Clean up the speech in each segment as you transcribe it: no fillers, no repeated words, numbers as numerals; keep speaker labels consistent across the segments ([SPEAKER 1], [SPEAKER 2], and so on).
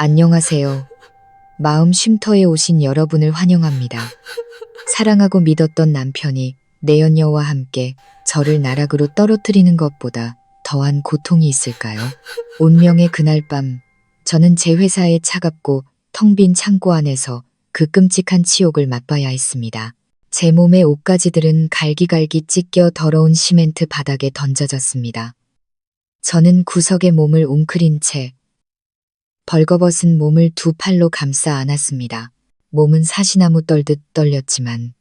[SPEAKER 1] 안녕하세요. 마음 쉼터에 오신 여러분을 환영합니다. 사랑하고 믿었던 남편이 내연녀와 함께 저를 나락으로 떨어뜨리는 것보다 더한 고통이 있을까요? 운명의 그날 밤, 저는 제 회사의 차갑고 텅 빈 창고 안에서 그 끔찍한 치욕을 맛봐야 했습니다. 제 몸의 옷가지들은 갈기갈기 찢겨 더러운 시멘트 바닥에 던져졌습니다. 저는 구석에 몸을 웅크린 채 벌거벗은 몸을 두 팔로 감싸 안았습니다. 몸은 사시나무 떨듯 떨렸지만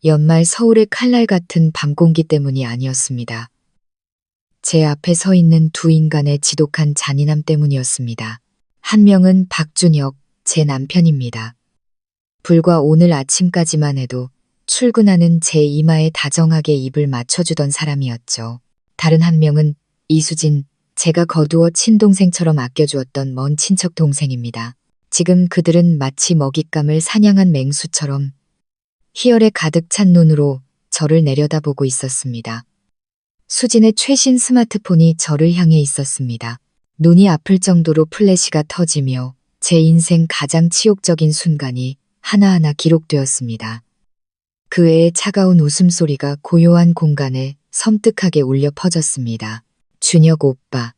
[SPEAKER 1] 연말 서울의 칼날 같은 밤 공기 때문이 아니었습니다. 제 앞에 서 있는 두 인간의 지독한 잔인함 때문이었습니다. 한 명은 박준혁, 제 남편입니다. 불과 오늘 아침까지만 해도 출근하는 제 이마에 다정하게 입을 맞춰주던 사람이었죠. 다른 한 명은 이수진, 제가 거두어 친동생처럼 아껴주었던 먼 친척 동생입니다. 지금 그들은 마치 먹잇감을 사냥한 맹수처럼 희열에 가득 찬 눈으로 저를 내려다보고 있었습니다. 수진의 최신 스마트폰이 저를 향해 있었습니다. 눈이 아플 정도로 플래시가 터지며 제 인생 가장 치욕적인 순간이 하나하나 기록되었습니다. 그 애의 차가운 웃음소리가 고요한 공간에 섬뜩하게 울려 퍼졌습니다. 준혁 오빠,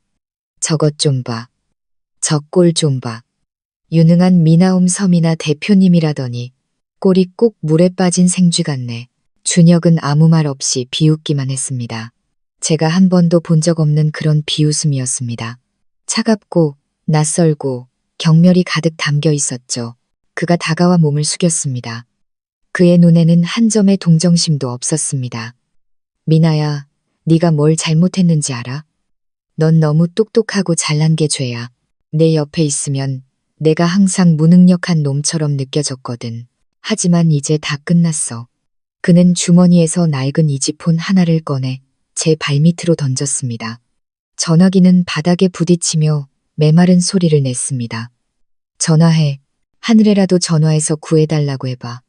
[SPEAKER 1] 저것 좀 봐. 저 꼴 좀 봐. 유능한 미나움 서미나 대표님이라더니 꼴이 꼭 물에 빠진 생쥐 같네. 준혁은 아무 말 없이 비웃기만 했습니다. 제가 한 번도 본 적 없는 그런 비웃음이었습니다. 차갑고 낯설고 경멸이 가득 담겨 있었죠. 그가 다가와 몸을 숙였습니다. 그의 눈에는 한 점의 동정심도 없었습니다. 미나야, 네가 뭘 잘못했는지 알아? 넌 너무 똑똑하고 잘난 게 죄야. 내 옆에 있으면 내가 항상 무능력한 놈처럼 느껴졌거든. 하지만 이제 다 끝났어. 그는 주머니에서 낡은 이지폰 하나를 꺼내 제 발밑으로 던졌습니다. 전화기는 바닥에 부딪히며 메마른 소리를 냈습니다. 전화해. 하늘에라도 전화해서 구해달라고 해봐.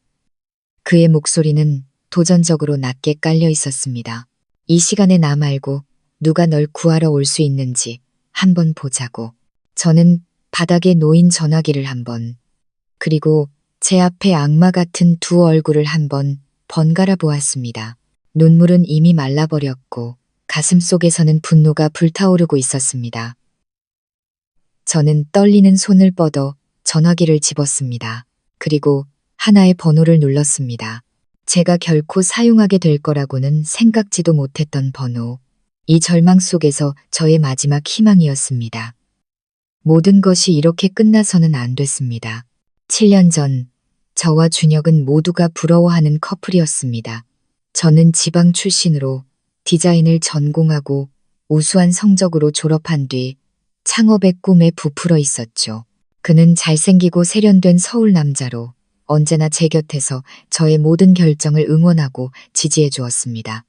[SPEAKER 1] 그의 목소리는 도전적으로 낮게 깔려 있었습니다. 이 시간에 나 말고 누가 널 구하러 올 수 있는지 한번 보자고. 저는 바닥에 놓인 전화기를 한번, 그리고 제 앞에 악마 같은 두 얼굴을 한번 번갈아 보았습니다. 눈물은 이미 말라버렸고 가슴 속에서는 분노가 불타오르고 있었습니다. 저는 떨리는 손을 뻗어 전화기를 집었습니다. 그리고 하나의 번호를 눌렀습니다. 제가 결코 사용하게 될 거라고는 생각지도 못했던 번호. 이 절망 속에서 저의 마지막 희망이었습니다. 모든 것이 이렇게 끝나서는 안 됐습니다. 7년 전 저와 준혁은 모두가 부러워하는 커플이었습니다. 저는 지방 출신으로 디자인을 전공하고 우수한 성적으로 졸업한 뒤 창업의 꿈에 부풀어 있었죠. 그는 잘생기고 세련된 서울 남자로 언제나 제 곁에서 저의 모든 결정을 응원하고 지지해 주었습니다.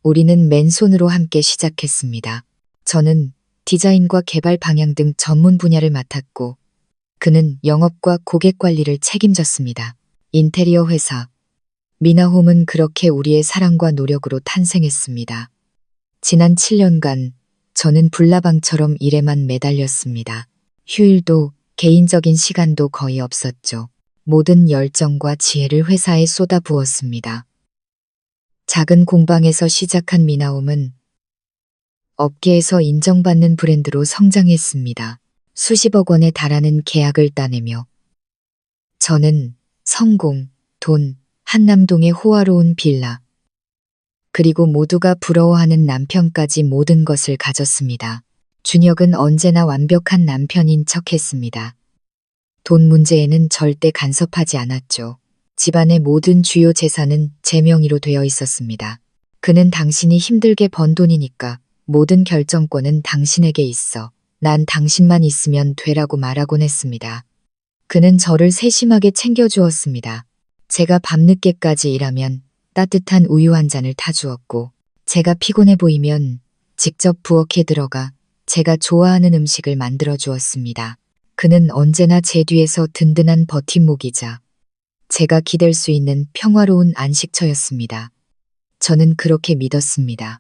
[SPEAKER 1] 우리는 맨손으로 함께 시작했습니다. 저는 디자인과 개발 방향 등 전문 분야를 맡았고 그는 영업과 고객 관리를 책임졌습니다. 인테리어 회사 미나홈은 그렇게 우리의 사랑과 노력으로 탄생했습니다. 지난 7년간 저는 불나방처럼 일에만 매달렸습니다. 휴일도 개인적인 시간도 거의 없었죠. 모든 열정과 지혜를 회사에 쏟아부었습니다. 작은 공방에서 시작한 미나홈은 업계에서 인정받는 브랜드로 성장했습니다. 수십억 원에 달하는 계약을 따내며 저는 성공, 돈, 한남동의 호화로운 빌라, 그리고 모두가 부러워하는 남편까지 모든 것을 가졌습니다. 준혁은 언제나 완벽한 남편인 척했습니다. 돈 문제에는 절대 간섭하지 않았죠. 집안의 모든 주요 재산은 제 명의로 되어 있었습니다. 그는 당신이 힘들게 번 돈이니까 모든 결정권은 당신에게 있어. 난 당신만 있으면 되라고 말하곤 했습니다. 그는 저를 세심하게 챙겨주었습니다. 제가 밤늦게까지 일하면 따뜻한 우유 한 잔을 타주었고 제가 피곤해 보이면 직접 부엌에 들어가 제가 좋아하는 음식을 만들어 주었습니다. 그는 언제나 제 뒤에서 든든한 버팀목이자 제가 기댈 수 있는 평화로운 안식처였습니다. 저는 그렇게 믿었습니다.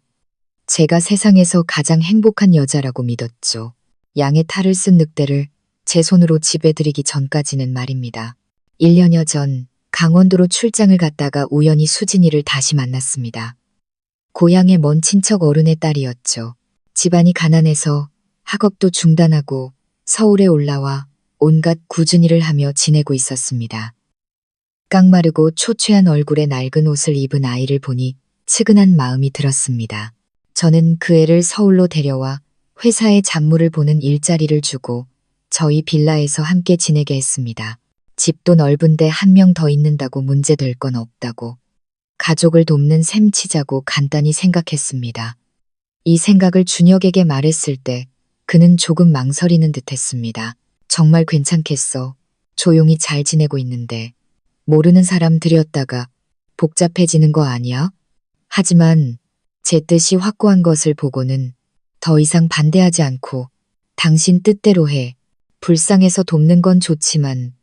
[SPEAKER 1] 제가 세상에서 가장 행복한 여자라고 믿었죠. 양의 탈을 쓴 늑대를 제 손으로 집에 들이기 전까지는 말입니다. 1년여 전 강원도로 출장을 갔다가 우연히 수진이를 다시 만났습니다. 고향의 먼 친척 어른의 딸이었죠. 집안이 가난해서 학업도 중단하고 서울에 올라와 온갖 꾸준히 일을 하며 지내고 있었습니다. 깡마르고 초췌한 얼굴에 낡은 옷을 입은 아이를 보니 측은한 마음이 들었습니다. 저는 그 애를 서울로 데려와 회사의 잡무를 보는 일자리를 주고 저희 빌라에서 함께 지내게 했습니다. 집도 넓은데 한 명 더 있는다고 문제될 건 없다고. 가족을 돕는 셈 치자고 간단히 생각했습니다. 이 생각을 준혁에게 말했을 때 그는 조금 망설이는 듯 했습니다. 정말 괜찮겠어. 조용히 잘 지내고 있는데 모르는 사람 들였다가 복잡해지는 거 아니야? 하지만 제 뜻이 확고한 것을 보고는 더 이상 반대하지 않고 당신 뜻대로 해. 불쌍해서 돕는 건 좋지만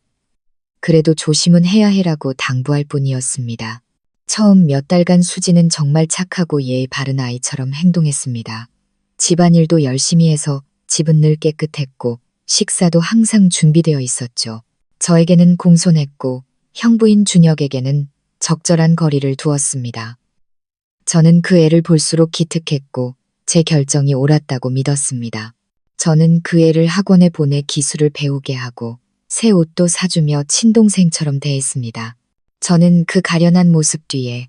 [SPEAKER 1] 그래도 조심은 해야 해라고 당부할 뿐이었습니다. 처음 몇 달간 수지는 정말 착하고 예의 바른 아이처럼 행동했습니다. 집안일도 열심히 해서 집은 늘 깨끗했고 식사도 항상 준비되어 있었죠. 저에게는 공손했고 형부인 준혁에게는 적절한 거리를 두었습니다. 저는 그 애를 볼수록 기특했고 제 결정이 옳았다고 믿었습니다. 저는 그 애를 학원에 보내 기술을 배우게 하고 새 옷도 사주며 친동생처럼 대했습니다. 저는 그 가련한 모습 뒤에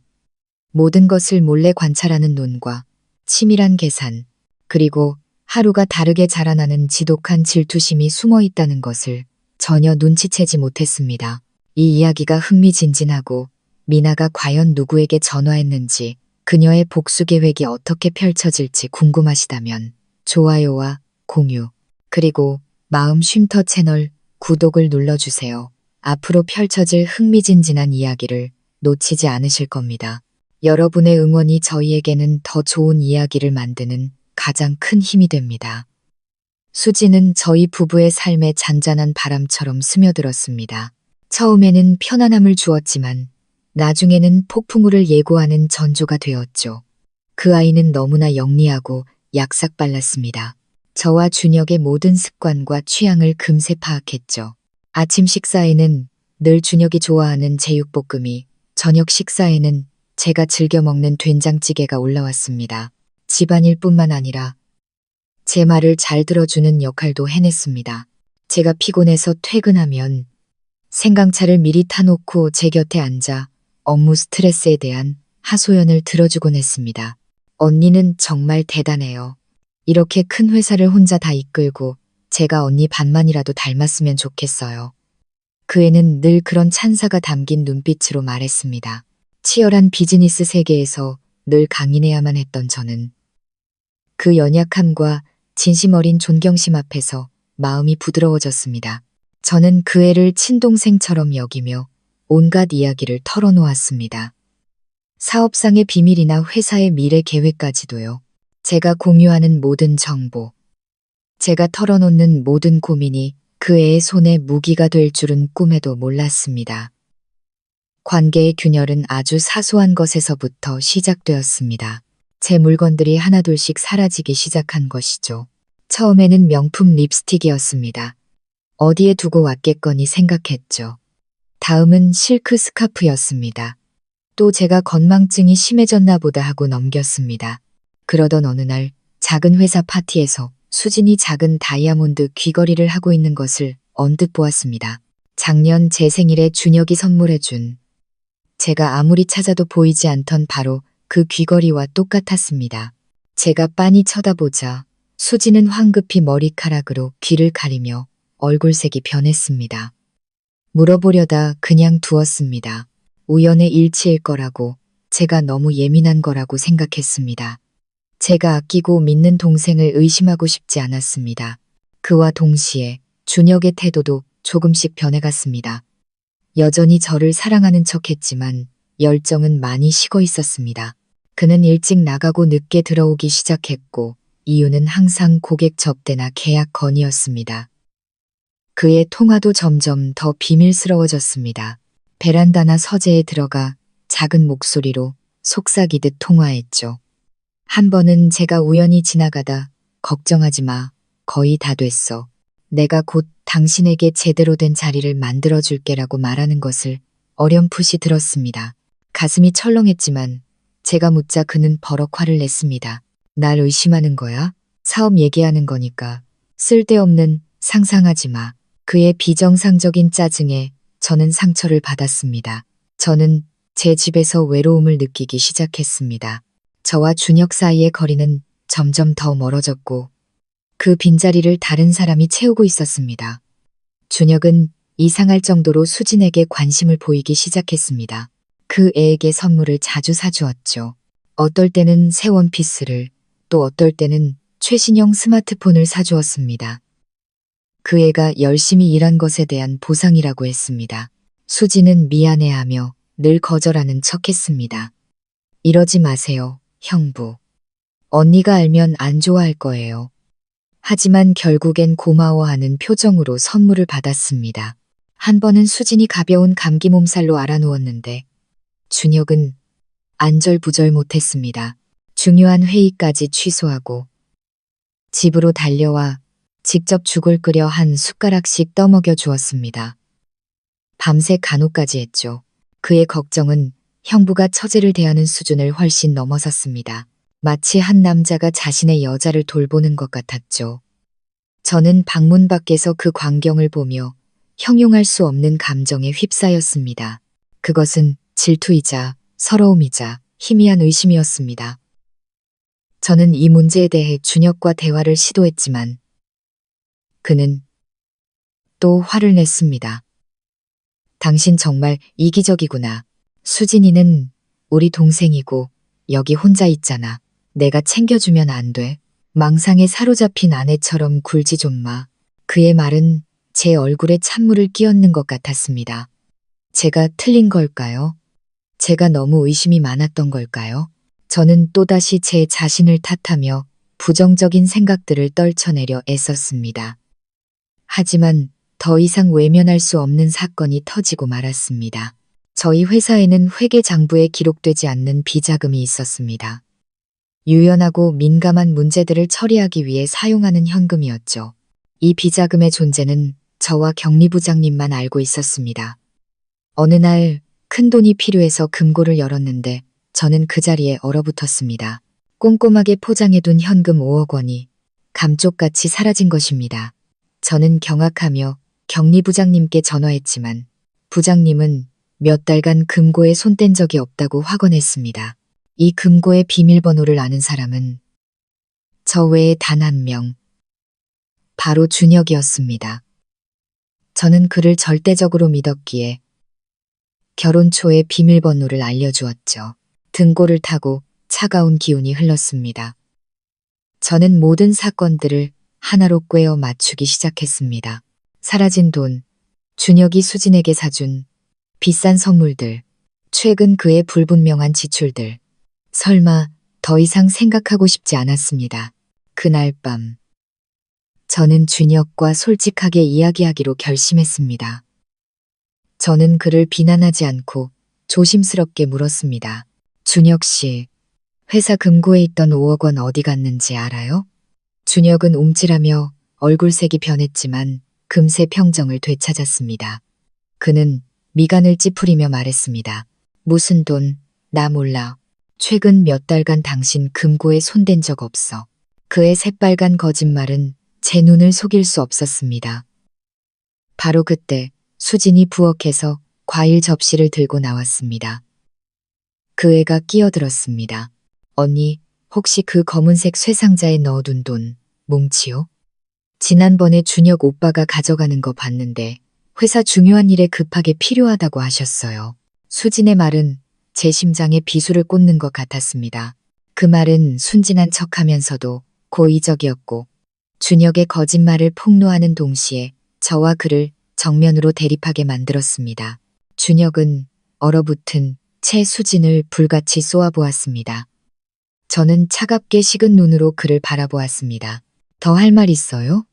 [SPEAKER 1] 모든 것을 몰래 관찰하는 눈과 치밀한 계산, 그리고 하루가 다르게 자라나는 지독한 질투심이 숨어 있다는 것을 전혀 눈치채지 못했습니다. 이 이야기가 흥미진진하고 미나가 과연 누구에게 전화했는지 그녀의 복수 계획이 어떻게 펼쳐질지 궁금하시다면 좋아요와 공유, 그리고 마음 쉼터 채널 구독을 눌러주세요. 앞으로 펼쳐질 흥미진진한 이야기를 놓치지 않으실 겁니다. 여러분의 응원이 저희에게는 더 좋은 이야기를 만드는 가장 큰 힘이 됩니다. 수지는 저희 부부의 삶에 잔잔한 바람처럼 스며들었습니다. 처음에는 편안함을 주었지만 나중에는 폭풍우를 예고하는 전조가 되었죠. 그 아이는 너무나 영리하고 약삭빨랐습니다. 저와 준혁의 모든 습관과 취향을 금세 파악했죠. 아침 식사에는 늘 준혁이 좋아하는 제육볶음이, 저녁 식사에는 제가 즐겨 먹는 된장찌개가 올라왔습니다. 집안일뿐만 아니라 제 말을 잘 들어주는 역할도 해냈습니다. 제가 피곤해서 퇴근하면 생강차를 미리 타놓고 제 곁에 앉아 업무 스트레스에 대한 하소연을 들어주곤 했습니다. 언니는 정말 대단해요. 이렇게 큰 회사를 혼자 다 이끌고 제가 언니 반만이라도 닮았으면 좋겠어요. 그 애는 늘 그런 찬사가 담긴 눈빛으로 말했습니다. 치열한 비즈니스 세계에서 늘 강인해야만 했던 저는 그 연약함과 진심 어린 존경심 앞에서 마음이 부드러워졌습니다. 저는 그 애를 친동생처럼 여기며 온갖 이야기를 털어놓았습니다. 사업상의 비밀이나 회사의 미래 계획까지도요. 제가 공유하는 모든 정보, 제가 털어놓는 모든 고민이 그 애의 손에 무기가 될 줄은 꿈에도 몰랐습니다. 관계의 균열은 아주 사소한 것에서부터 시작되었습니다. 제 물건들이 하나둘씩 사라지기 시작한 것이죠. 처음에는 명품 립스틱이었습니다. 어디에 두고 왔겠거니 생각했죠. 다음은 실크 스카프였습니다. 또 제가 건망증이 심해졌나 보다 하고 넘겼습니다. 그러던 어느 날 작은 회사 파티에서 수진이 작은 다이아몬드 귀걸이를 하고 있는 것을 언뜻 보았습니다. 작년 제 생일에 준혁이 선물해준, 제가 아무리 찾아도 보이지 않던 바로 그 귀걸이와 똑같았습니다. 제가 빤히 쳐다보자 수지는 황급히 머리카락으로 귀를 가리며 얼굴색이 변했습니다. 물어보려다 그냥 두었습니다. 우연의 일치일 거라고, 제가 너무 예민한 거라고 생각했습니다. 제가 아끼고 믿는 동생을 의심하고 싶지 않았습니다. 그와 동시에 준혁의 태도도 조금씩 변해갔습니다. 여전히 저를 사랑하는 척했지만 열정은 많이 식어 있었습니다. 그는 일찍 나가고 늦게 들어오기 시작했고 이유는 항상 고객 접대나 계약 건이었습니다. 그의 통화도 점점 더 비밀스러워졌습니다. 베란다나 서재에 들어가 작은 목소리로 속삭이듯 통화했죠. 한 번은 제가 우연히 지나가다 걱정하지 마. 거의 다 됐어. 내가 곧 당신에게 제대로 된 자리를 만들어줄게라고 말하는 것을 어렴풋이 들었습니다. 가슴이 철렁했지만 제가 묻자 그는 버럭 화를 냈습니다. 날 의심하는 거야? 사업 얘기하는 거니까 쓸데없는 상상하지 마. 그의 비정상적인 짜증에 저는 상처를 받았습니다. 저는 제 집에서 외로움을 느끼기 시작했습니다. 저와 준혁 사이의 거리는 점점 더 멀어졌고 그 빈자리를 다른 사람이 채우고 있었습니다. 준혁은 이상할 정도로 수진에게 관심을 보이기 시작했습니다. 그 애에게 선물을 자주 사주었죠. 어떨 때는 새 원피스를, 또 어떨 때는 최신형 스마트폰을 사주었습니다. 그 애가 열심히 일한 것에 대한 보상이라고 했습니다. 수지는 미안해하며 늘 거절하는 척했습니다. 이러지 마세요, 형부. 언니가 알면 안 좋아할 거예요. 하지만 결국엔 고마워하는 표정으로 선물을 받았습니다. 한 번은 수진이 가벼운 감기 몸살로 알아누웠는데 준혁은 안절부절 못했습니다. 중요한 회의까지 취소하고 집으로 달려와 직접 죽을 끓여 한 숟가락씩 떠먹여 주었습니다. 밤새 간호까지 했죠. 그의 걱정은 형부가 처제를 대하는 수준을 훨씬 넘어섰습니다. 마치 한 남자가 자신의 여자를 돌보는 것 같았죠. 저는 방문 밖에서 그 광경을 보며 형용할 수 없는 감정에 휩싸였습니다. 그것은 질투이자 서러움이자 희미한 의심이었습니다. 저는 이 문제에 대해 준혁과 대화를 시도했지만 그는 또 화를 냈습니다. 당신 정말 이기적이구나. 수진이는 우리 동생이고 여기 혼자 있잖아. 내가 챙겨주면 안 돼. 망상에 사로잡힌 아내처럼 굴지 좀 마. 그의 말은 제 얼굴에 찬물을 끼얹는 것 같았습니다. 제가 틀린 걸까요? 제가 너무 의심이 많았던 걸까요? 저는 또다시 제 자신을 탓하며 부정적인 생각들을 떨쳐내려 애썼습니다. 하지만 더 이상 외면할 수 없는 사건이 터지고 말았습니다. 저희 회사에는 회계장부에 기록되지 않는 비자금이 있었습니다. 유연하고 민감한 문제들을 처리하기 위해 사용하는 현금이었죠. 이 비자금의 존재는 저와 경리부장님만 알고 있었습니다. 어느 날 큰돈이 필요해서 금고를 열었는데 저는 그 자리에 얼어붙었습니다. 꼼꼼하게 포장해둔 현금 5억 원이 감쪽같이 사라진 것입니다. 저는 경악하며 경리부장님께 전화했지만 부장님은 몇 달간 금고에 손 뗀 적이 없다고 확언했습니다. 이 금고의 비밀번호를 아는 사람은 저 외에 단 한 명, 바로 준혁이었습니다. 저는 그를 절대적으로 믿었기에 결혼 초에 비밀번호를 알려주었죠. 등골을 타고 차가운 기운이 흘렀습니다. 저는 모든 사건들을 하나로 꿰어 맞추기 시작했습니다. 사라진 돈, 준혁이 수진에게 사준 비싼 선물들, 최근 그의 불분명한 지출들. 설마 더 이상 생각하고 싶지 않았습니다. 그날 밤 저는 준혁과 솔직하게 이야기하기로 결심했습니다. 저는 그를 비난하지 않고 조심스럽게 물었습니다. 준혁 씨, 회사 금고에 있던 5억 원 어디 갔는지 알아요? 준혁은 움찔하며 얼굴색이 변했지만 금세 평정을 되찾았습니다. 그는 미간을 찌푸리며 말했습니다. 무슨 돈, 나 몰라. 최근 몇 달간 당신 금고에 손댄 적 없어. 그의 새빨간 거짓말은 제 눈을 속일 수 없었습니다. 바로 그때 수진이 부엌에서 과일 접시를 들고 나왔습니다. 그 애가 끼어들었습니다. 언니, 혹시 그 검은색 쇠상자에 넣어둔 돈 뭉치요? 지난번에 준혁 오빠가 가져가는 거 봤는데 회사 중요한 일에 급하게 필요하다고 하셨어요. 수진의 말은 제 심장에 비수를 꽂는 것 같았습니다. 그 말은 순진한 척하면서도 고의적이었고 준혁의 거짓말을 폭로하는 동시에 저와 그를 정면으로 대립하게 만들었습니다. 준혁은 얼어붙은 채 수진을 불같이 쏘아보았습니다. 저는 차갑게 식은 눈으로 그를 바라보았습니다. 더 할 말 있어요?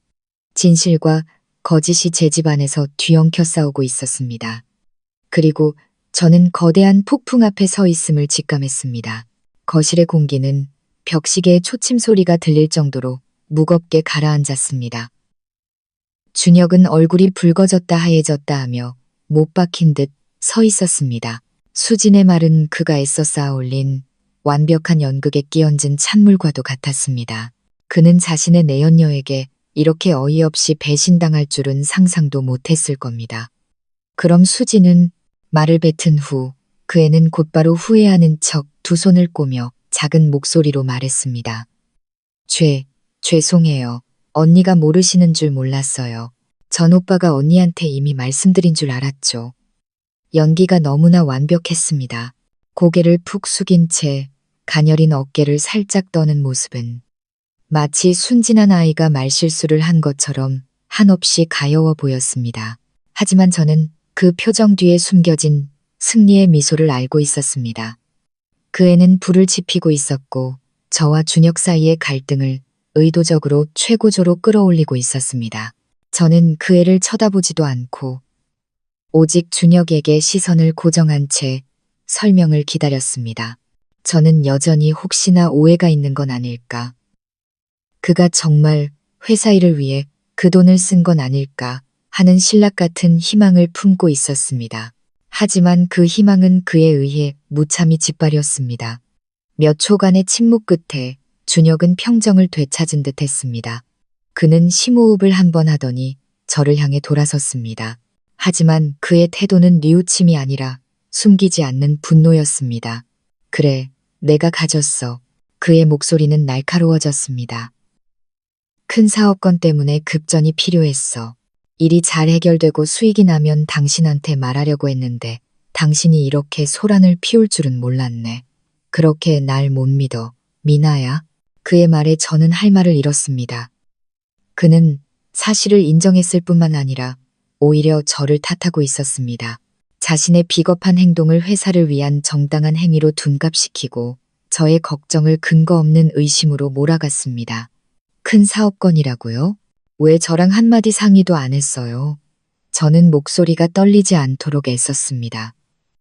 [SPEAKER 1] 진실과 거짓이 제 집안에서 뒤엉켜 싸우고 있었습니다. 그리고 저는 거대한 폭풍 앞에 서 있음을 직감했습니다. 거실의 공기는 벽시계의 초침 소리가 들릴 정도로 무겁게 가라앉았습니다. 준혁은 얼굴이 붉어졌다 하얘졌다 하며 못 박힌 듯 서 있었습니다. 수진의 말은 그가 애써 쌓아올린 완벽한 연극에 끼얹은 찬물과도 같았습니다. 그는 자신의 내연녀에게 이렇게 어이없이 배신당할 줄은 상상도 못했을 겁니다. 그럼 수진은 말을 뱉은 후 그 애는 곧바로 후회하는 척 두 손을 꼬며 작은 목소리로 말했습니다. 죄송해요. 언니가 모르시는 줄 몰랐어요. 전 오빠가 언니한테 이미 말씀드린 줄 알았죠. 연기가 너무나 완벽했습니다. 고개를 푹 숙인 채 가녀린 어깨를 살짝 떠는 모습은 마치 순진한 아이가 말실수를 한 것처럼 한없이 가여워 보였습니다. 하지만 저는 그 표정 뒤에 숨겨진 승리의 미소를 알고 있었습니다. 그 애는 불을 지피고 있었고 저와 준혁 사이의 갈등을 의도적으로 최고조로 끌어올리고 있었습니다. 저는 그 애를 쳐다보지도 않고 오직 준혁에게 시선을 고정한 채 설명을 기다렸습니다. 저는 여전히 혹시나 오해가 있는 건 아닐까. 그가 정말 회사 일을 위해 그 돈을 쓴 건 아닐까 하는 신락 같은 희망을 품고 있었습니다. 하지만 그 희망은 그에 의해 무참히 짓밟혔습니다. 몇 초간의 침묵 끝에 준혁은 평정을 되찾은 듯 했습니다. 그는 심호흡을 한 번 하더니 저를 향해 돌아섰습니다. 하지만 그의 태도는 뉘우침이 아니라 숨기지 않는 분노였습니다. 그래, 내가 가졌어. 그의 목소리는 날카로워졌습니다. 큰 사업건 때문에 급전이 필요했어. 일이 잘 해결되고 수익이 나면 당신한테 말하려고 했는데 당신이 이렇게 소란을 피울 줄은 몰랐네. 그렇게 날 못 믿어. 미나야. 그의 말에 저는 할 말을 잃었습니다. 그는 사실을 인정했을 뿐만 아니라 오히려 저를 탓하고 있었습니다. 자신의 비겁한 행동을 회사를 위한 정당한 행위로 둔갑시키고 저의 걱정을 근거 없는 의심으로 몰아갔습니다. 큰 사업건이라고요? 왜 저랑 한마디 상의도 안 했어요? 저는 목소리가 떨리지 않도록 애썼습니다.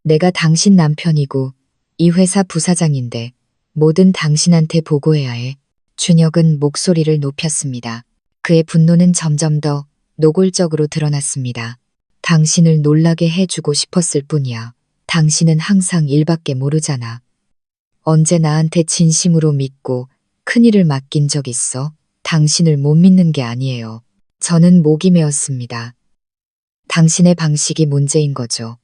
[SPEAKER 1] 내가 당신 남편이고 이 회사 부사장인데 뭐든 당신한테 보고해야 해. 준혁은 목소리를 높였습니다. 그의 분노는 점점 더 노골적으로 드러났습니다. 당신을 놀라게 해주고 싶었을 뿐이야. 당신은 항상 일밖에 모르잖아. 언제 나한테 진심으로 믿고 큰일을 맡긴 적 있어? 당신을 못 믿는 게 아니에요. 저는 목이 메었습니다. 당신의 방식이 문제인 거죠.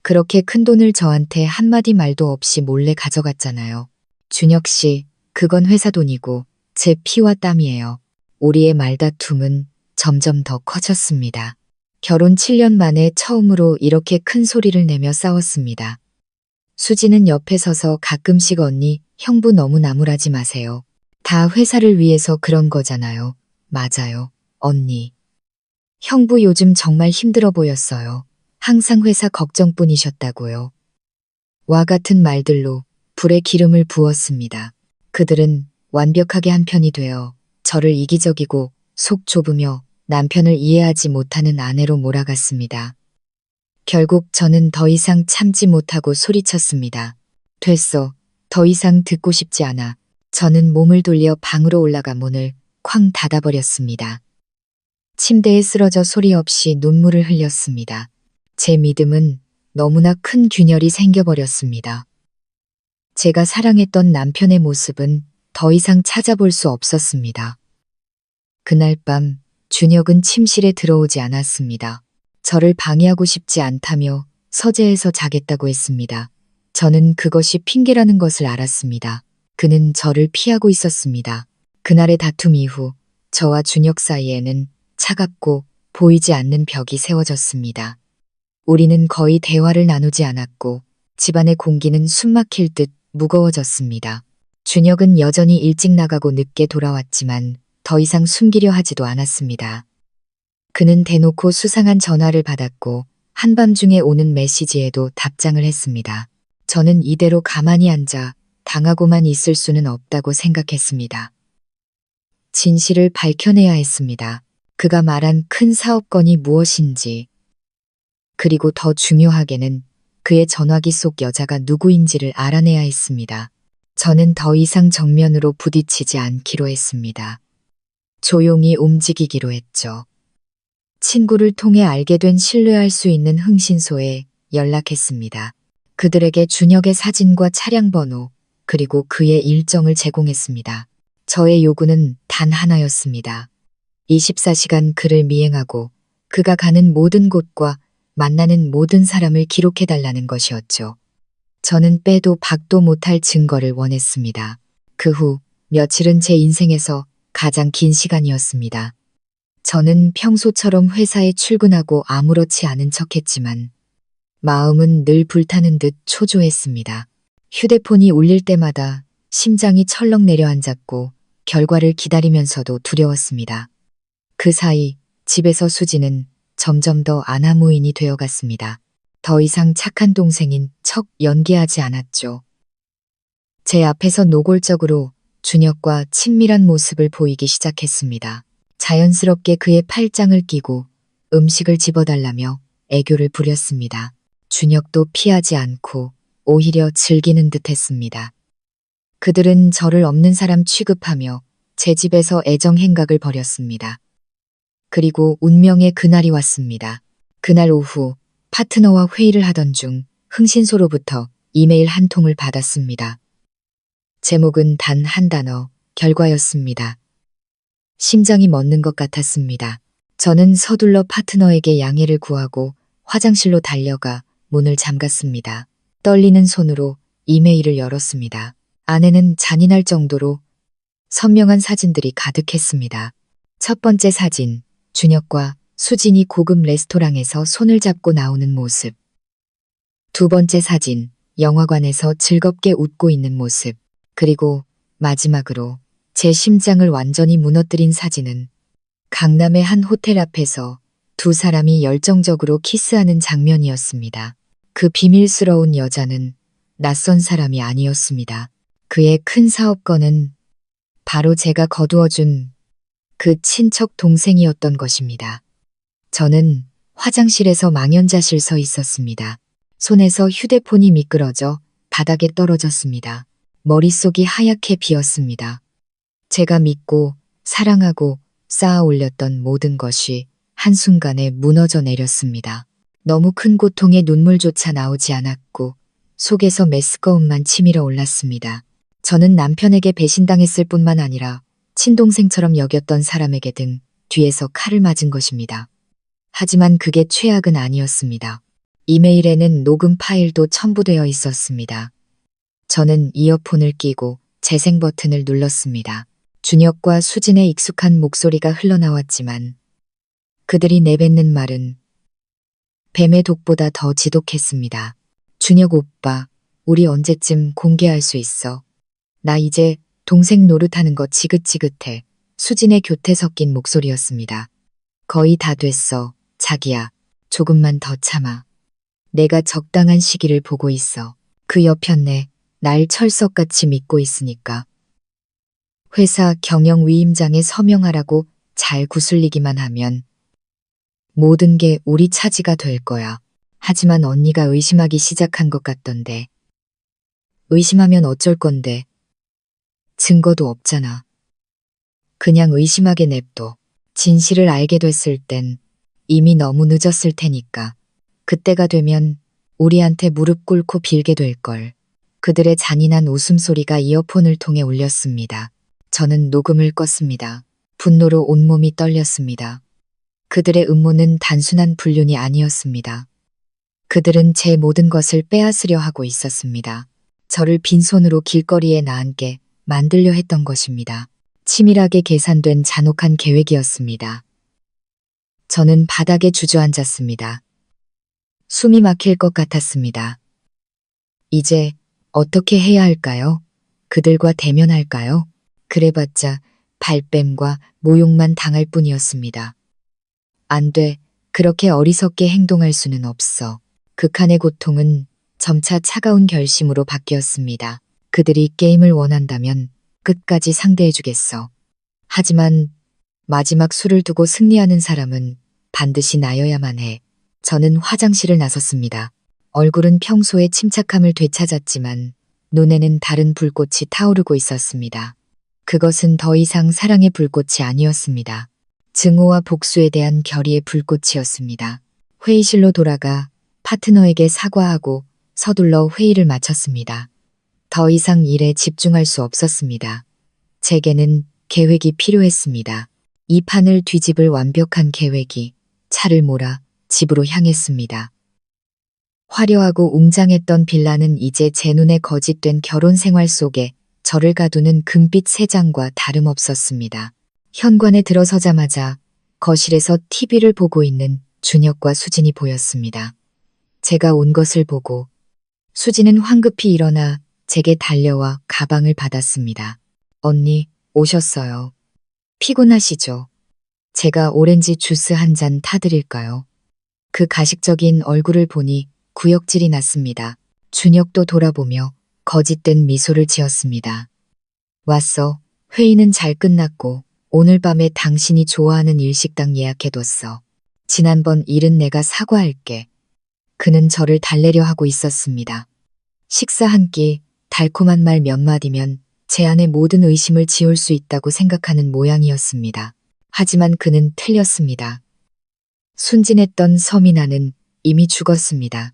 [SPEAKER 1] 그렇게 큰 돈을 저한테 한마디 말도 없이 몰래 가져갔잖아요. 준혁 씨, 그건 회사 돈이고 제 피와 땀이에요. 우리의 말다툼은 점점 더 커졌습니다. 결혼 7년 만에 처음으로 이렇게 큰 소리를 내며 싸웠습니다. 수지는 옆에 서서 가끔씩 언니, 형부 너무 나무라지 마세요. 다 회사를 위해서 그런 거잖아요. 맞아요, 언니. 형부 요즘 정말 힘들어 보였어요. 항상 회사 걱정뿐이셨다고요. 와 같은 말들로 불에 기름을 부었습니다. 그들은 완벽하게 한 편이 되어 저를 이기적이고 속 좁으며 남편을 이해하지 못하는 아내로 몰아갔습니다. 결국 저는 더 이상 참지 못하고 소리쳤습니다. 됐어. 더 이상 듣고 싶지 않아. 저는 몸을 돌려 방으로 올라가 문을 쾅 닫아버렸습니다. 침대에 쓰러져 소리 없이 눈물을 흘렸습니다. 제 믿음은 너무나 큰 균열이 생겨버렸습니다. 제가 사랑했던 남편의 모습은 더 이상 찾아볼 수 없었습니다. 그날 밤 준혁은 침실에 들어오지 않았습니다. 저를 방해하고 싶지 않다며 서재에서 자겠다고 했습니다. 저는 그것이 핑계라는 것을 알았습니다. 그는 저를 피하고 있었습니다. 그날의 다툼 이후 저와 준혁 사이에는 차갑고 보이지 않는 벽이 세워졌습니다. 우리는 거의 대화를 나누지 않았고 집안의 공기는 숨막힐 듯 무거워졌습니다. 준혁은 여전히 일찍 나가고 늦게 돌아왔지만 더 이상 숨기려 하지도 않았습니다. 그는 대놓고 수상한 전화를 받았고 한밤중에 오는 메시지에도 답장을 했습니다. 저는 이대로 가만히 앉아 당하고만 있을 수는 없다고 생각했습니다. 진실을 밝혀내야 했습니다. 그가 말한 큰 사업건이 무엇인지, 그리고 더 중요하게는 그의 전화기 속 여자가 누구인지를 알아내야 했습니다. 저는 더 이상 정면으로 부딪히지 않기로 했습니다. 조용히 움직이기로 했죠. 친구를 통해 알게 된 신뢰할 수 있는 흥신소에 연락했습니다. 그들에게 준혁의 사진과 차량 번호, 그리고 그의 일정을 제공했습니다. 저의 요구는 단 하나였습니다. 24시간 그를 미행하고 그가 가는 모든 곳과 만나는 모든 사람을 기록해달라는 것이었죠. 저는 빼도 박도 못할 증거를 원했습니다. 그 후 며칠은 제 인생에서 가장 긴 시간이었습니다. 저는 평소처럼 회사에 출근하고 아무렇지 않은 척했지만 마음은 늘 불타는 듯 초조했습니다. 휴대폰이 울릴 때마다 심장이 철렁 내려앉았고 결과를 기다리면서도 두려웠습니다. 그 사이 집에서 수지는 점점 더 아나무인이 되어갔습니다. 더 이상 착한 동생인 척 연기하지 않았죠. 제 앞에서 노골적으로 준혁과 친밀한 모습을 보이기 시작했습니다. 자연스럽게 그의 팔짱을 끼고 음식을 집어달라며 애교를 부렸습니다. 준혁도 피하지 않고 오히려 즐기는 듯 했습니다. 그들은 저를 없는 사람 취급하며 제 집에서 애정 행각을 벌였습니다. 그리고 운명의 그날이 왔습니다. 그날 오후 파트너와 회의를 하던 중 흥신소로부터 이메일 한 통을 받았습니다. 제목은 단 한 단어, 결과였습니다. 심장이 멎는 것 같았습니다. 저는 서둘러 파트너에게 양해를 구하고 화장실로 달려가 문을 잠갔습니다. 떨리는 손으로 이메일을 열었습니다. 안에는 잔인할 정도로 선명한 사진들이 가득했습니다. 첫 번째 사진, 준혁과 수진이 고급 레스토랑에서 손을 잡고 나오는 모습. 두 번째 사진, 영화관에서 즐겁게 웃고 있는 모습. 그리고 마지막으로 제 심장을 완전히 무너뜨린 사진은 강남의 한 호텔 앞에서 두 사람이 열정적으로 키스하는 장면이었습니다. 그 비밀스러운 여자는 낯선 사람이 아니었습니다. 그의 큰 사업건은 바로 제가 거두어준 그 친척 동생이었던 것입니다. 저는 화장실에서 망연자실 서 있었습니다. 손에서 휴대폰이 미끄러져 바닥에 떨어졌습니다. 머릿속이 하얗게 비었습니다. 제가 믿고 사랑하고 쌓아 올렸던 모든 것이 한순간에 무너져 내렸습니다. 너무 큰 고통에 눈물조차 나오지 않았고 속에서 메스꺼움만 치밀어 올랐습니다. 저는 남편에게 배신당했을 뿐만 아니라 친동생처럼 여겼던 사람에게 등 뒤에서 칼을 맞은 것입니다. 하지만 그게 최악은 아니었습니다. 이메일에는 녹음 파일도 첨부되어 있었습니다. 저는 이어폰을 끼고 재생 버튼을 눌렀습니다. 준혁과 수진의 익숙한 목소리가 흘러나왔지만 그들이 내뱉는 말은 뱀의 독보다 더 지독했습니다. 준혁 오빠, 우리 언제쯤 공개할 수 있어? 나 이제 동생 노릇하는 거 지긋지긋해. 수진의 교태 섞인 목소리였습니다. 거의 다 됐어, 자기야. 조금만 더 참아. 내가 적당한 시기를 보고 있어. 그 옆편네 날 철석같이 믿고 있으니까. 회사 경영위임장에 서명하라고 잘 구슬리기만 하면 모든 게 우리 차지가 될 거야. 하지만 언니가 의심하기 시작한 것 같던데. 의심하면 어쩔 건데. 증거도 없잖아. 그냥 의심하게 냅둬. 진실을 알게 됐을 땐 이미 너무 늦었을 테니까. 그때가 되면 우리한테 무릎 꿇고 빌게 될걸. 그들의 잔인한 웃음소리가 이어폰을 통해 울렸습니다. 저는 녹음을 껐습니다. 분노로 온몸이 떨렸습니다. 그들의 음모는 단순한 불륜이 아니었습니다. 그들은 제 모든 것을 빼앗으려 하고 있었습니다. 저를 빈손으로 길거리에 나앉게 만들려 했던 것입니다. 치밀하게 계산된 잔혹한 계획이었습니다. 저는 바닥에 주저앉았습니다. 숨이 막힐 것 같았습니다. 이제 어떻게 해야 할까요? 그들과 대면할까요? 그래봤자 발뺌과 모욕만 당할 뿐이었습니다. 안 돼. 그렇게 어리석게 행동할 수는 없어. 극한의 고통은 점차 차가운 결심으로 바뀌었습니다. 그들이 게임을 원한다면 끝까지 상대해주겠어. 하지만 마지막 수를 두고 승리하는 사람은 반드시 나여야만 해. 저는 화장실을 나섰습니다. 얼굴은 평소의 침착함을 되찾았지만 눈에는 다른 불꽃이 타오르고 있었습니다. 그것은 더 이상 사랑의 불꽃이 아니었습니다. 증오와 복수에 대한 결의의 불꽃이었습니다. 회의실로 돌아가 파트너에게 사과하고 서둘러 회의를 마쳤습니다. 더 이상 일에 집중할 수 없었습니다. 제게는 계획이 필요했습니다. 이 판을 뒤집을 완벽한 계획이 차를 몰아 집으로 향했습니다. 화려하고 웅장했던 빌라는 이제 제 눈에 거짓된 결혼 생활 속에 저를 가두는 금빛 세장과 다름없었습니다. 현관에 들어서자마자 거실에서 TV를 보고 있는 준혁과 수진이 보였습니다. 제가 온 것을 보고 수진은 황급히 일어나 제게 달려와 가방을 받았습니다. 언니, 오셨어요. 피곤하시죠? 제가 오렌지 주스 한 잔 타드릴까요? 그 가식적인 얼굴을 보니 구역질이 났습니다. 준혁도 돌아보며 거짓된 미소를 지었습니다. 왔어. 회의는 잘 끝났고 오늘 밤에 당신이 좋아하는 일식당 예약해뒀어. 지난번 일은 내가 사과할게. 그는 저를 달래려 하고 있었습니다. 식사 한 끼, 달콤한 말 몇 마디면 제 안의 모든 의심을 지울 수 있다고 생각하는 모양이었습니다. 하지만 그는 틀렸습니다. 순진했던 서민아는 이미 죽었습니다.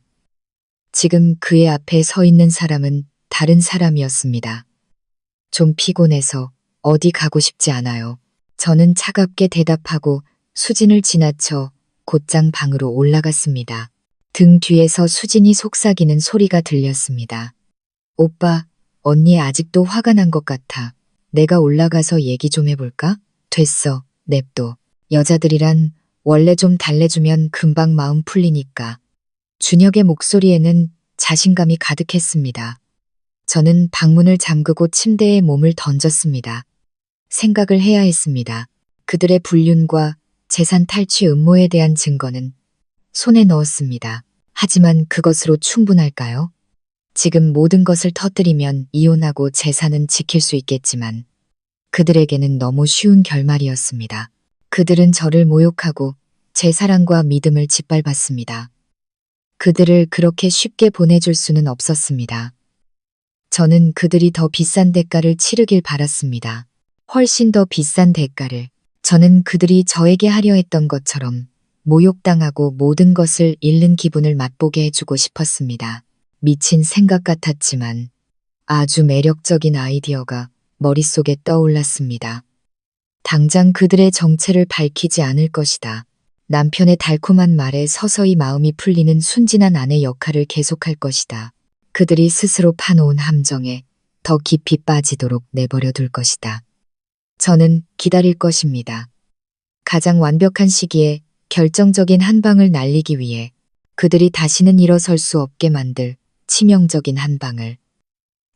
[SPEAKER 1] 지금 그의 앞에 서 있는 사람은 다른 사람이었습니다. 좀 피곤해서 어디 가고 싶지 않아요. 저는 차갑게 대답하고 수진을 지나쳐 곧장 방으로 올라갔습니다. 등 뒤에서 수진이 속삭이는 소리가 들렸습니다. 오빠, 언니 아직도 화가 난 것 같아. 내가 올라가서 얘기 좀 해볼까? 됐어, 냅둬. 여자들이란 원래 좀 달래주면 금방 마음 풀리니까. 준혁의 목소리에는 자신감이 가득했습니다. 저는 방문을 잠그고 침대에 몸을 던졌습니다. 생각을 해야 했습니다. 그들의 불륜과 재산 탈취 음모에 대한 증거는 손에 넣었습니다. 하지만 그것으로 충분할까요? 지금 모든 것을 터뜨리면 이혼하고 재산은 지킬 수 있겠지만 그들에게는 너무 쉬운 결말이었습니다. 그들은 저를 모욕하고 제 사랑과 믿음을 짓밟았습니다. 그들을 그렇게 쉽게 보내줄 수는 없었습니다. 저는 그들이 더 비싼 대가를 치르길 바랐습니다. 훨씬 더 비싼 대가를. 저는 그들이 저에게 하려 했던 것처럼 모욕당하고 모든 것을 잃는 기분을 맛보게 해주고 싶었습니다. 미친 생각 같았지만 아주 매력적인 아이디어가 머릿속에 떠올랐습니다. 당장 그들의 정체를 밝히지 않을 것이다. 남편의 달콤한 말에 서서히 마음이 풀리는 순진한 아내 역할을 계속할 것이다. 그들이 스스로 파놓은 함정에 더 깊이 빠지도록 내버려 둘 것이다. 저는 기다릴 것입니다. 가장 완벽한 시기에 결정적인 한 방을 날리기 위해 그들이 다시는 일어설 수 없게 만들 치명적인 한 방을.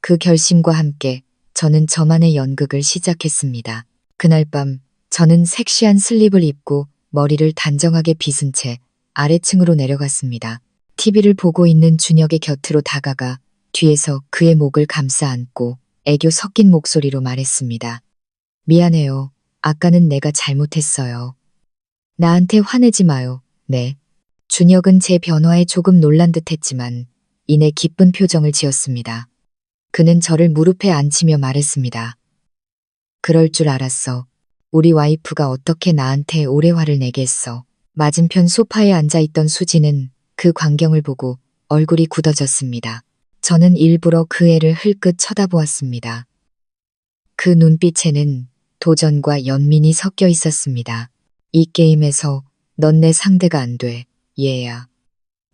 [SPEAKER 1] 그 결심과 함께 저는 저만의 연극을 시작했습니다. 그날 밤 저는 섹시한 슬립을 입고 머리를 단정하게 빗은 채 아래층으로 내려갔습니다. TV를 보고 있는 준혁의 곁으로 다가가 뒤에서 그의 목을 감싸 안고 애교 섞인 목소리로 말했습니다. 미안해요. 아까는 내가 잘못했어요. 나한테 화내지 마요. 네. 준혁은 제 변화에 조금 놀란 듯 했지만 이내 기쁜 표정을 지었습니다. 그는 저를 무릎에 앉히며 말했습니다. 그럴 줄 알았어. 우리 와이프가 어떻게 나한테 오래 화를 내겠어. 맞은편 소파에 앉아있던 수지는 그 광경을 보고 얼굴이 굳어졌습니다. 저는 일부러 그 애를 흘끗 쳐다보았습니다. 그 눈빛에는 도전과 연민이 섞여 있었습니다. 이 게임에서 넌 내 상대가 안 돼, 얘야.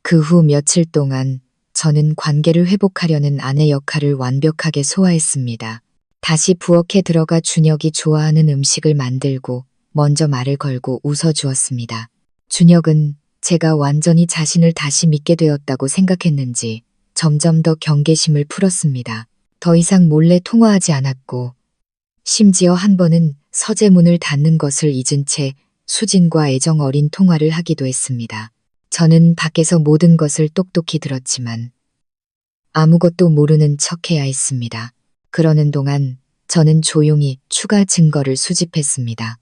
[SPEAKER 1] 그 후 며칠 동안 저는 관계를 회복하려는 아내 역할을 완벽하게 소화했습니다. 다시 부엌에 들어가 준혁이 좋아하는 음식을 만들고 먼저 말을 걸고 웃어주었습니다. 준혁은 제가 완전히 자신을 다시 믿게 되었다고 생각했는지 점점 더 경계심을 풀었습니다. 더 이상 몰래 통화하지 않았고 심지어 한 번은 서재문을 닫는 것을 잊은 채 수진과 애정 어린 통화를 하기도 했습니다. 저는 밖에서 모든 것을 똑똑히 들었지만 아무것도 모르는 척해야 했습니다. 그러는 동안 저는 조용히 추가 증거를 수집했습니다.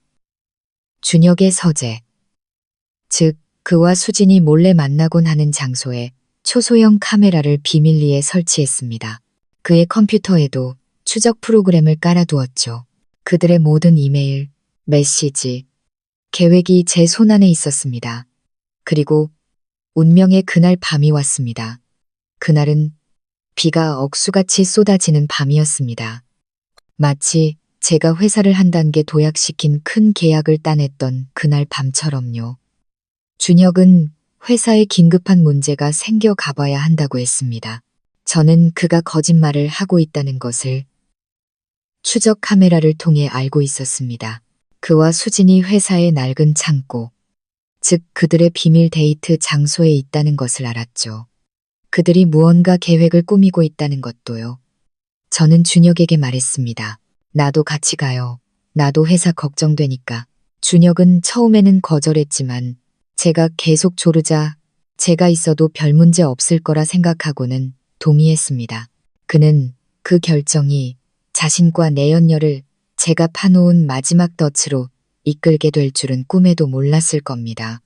[SPEAKER 1] 준혁의 서재, 즉 그와 수진이 몰래 만나곤 하는 장소에 초소형 카메라를 비밀리에 설치했습니다. 그의 컴퓨터에도 추적 프로그램을 깔아두었죠. 그들의 모든 이메일, 메시지, 계획이 제 손안에 있었습니다. 그리고 운명의 그날 밤이 왔습니다. 그날은 비가 억수같이 쏟아지는 밤이었습니다. 마치 제가 회사를 한 단계 도약시킨 큰 계약을 따냈던 그날 밤처럼요. 준혁은 회사에 긴급한 문제가 생겨 가봐야 한다고 했습니다. 저는 그가 거짓말을 하고 있다는 것을 추적 카메라를 통해 알고 있었습니다. 그와 수진이 회사의 낡은 창고, 즉 그들의 비밀 데이트 장소에 있다는 것을 알았죠. 그들이 무언가 계획을 꾸미고 있다는 것도요. 저는 준혁에게 말했습니다. 나도 같이 가요. 나도 회사 걱정되니까. 준혁은 처음에는 거절했지만 제가 계속 조르자 제가 있어도 별 문제 없을 거라 생각하고는 동의했습니다. 그는 그 결정이 자신과 내연녀를 제가 파놓은 마지막 덫으로 이끌게 될 줄은 꿈에도 몰랐을 겁니다.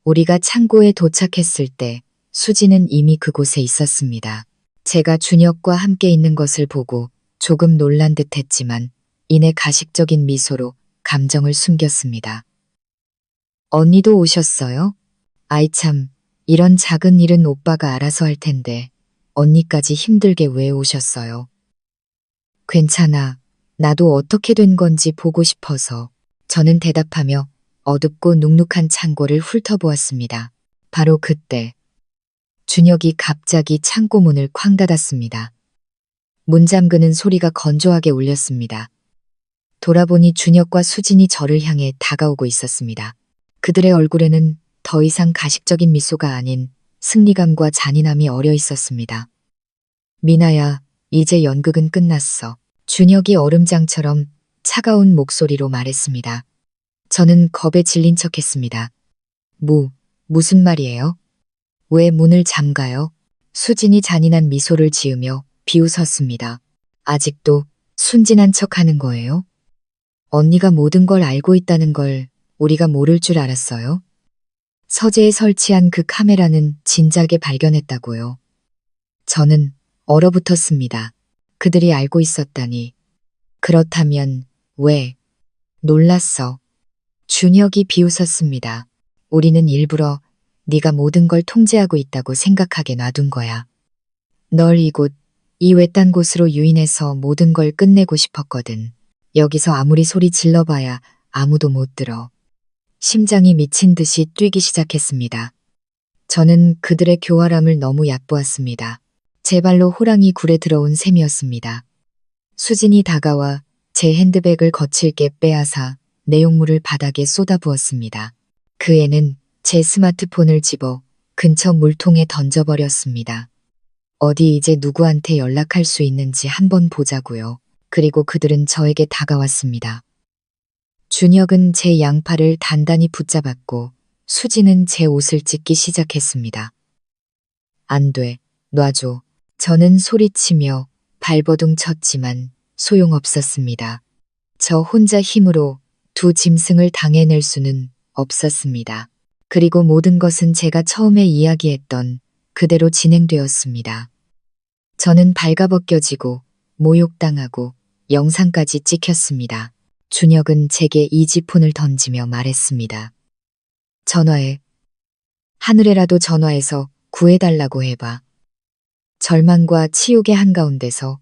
[SPEAKER 1] 우리가 창고에 도착했을 때 수지는 이미 그곳에 있었습니다. 제가 준혁과 함께 있는 것을 보고 조금 놀란 듯 했지만 이내 가식적인 미소로 감정을 숨겼습니다. 언니도 오셨어요? 아이 참, 이런 작은 일은 오빠가 알아서 할 텐데 언니까지 힘들게 왜 오셨어요? 괜찮아. 나도 어떻게 된 건지 보고 싶어서. 저는 대답하며 어둡고 눅눅한 창고를 훑어보았습니다. 바로 그때 준혁이 갑자기 창고 문을 쾅 닫았습니다. 문 잠그는 소리가 건조하게 울렸습니다. 돌아보니 준혁과 수진이 저를 향해 다가오고 있었습니다. 그들의 얼굴에는 더 이상 가식적인 미소가 아닌 승리감과 잔인함이 어려 있었습니다. 미나야, 이제 연극은 끝났어. 준혁이 얼음장처럼 차가운 목소리로 말했습니다. 저는 겁에 질린 척했습니다. 무슨 말이에요? 왜 문을 잠가요? 수진이 잔인한 미소를 지으며 비웃었습니다. 아직도 순진한 척하는 거예요? 언니가 모든 걸 알고 있다는 걸 우리가 모를 줄 알았어요? 서재에 설치한 그 카메라는 진작에 발견했다고요. 저는 얼어붙었습니다. 그들이 알고 있었다니. 그렇다면 왜? 놀랐어. 준혁이 비웃었습니다. 우리는 일부러 네가 모든 걸 통제하고 있다고 생각하게 놔둔 거야. 널 이 외딴 곳으로 유인해서 모든 걸 끝내고 싶었거든. 여기서 아무리 소리 질러봐야 아무도 못 들어. 심장이 미친 듯이 뛰기 시작했습니다. 저는 그들의 교활함을 너무 얕보았습니다. 제 발로 호랑이 굴에 들어온 셈이었습니다. 수진이 다가와 제 핸드백을 거칠게 빼앗아 내용물을 바닥에 쏟아부었습니다. 그 애는 제 스마트폰을 집어 근처 물통에 던져버렸습니다. 어디 이제 누구한테 연락할 수 있는지 한번 보자고요. 그리고 그들은 저에게 다가왔습니다. 준혁은 제 양팔을 단단히 붙잡았고 수지는 제 옷을 찢기 시작했습니다. 안 돼, 놔줘. 저는 소리치며 발버둥 쳤지만 소용없었습니다. 저 혼자 힘으로 두 짐승을 당해낼 수는 없었습니다. 그리고 모든 것은 제가 처음에 이야기했던 그대로 진행되었습니다. 저는 발가벗겨지고 모욕당하고 영상까지 찍혔습니다. 준혁은 제게 이지폰을 던지며 말했습니다. 전화해. 하늘에라도 전화해서 구해달라고 해봐. 절망과 치욕의 한가운데서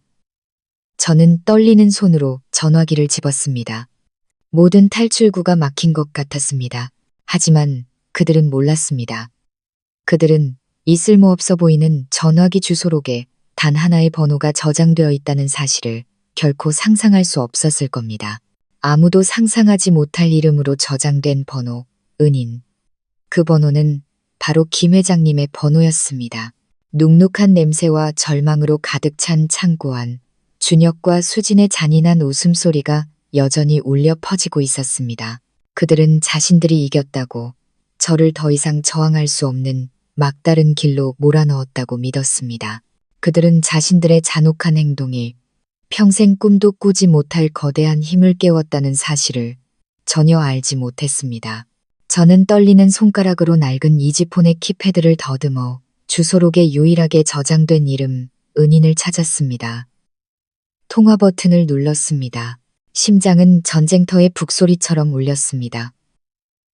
[SPEAKER 1] 저는 떨리는 손으로 전화기를 집었습니다. 모든 탈출구가 막힌 것 같았습니다. 하지만 그들은 몰랐습니다. 그들은 이 쓸모없어 보이는 전화기 주소록에 단 하나의 번호가 저장되어 있다는 사실을 결코 상상할 수 없었을 겁니다. 아무도 상상하지 못할 이름으로 저장된 번호, 은인. 그 번호는 바로 김 회장님의 번호였습니다. 눅눅한 냄새와 절망으로 가득 찬 창고 안 준혁과 수진의 잔인한 웃음소리가 여전히 울려 퍼지고 있었습니다. 그들은 자신들이 이겼다고 저를 더 이상 저항할 수 없는 막다른 길로 몰아넣었다고 믿었습니다. 그들은 자신들의 잔혹한 행동이 평생 꿈도 꾸지 못할 거대한 힘을 깨웠다는 사실을 전혀 알지 못했습니다. 저는 떨리는 손가락으로 낡은 이지폰의 키패드를 더듬어 주소록에 유일하게 저장된 이름 은인을 찾았습니다. 통화 버튼을 눌렀습니다. 심장은 전쟁터의 북소리처럼 울렸습니다.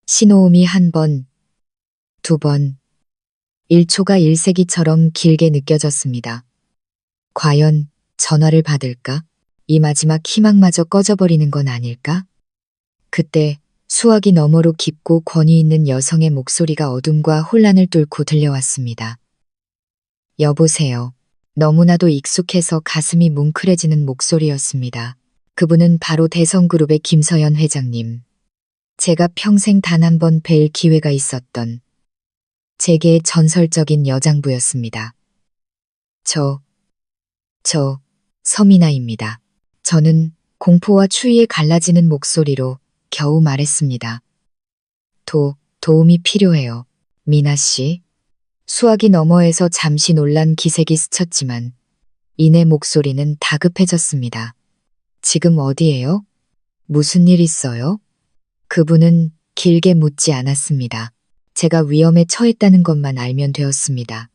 [SPEAKER 1] 신호음이 한 번, 두 번, 1초가 1세기처럼 길게 느껴졌습니다. 과연 전화를 받을까? 이 마지막 희망마저 꺼져버리는 건 아닐까? 그때 수화기 너머로 깊고 권위 있는 여성의 목소리가 어둠과 혼란을 뚫고 들려왔습니다. 여보세요. 너무나도 익숙해서 가슴이 뭉클해지는 목소리였습니다. 그분은 바로 대성그룹의 김서연 회장님. 제가 평생 단 한 번 뵐 기회가 있었던 제게의 전설적인 여장부였습니다. 저 서미나입니다. 저는 공포와 추위에 갈라지는 목소리로 겨우 말했습니다. 도움이 필요해요. 미나 씨. 수화기 너머에서 잠시 놀란 기색이 스쳤지만 이내 목소리는 다급해졌습니다. 지금 어디예요? 무슨 일 있어요? 그분은 길게 묻지 않았습니다. 제가 위험에 처했다는 것만 알면 되었습니다.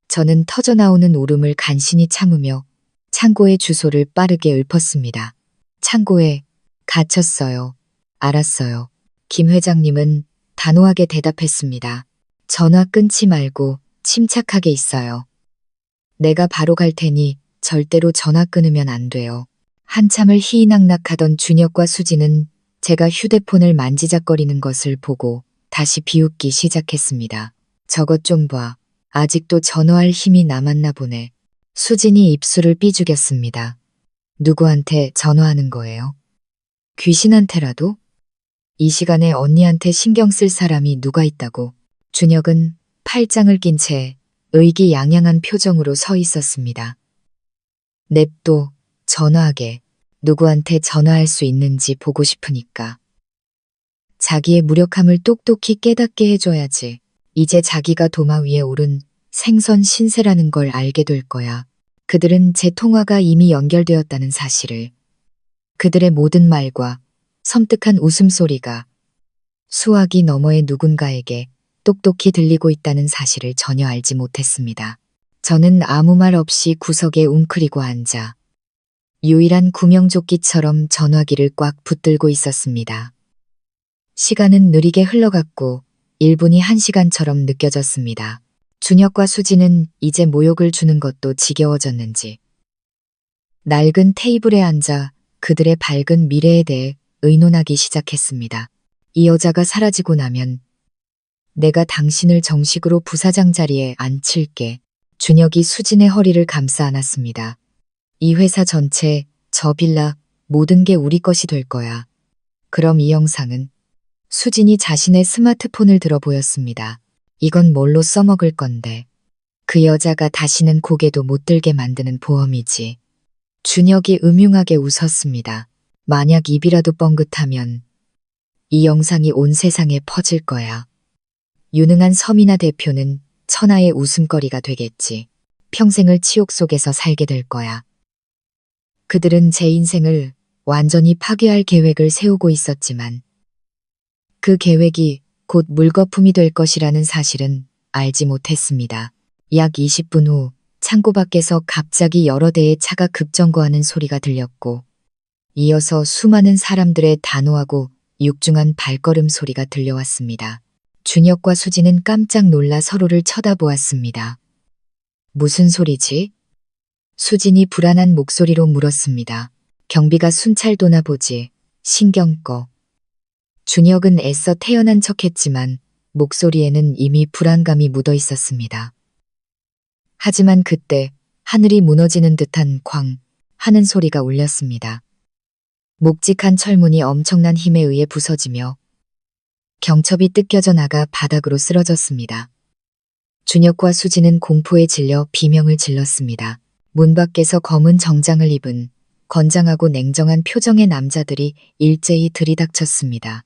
[SPEAKER 1] 저는 터져나오는 울음을 간신히 참으며 창고의 주소를 빠르게 읊었습니다. 창고에 갇혔어요. 알았어요. 김 회장님은 단호하게 대답했습니다. 전화 끊지 말고 침착하게 있어요. 내가 바로 갈 테니 절대로 전화 끊으면 안 돼요. 한참을 희희낙낙하던 준혁과 수지는 제가 휴대폰을 만지작거리는 것을 보고 다시 비웃기 시작했습니다. 저것 좀 봐. 아직도 전화할 힘이 남았나 보네. 수진이 입술을 삐죽였습니다. 누구한테 전화하는 거예요? 귀신한테라도? 이 시간에 언니한테 신경 쓸 사람이 누가 있다고. 준혁은 팔짱을 낀 채 의기양양한 표정으로 서 있었습니다. 냅둬. 전화하게. 누구한테 전화할 수 있는지 보고 싶으니까. 자기의 무력함을 똑똑히 깨닫게 해줘야지. 이제 자기가 도마 위에 오른 생선 신세라는 걸 알게 될 거야. 그들은 제 통화가 이미 연결되었다는 사실을. 그들의 모든 말과 섬뜩한 웃음소리가 수화기 너머의 누군가에게 똑똑히 들리고 있다는 사실을 전혀 알지 못했습니다. 저는 아무 말 없이 구석에 웅크리고 앉아 유일한 구명조끼처럼 전화기를 꽉 붙들고 있었습니다. 시간은 느리게 흘러갔고 1분이 1시간처럼 느껴졌습니다. 준혁과 수지는 이제 모욕을 주는 것도 지겨워졌는지 낡은 테이블에 앉아 그들의 밝은 미래에 대해 의논하기 시작했습니다. 이 여자가 사라지고 나면 내가 당신을 정식으로 부사장 자리에 앉힐게. 준혁이 수진의 허리를 감싸 안았습니다. 이 회사 전체, 저 빌라, 모든 게 우리 것이 될 거야. 그럼 이 영상은 수진이 자신의 스마트폰을 들어 보였습니다. 이건 뭘로 써먹을 건데. 그 여자가 다시는 고개도 못 들게 만드는 보험이지. 준혁이 음흉하게 웃었습니다. 만약 입이라도 뻥긋하면 이 영상이 온 세상에 퍼질 거야. 유능한 서미나 대표는 천하의 웃음거리가 되겠지. 평생을 치욕 속에서 살게 될 거야. 그들은 제 인생을 완전히 파괴할 계획을 세우고 있었지만 그 계획이 곧 물거품이 될 것이라는 사실은 알지 못했습니다. 약 20분 후 창고 밖에서 갑자기 여러 대의 차가 급정거하는 소리가 들렸고 이어서 수많은 사람들의 단호하고 육중한 발걸음 소리가 들려왔습니다. 준혁과 수지는 깜짝 놀라 서로를 쳐다보았습니다. 무슨 소리지? 수진이 불안한 목소리로 물었습니다. 경비가 순찰 도나 보지. 신경 꺼. 준혁은 애써 태연한 척했지만 목소리에는 이미 불안감이 묻어 있었습니다. 하지만 그때 하늘이 무너지는 듯한 쾅 하는 소리가 울렸습니다. 묵직한 철문이 엄청난 힘에 의해 부서지며 경첩이 뜯겨져 나가 바닥으로 쓰러졌습니다. 준혁과 수지는 공포에 질려 비명을 질렀습니다. 문 밖에서 검은 정장을 입은 건장하고 냉정한 표정의 남자들이 일제히 들이닥쳤습니다.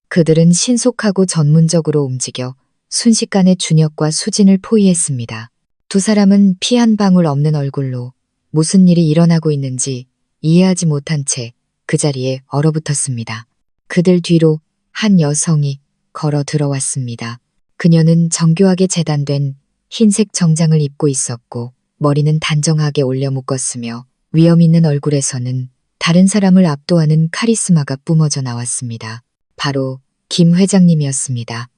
[SPEAKER 1] 그들은 신속하고 전문적으로 움직여 순식간에 준혁과 수진을 포위했습니다. 두 사람은 피 한 방울 없는 얼굴로 무슨 일이 일어나고 있는지 이해하지 못한 채 그 자리에 얼어붙었습니다. 그들 뒤로 한 여성이 걸어 들어왔습니다. 그녀는 정교하게 재단된 흰색 정장을 입고 있었고 머리는 단정하게 올려 묶었으며 위험 있는 얼굴에서는 다른 사람을 압도하는 카리스마가 뿜어져 나왔습니다. 바로 김 회장님이었습니다.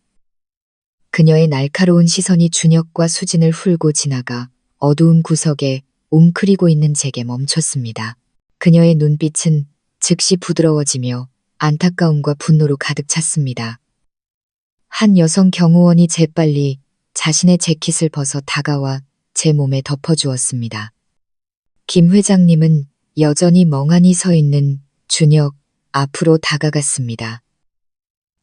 [SPEAKER 1] 그녀의 날카로운 시선이 준혁과 수진을 훑고 지나가 어두운 구석에 웅크리고 있는 제게 멈췄습니다. 그녀의 눈빛은 즉시 부드러워지며 안타까움과 분노로 가득 찼습니다. 한 여성 경호원이 재빨리 자신의 재킷을 벗어 다가와 제 몸에 덮어주었습니다. 김 회장님은 여전히 멍하니 서 있는 준혁 앞으로 다가갔습니다.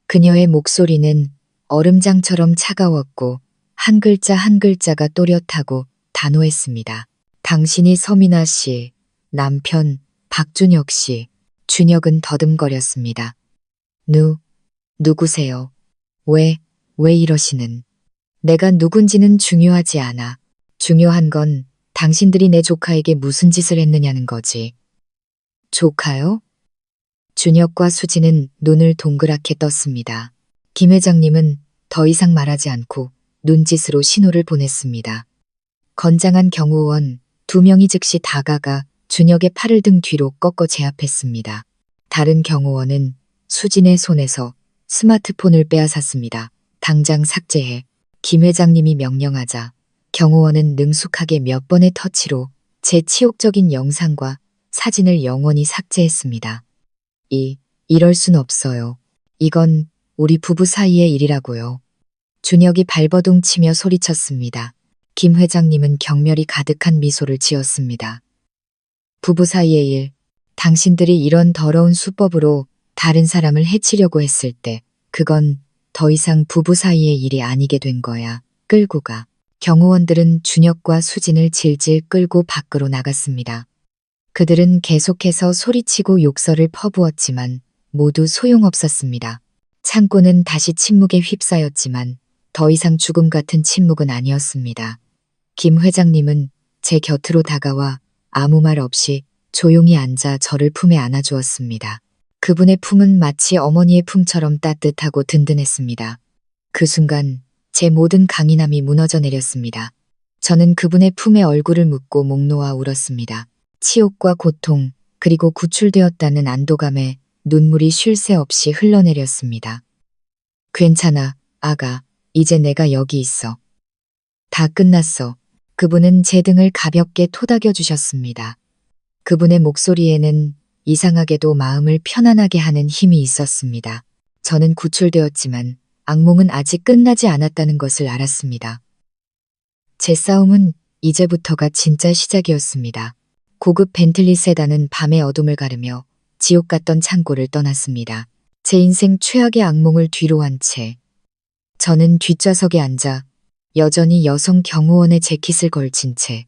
[SPEAKER 1] 그녀의 목소리는 얼음장처럼 차가웠고 한 글자 한 글자가 또렷하고 단호했습니다. 당신이 서민아 씨, 남편 박준혁 씨. 준혁은 더듬거렸습니다. 누구세요? 왜 이러시는? 내가 누군지는 중요하지 않아. 중요한 건 당신들이 내 조카에게 무슨 짓을 했느냐는 거지. 조카요? 준혁과 수지는 눈을 동그랗게 떴습니다. 김 회장님은 더 이상 말하지 않고 눈짓으로 신호를 보냈습니다. 건장한 경호원 2명이 즉시 다가가 준혁의 팔을 등 뒤로 꺾어 제압했습니다. 다른 경호원은 수진의 손에서 스마트폰을 빼앗았습니다. 당장 삭제해. 김 회장님이 명령하자 경호원은 능숙하게 몇 번의 터치로 제 치욕적인 영상과 사진을 영원히 삭제했습니다. 이럴 순 없어요. 이건 우리 부부 사이의 일이라고요. 준혁이 발버둥 치며 소리쳤습니다. 김 회장님은 경멸이 가득한 미소를 지었습니다. 부부 사이의 일, 당신들이 이런 더러운 수법으로 다른 사람을 해치려고 했을 때 그건 더 이상 부부 사이의 일이 아니게 된 거야. 끌고 가. 경호원들은 준혁과 수진을 질질 끌고 밖으로 나갔습니다. 그들은 계속해서 소리치고 욕설을 퍼부었지만 모두 소용없었습니다. 창고는 다시 침묵에 휩싸였지만 더 이상 죽음 같은 침묵은 아니었습니다. 김 회장님은 제 곁으로 다가와 아무 말 없이 조용히 앉아 저를 품에 안아주었습니다. 그분의 품은 마치 어머니의 품처럼 따뜻하고 든든했습니다. 그 순간 제 모든 강인함이 무너져 내렸습니다. 저는 그분의 품에 얼굴을 묻고 목 놓아 울었습니다. 치욕과 고통, 그리고 구출되었다는 안도감에 눈물이 쉴 새 없이 흘러내렸습니다. 괜찮아, 아가. 이제 내가 여기 있어. 다 끝났어. 그분은 제 등을 가볍게 토닥여 주셨습니다. 그분의 목소리에는 이상하게도 마음을 편안하게 하는 힘이 있었습니다. 저는 구출되었지만 악몽은 아직 끝나지 않았다는 것을 알았습니다. 제 싸움은 이제부터가 진짜 시작이었습니다. 고급 벤틀리 세단은 밤의 어둠을 가르며 지옥 같던 창고를 떠났습니다. 제 인생 최악의 악몽을 뒤로 한 채 저는 뒷좌석에 앉아 여전히 여성 경호원의 재킷을 걸친 채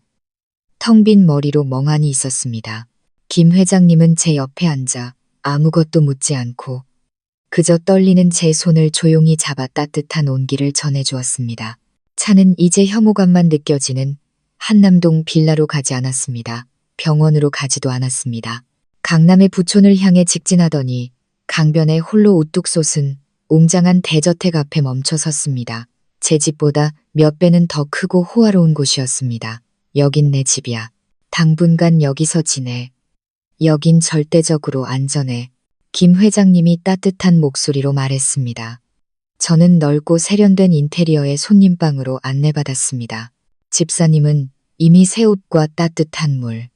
[SPEAKER 1] 텅 빈 머리로 멍하니 있었습니다. 김 회장님은 제 옆에 앉아 아무것도 묻지 않고 그저 떨리는 제 손을 조용히 잡아 따뜻한 온기를 전해주었습니다. 차는 이제 혐오감만 느껴지는 한남동 빌라로 가지 않았습니다. 병원으로 가지도 않았습니다. 강남의 부촌을 향해 직진하더니 강변에 홀로 우뚝 솟은 웅장한 대저택 앞에 멈춰 섰습니다. 제 집보다 몇 배는 더 크고 호화로운 곳이었습니다. 여긴 내 집이야. 당분간 여기서 지내. 여긴 절대적으로 안전해. 김 회장님이 따뜻한 목소리로 말했습니다. 저는 넓고 세련된 인테리어의 손님방으로 안내받았습니다. 집사님은 이미 새 옷과 따뜻한 물,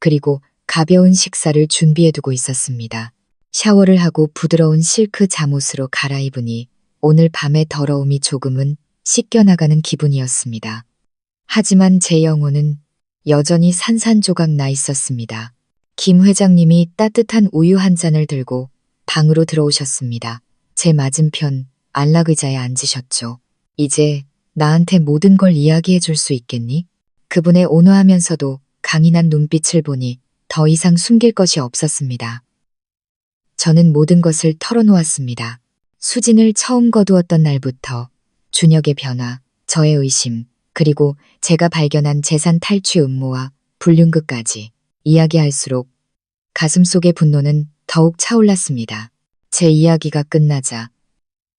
[SPEAKER 1] 그리고 가벼운 식사를 준비해두고 있었습니다. 샤워를 하고 부드러운 실크 잠옷으로 갈아입으니 오늘 밤의 더러움이 조금은 씻겨나가는 기분이었습니다. 하지만 제 영혼은 여전히 산산조각 나 있었습니다. 김 회장님이 따뜻한 우유 한 잔을 들고 방으로 들어오셨습니다. 제 맞은편 안락 의자에 앉으셨죠. 이제 나한테 모든 걸 이야기해 줄 수 있겠니? 그분의 온화하면서도 강인한 눈빛을 보니 더 이상 숨길 것이 없었습니다. 저는 모든 것을 털어놓았습니다. 수진을 처음 거두었던 날부터 준혁의 변화, 저의 의심, 그리고 제가 발견한 재산 탈취 음모와 불륜극까지 이야기할수록 가슴속의 분노는 더욱 차올랐습니다. 제 이야기가 끝나자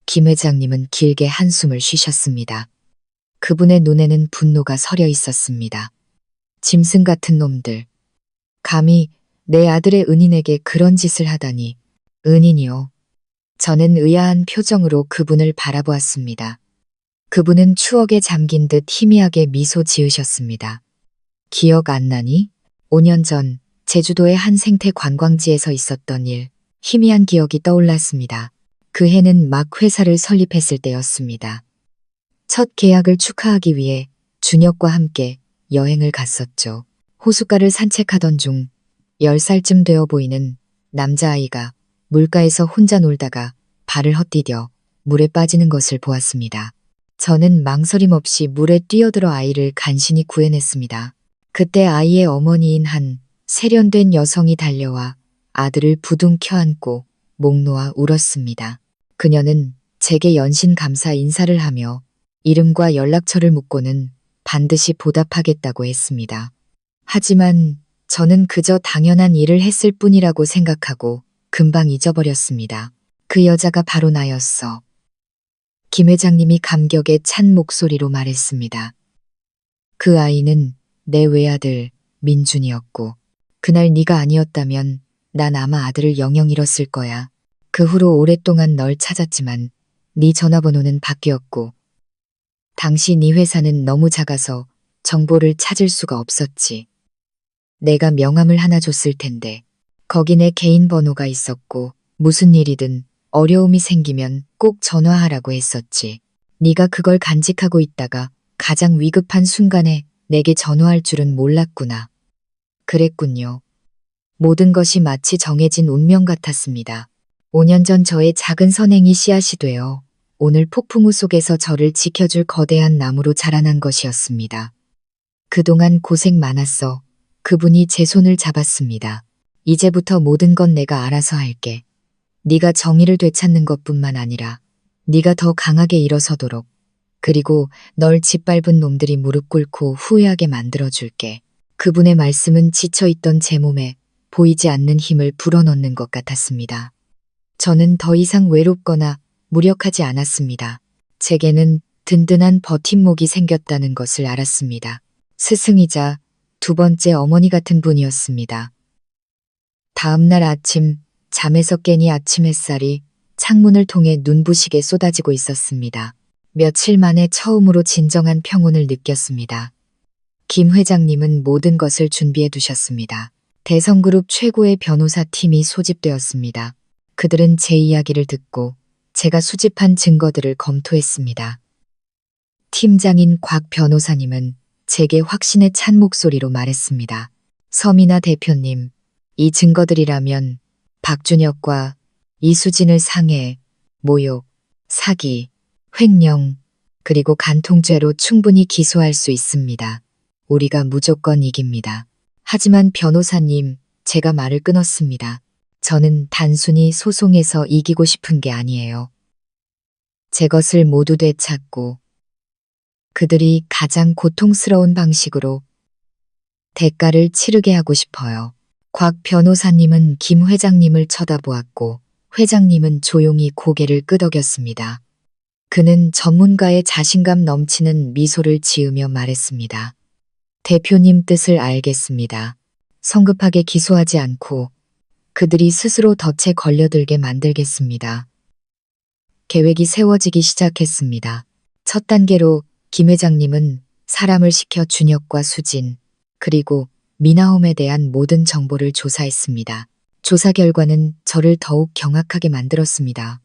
[SPEAKER 1] 김 회장님은 길게 한숨을 쉬셨습니다. 그분의 눈에는 분노가 서려 있었습니다. 짐승 같은 놈들. 감히 내 아들의 은인에게 그런 짓을 하다니. 은인이요. 저는 의아한 표정으로 그분을 바라보았습니다. 그분은 추억에 잠긴 듯 희미하게 미소 지으셨습니다. 기억 안 나니? 5년 전 제주도의 한 생태 관광지에서 있었던 일, 희미한 기억이 떠올랐습니다. 그 해는 막 회사를 설립했을 때였습니다. 첫 계약을 축하하기 위해 준혁과 함께 여행을 갔었죠. 호숫가를 산책하던 중 10살쯤 되어 보이는 남자아이가 물가에서 혼자 놀다가 발을 헛디뎌 물에 빠지는 것을 보았습니다. 저는 망설임 없이 물에 뛰어들어 아이를 간신히 구해냈습니다. 그때 아이의 어머니인 한 세련된 여성이 달려와 아들을 부둥켜 안고 목 놓아 울었습니다. 그녀는 제게 연신 감사 인사를 하며 이름과 연락처를 묻고는 반드시 보답하겠다고 했습니다. 하지만 저는 그저 당연한 일을 했을 뿐이라고 생각하고 금방 잊어버렸습니다. 그 여자가 바로 나였어. 김 회장님이 감격에 찬 목소리로 말했습니다. 그 아이는 내 외아들 민준이었고 그날 네가 아니었다면 난 아마 아들을 영영 잃었을 거야. 그 후로 오랫동안 널 찾았지만 네 전화번호는 바뀌었고 당시 네 회사는 너무 작아서 정보를 찾을 수가 없었지. 내가 명함을 하나 줬을 텐데 거기 내 개인 번호가 있었고 무슨 일이든 어려움이 생기면 꼭 전화하라고 했었지. 네가 그걸 간직하고 있다가 가장 위급한 순간에 내게 전화할 줄은 몰랐구나. 그랬군요. 모든 것이 마치 정해진 운명 같았습니다. 5년 전 저의 작은 선행이 씨앗이 되어 오늘 폭풍우 속에서 저를 지켜줄 거대한 나무로 자라난 것이었습니다. 그동안 고생 많았어. 그분이 제 손을 잡았습니다. 이제부터 모든 건 내가 알아서 할게. 네가 정의를 되찾는 것뿐만 아니라 네가 더 강하게 일어서도록 그리고 널 짓밟은 놈들이 무릎 꿇고 후회하게 만들어줄게. 그분의 말씀은 지쳐있던 제 몸에 보이지 않는 힘을 불어넣는 것 같았습니다. 저는 더 이상 외롭거나 무력하지 않았습니다. 제게는 든든한 버팀목이 생겼다는 것을 알았습니다. 스승이자 두 번째 어머니 같은 분이었습니다. 다음 날 아침 잠에서 깨니 아침 햇살이 창문을 통해 눈부시게 쏟아지고 있었습니다. 며칠 만에 처음으로 진정한 평온을 느꼈습니다. 김 회장님은 모든 것을 준비해 두셨습니다. 대성그룹 최고의 변호사 팀이 소집되었습니다. 그들은 제 이야기를 듣고 제가 수집한 증거들을 검토했습니다. 팀장인 곽 변호사님은 제게 확신에 찬 목소리로 말했습니다. 서민아 대표님, 이 증거들이라면 박준혁과 이수진을 상해, 모욕, 사기, 횡령, 그리고 간통죄로 충분히 기소할 수 있습니다. 우리가 무조건 이깁니다. 하지만 변호사님, 제가 말을 끊었습니다. 저는 단순히 소송에서 이기고 싶은 게 아니에요. 제 것을 모두 되찾고 그들이 가장 고통스러운 방식으로 대가를 치르게 하고 싶어요. 곽 변호사님은 김 회장님을 쳐다보았고 회장님은 조용히 고개를 끄덕였습니다. 그는 전문가의 자신감 넘치는 미소를 지으며 말했습니다. 대표님 뜻을 알겠습니다. 성급하게 기소하지 않고 그들이 스스로 덫에 걸려들게 만들겠습니다. 계획이 세워지기 시작했습니다. 첫 단계로 김 회장님은 사람을 시켜 준혁과 수진, 그리고 미나홈에 대한 모든 정보를 조사했습니다. 조사 결과는 저를 더욱 경악하게 만들었습니다.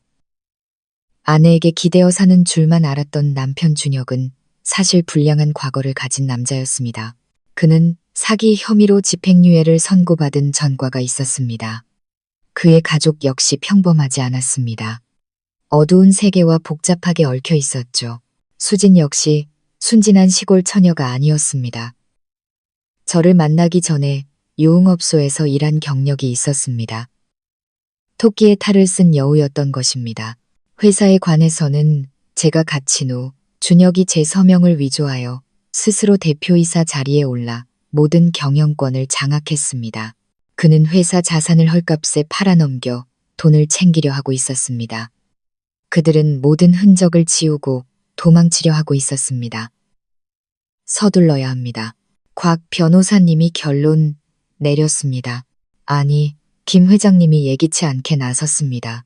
[SPEAKER 1] 아내에게 기대어 사는 줄만 알았던 남편 준혁은 사실 불량한 과거를 가진 남자였습니다. 그는 사기 혐의로 집행유예를 선고받은 전과가 있었습니다. 그의 가족 역시 평범하지 않았습니다. 어두운 세계와 복잡하게 얽혀 있었죠. 수진 역시 순진한 시골 처녀가 아니었습니다. 저를 만나기 전에 유흥업소에서 일한 경력이 있었습니다. 토끼의 탈을 쓴 여우였던 것입니다. 회사에 관해서는 제가 갇힌 후 준혁이 제 서명을 위조하여 스스로 대표이사 자리에 올라 모든 경영권을 장악했습니다. 그는 회사 자산을 헐값에 팔아넘겨 돈을 챙기려 하고 있었습니다. 그들은 모든 흔적을 지우고 도망치려 하고 있었습니다. 서둘러야 합니다. 곽 변호사님이 결론 내렸습니다. 아니, 김 회장님이 예기치 않게 나섰습니다.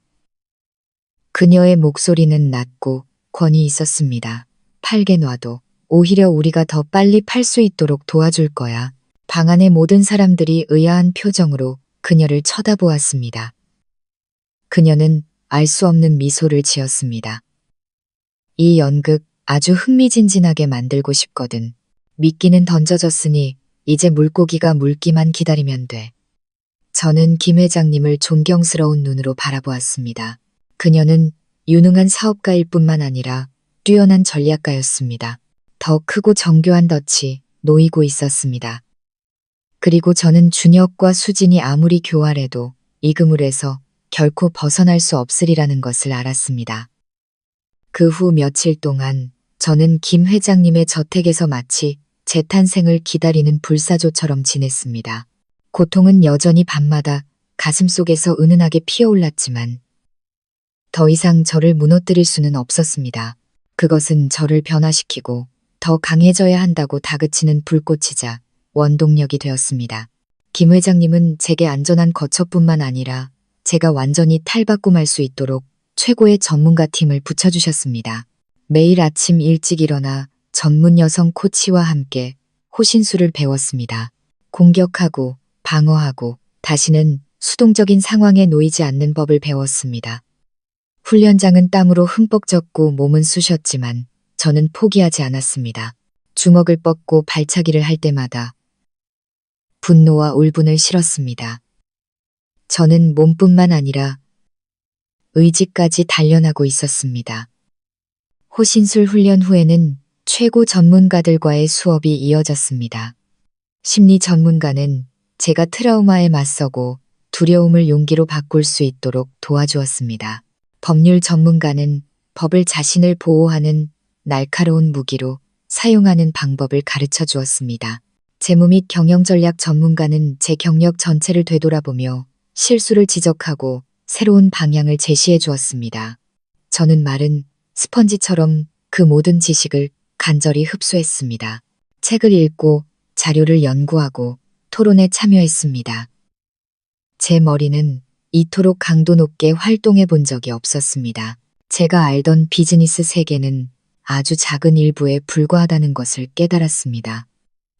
[SPEAKER 1] 그녀의 목소리는 낮고 권위 있었습니다. 팔게 놔도 오히려 우리가 더 빨리 팔 수 있도록 도와줄 거야. 방 안의 모든 사람들이 의아한 표정으로 그녀를 쳐다보았습니다. 그녀는 알 수 없는 미소를 지었습니다. 이 연극 아주 흥미진진하게 만들고 싶거든. 미끼는 던져졌으니 이제 물고기가 물기만 기다리면 돼. 저는 김 회장님을 존경스러운 눈으로 바라보았습니다. 그녀는 유능한 사업가일 뿐만 아니라 뛰어난 전략가였습니다. 더 크고 정교한 덫이 놓이고 있었습니다. 그리고 저는 준혁과 수진이 아무리 교활해도 이 그물에서 결코 벗어날 수 없으리라는 것을 알았습니다. 그 후 며칠 동안 저는 김 회장님의 저택에서 마치 재탄생을 기다리는 불사조처럼 지냈습니다. 고통은 여전히 밤마다 가슴속에서 은은하게 피어올랐지만 더 이상 저를 무너뜨릴 수는 없었습니다. 그것은 저를 변화시키고 더 강해져야 한다고 다그치는 불꽃이자 원동력이 되었습니다. 김 회장님은 제게 안전한 거처뿐만 아니라 제가 완전히 탈바꿈 할 수 있도록 최고의 전문가 팀을 붙여주셨습니다. 매일 아침 일찍 일어나 전문 여성 코치와 함께 호신술을 배웠습니다. 공격하고 방어하고 다시는 수동적인 상황에 놓이지 않는 법을 배웠습니다. 훈련장은 땀으로 흠뻑 젖고 몸은 쑤셨지만 저는 포기하지 않았습니다. 주먹을 뻗고 발차기를 할 때마다 분노와 울분을 실었습니다. 저는 몸뿐만 아니라 의지까지 단련하고 있었습니다. 호신술 훈련 후에는 최고 전문가들과의 수업이 이어졌습니다. 심리 전문가는 제가 트라우마에 맞서고 두려움을 용기로 바꿀 수 있도록 도와주었습니다. 법률 전문가는 법을 자신을 보호하는 날카로운 무기로 사용하는 방법을 가르쳐 주었습니다. 재무 및 경영 전략 전문가는 제 경력 전체를 되돌아보며 실수를 지적하고 새로운 방향을 제시해 주었습니다. 저는 마른 스펀지처럼 그 모든 지식을 간절히 흡수했습니다. 책을 읽고 자료를 연구하고 토론에 참여했습니다. 제 머리는 이토록 강도 높게 활동해 본 적이 없었습니다. 제가 알던 비즈니스 세계는 아주 작은 일부에 불과하다는 것을 깨달았습니다.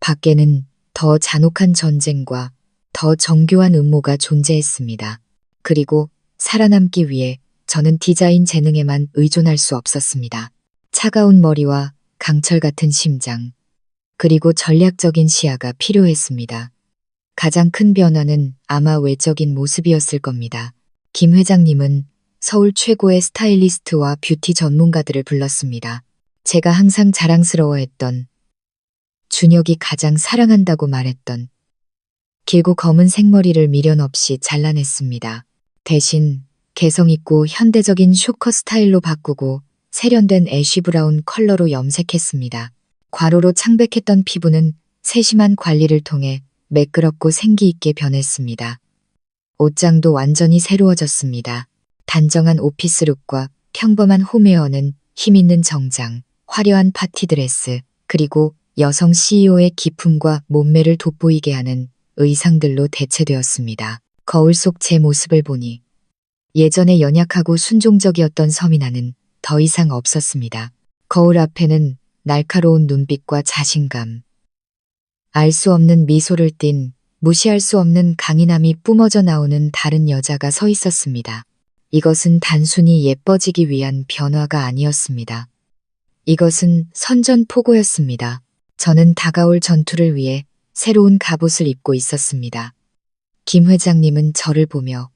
[SPEAKER 1] 밖에는 더 잔혹한 전쟁과 더 정교한 음모가 존재했습니다. 그리고 살아남기 위해 저는 디자인 재능에만 의존할 수 없었습니다. 차가운 머리와 강철 같은 심장, 그리고 전략적인 시야가 필요했습니다. 가장 큰 변화는 아마 외적인 모습이었을 겁니다. 김 회장님은 서울 최고의 스타일리스트와 뷰티 전문가들을 불렀습니다. 제가 항상 자랑스러워했던, 준혁이 가장 사랑한다고 말했던 길고 검은 생머리를 미련 없이 잘라냈습니다. 대신 개성 있고 현대적인 쇼커 스타일로 바꾸고 세련된 애쉬 브라운 컬러로 염색했습니다. 과로로 창백했던 피부는 세심한 관리를 통해 매끄럽고 생기 있게 변했습니다. 옷장도 완전히 새로워졌습니다. 단정한 오피스룩과 평범한 홈웨어는 힘있는 정장, 화려한 파티 드레스, 그리고 여성 CEO의 기품과 몸매를 돋보이게 하는 의상들로 대체되었습니다. 거울 속 제 모습을 보니 예전에 연약하고 순종적이었던 서민아는 더 이상 없었습니다. 거울 앞에는 날카로운 눈빛과 자신감, 알 수 없는 미소를 띤 무시할 수 없는 강인함이 뿜어져 나오는 다른 여자가 서 있었습니다. 이것은 단순히 예뻐지기 위한 변화가 아니었습니다. 이것은 선전포고였습니다. 저는 다가올 전투를 위해 새로운 갑옷을 입고 있었습니다. 김 회장님은 저를 보며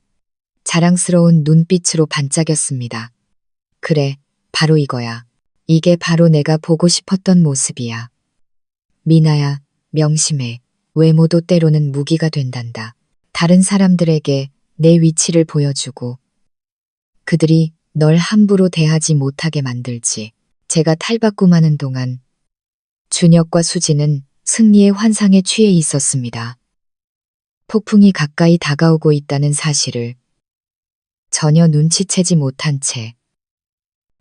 [SPEAKER 1] 자랑스러운 눈빛으로 반짝였습니다. 그래, 바로 이거야. 이게 바로 내가 보고 싶었던 모습이야. 미나야, 명심해. 외모도 때로는 무기가 된단다. 다른 사람들에게 내 위치를 보여주고 그들이 널 함부로 대하지 못하게 만들지. 제가 탈바꿈하는 동안 준혁과 수지는 승리의 환상에 취해 있었습니다. 폭풍이 가까이 다가오고 있다는 사실을 전혀 눈치채지 못한 채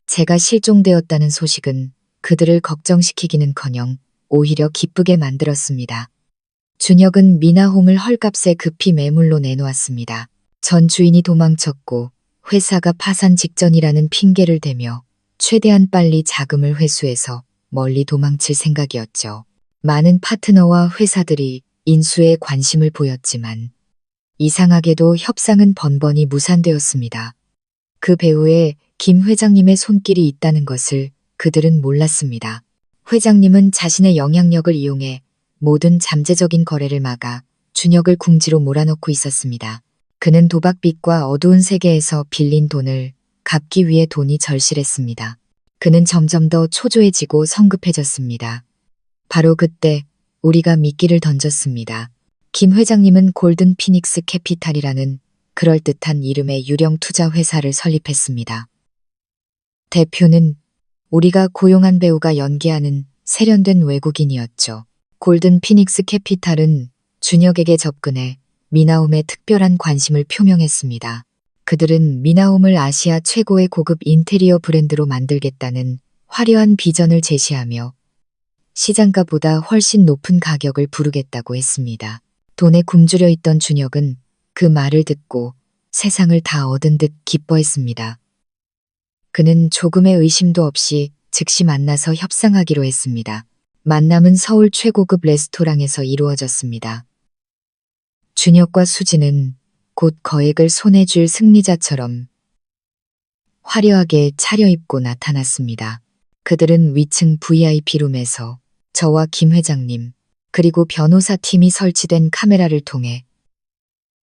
[SPEAKER 1] 제가 실종되었다는 소식은 그들을 걱정시키기는커녕 오히려 기쁘게 만들었습니다. 준혁은 미나홈을 헐값에 급히 매물로 내놓았습니다. 전 주인이 도망쳤고 회사가 파산 직전이라는 핑계를 대며 최대한 빨리 자금을 회수해서 멀리 도망칠 생각이었죠. 많은 파트너와 회사들이 인수에 관심을 보였지만 이상하게도 협상은 번번이 무산되었습니다. 그 배후에 김 회장님의 손길이 있다는 것을 그들은 몰랐습니다. 회장님은 자신의 영향력을 이용해 모든 잠재적인 거래를 막아 준혁을 궁지로 몰아넣고 있었습니다. 그는 도박빚과 어두운 세계에서 빌린 돈을 갚기 위해 돈이 절실했습니다. 그는 점점 더 초조해지고 성급해졌습니다. 바로 그때 우리가 미끼를 던졌습니다. 김 회장님은 골든 피닉스 캐피탈이라는 그럴듯한 이름의 유령 투자 회사를 설립했습니다. 대표는 우리가 고용한 배우가 연기하는 세련된 외국인이었죠. 골든 피닉스 캐피탈은 준혁에게 접근해 미나홈에 특별한 관심을 표명했습니다. 그들은 미나홈을 아시아 최고의 고급 인테리어 브랜드로 만들겠다는 화려한 비전을 제시하며 시장가보다 훨씬 높은 가격을 부르겠다고 했습니다. 돈에 굶주려 있던 준혁은 그 말을 듣고 세상을 다 얻은 듯 기뻐했습니다. 그는 조금의 의심도 없이 즉시 만나서 협상하기로 했습니다. 만남은 서울 최고급 레스토랑에서 이루어졌습니다. 준혁과 수지는 곧 거액을 손에 쥘 승리자처럼 화려하게 차려입고 나타났습니다. 그들은 위층 VIP룸에서 저와 김 회장님 그리고 변호사 팀이 설치된 카메라를 통해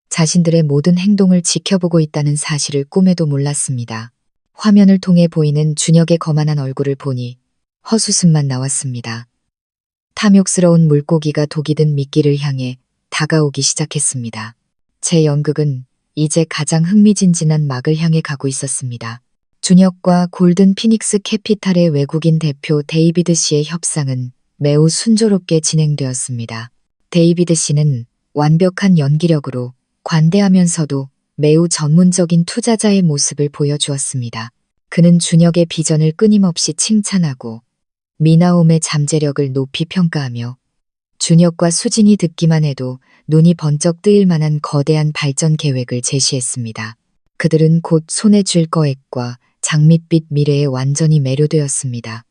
[SPEAKER 1] 자신들의 모든 행동을 지켜보고 있다는 사실을 꿈에도 몰랐습니다. 화면을 통해 보이는 준혁의 거만한 얼굴을 보니 헛웃음만 나왔습니다. 탐욕스러운 물고기가 독이 든 미끼를 향해 다가오기 시작했습니다. 제 연극은 이제 가장 흥미진진한 막을 향해 가고 있었습니다. 준혁과 골든 피닉스 캐피탈의 외국인 대표 데이비드 씨의 협상은 매우 순조롭게 진행되었습니다. 데이비드 씨는 완벽한 연기력으로 관대하면서도 매우 전문적인 투자자의 모습을 보여주었습니다. 그는 준혁의 비전을 끊임없이 칭찬하고 미나홈의 잠재력을 높이 평가하며 준혁과 수진이 듣기만 해도 눈이 번쩍 뜨일 만한 거대한 발전 계획을 제시했습니다. 그들은 곧 손에 쥘 거액과 장밋빛 미래에 완전히 매료되었습니다.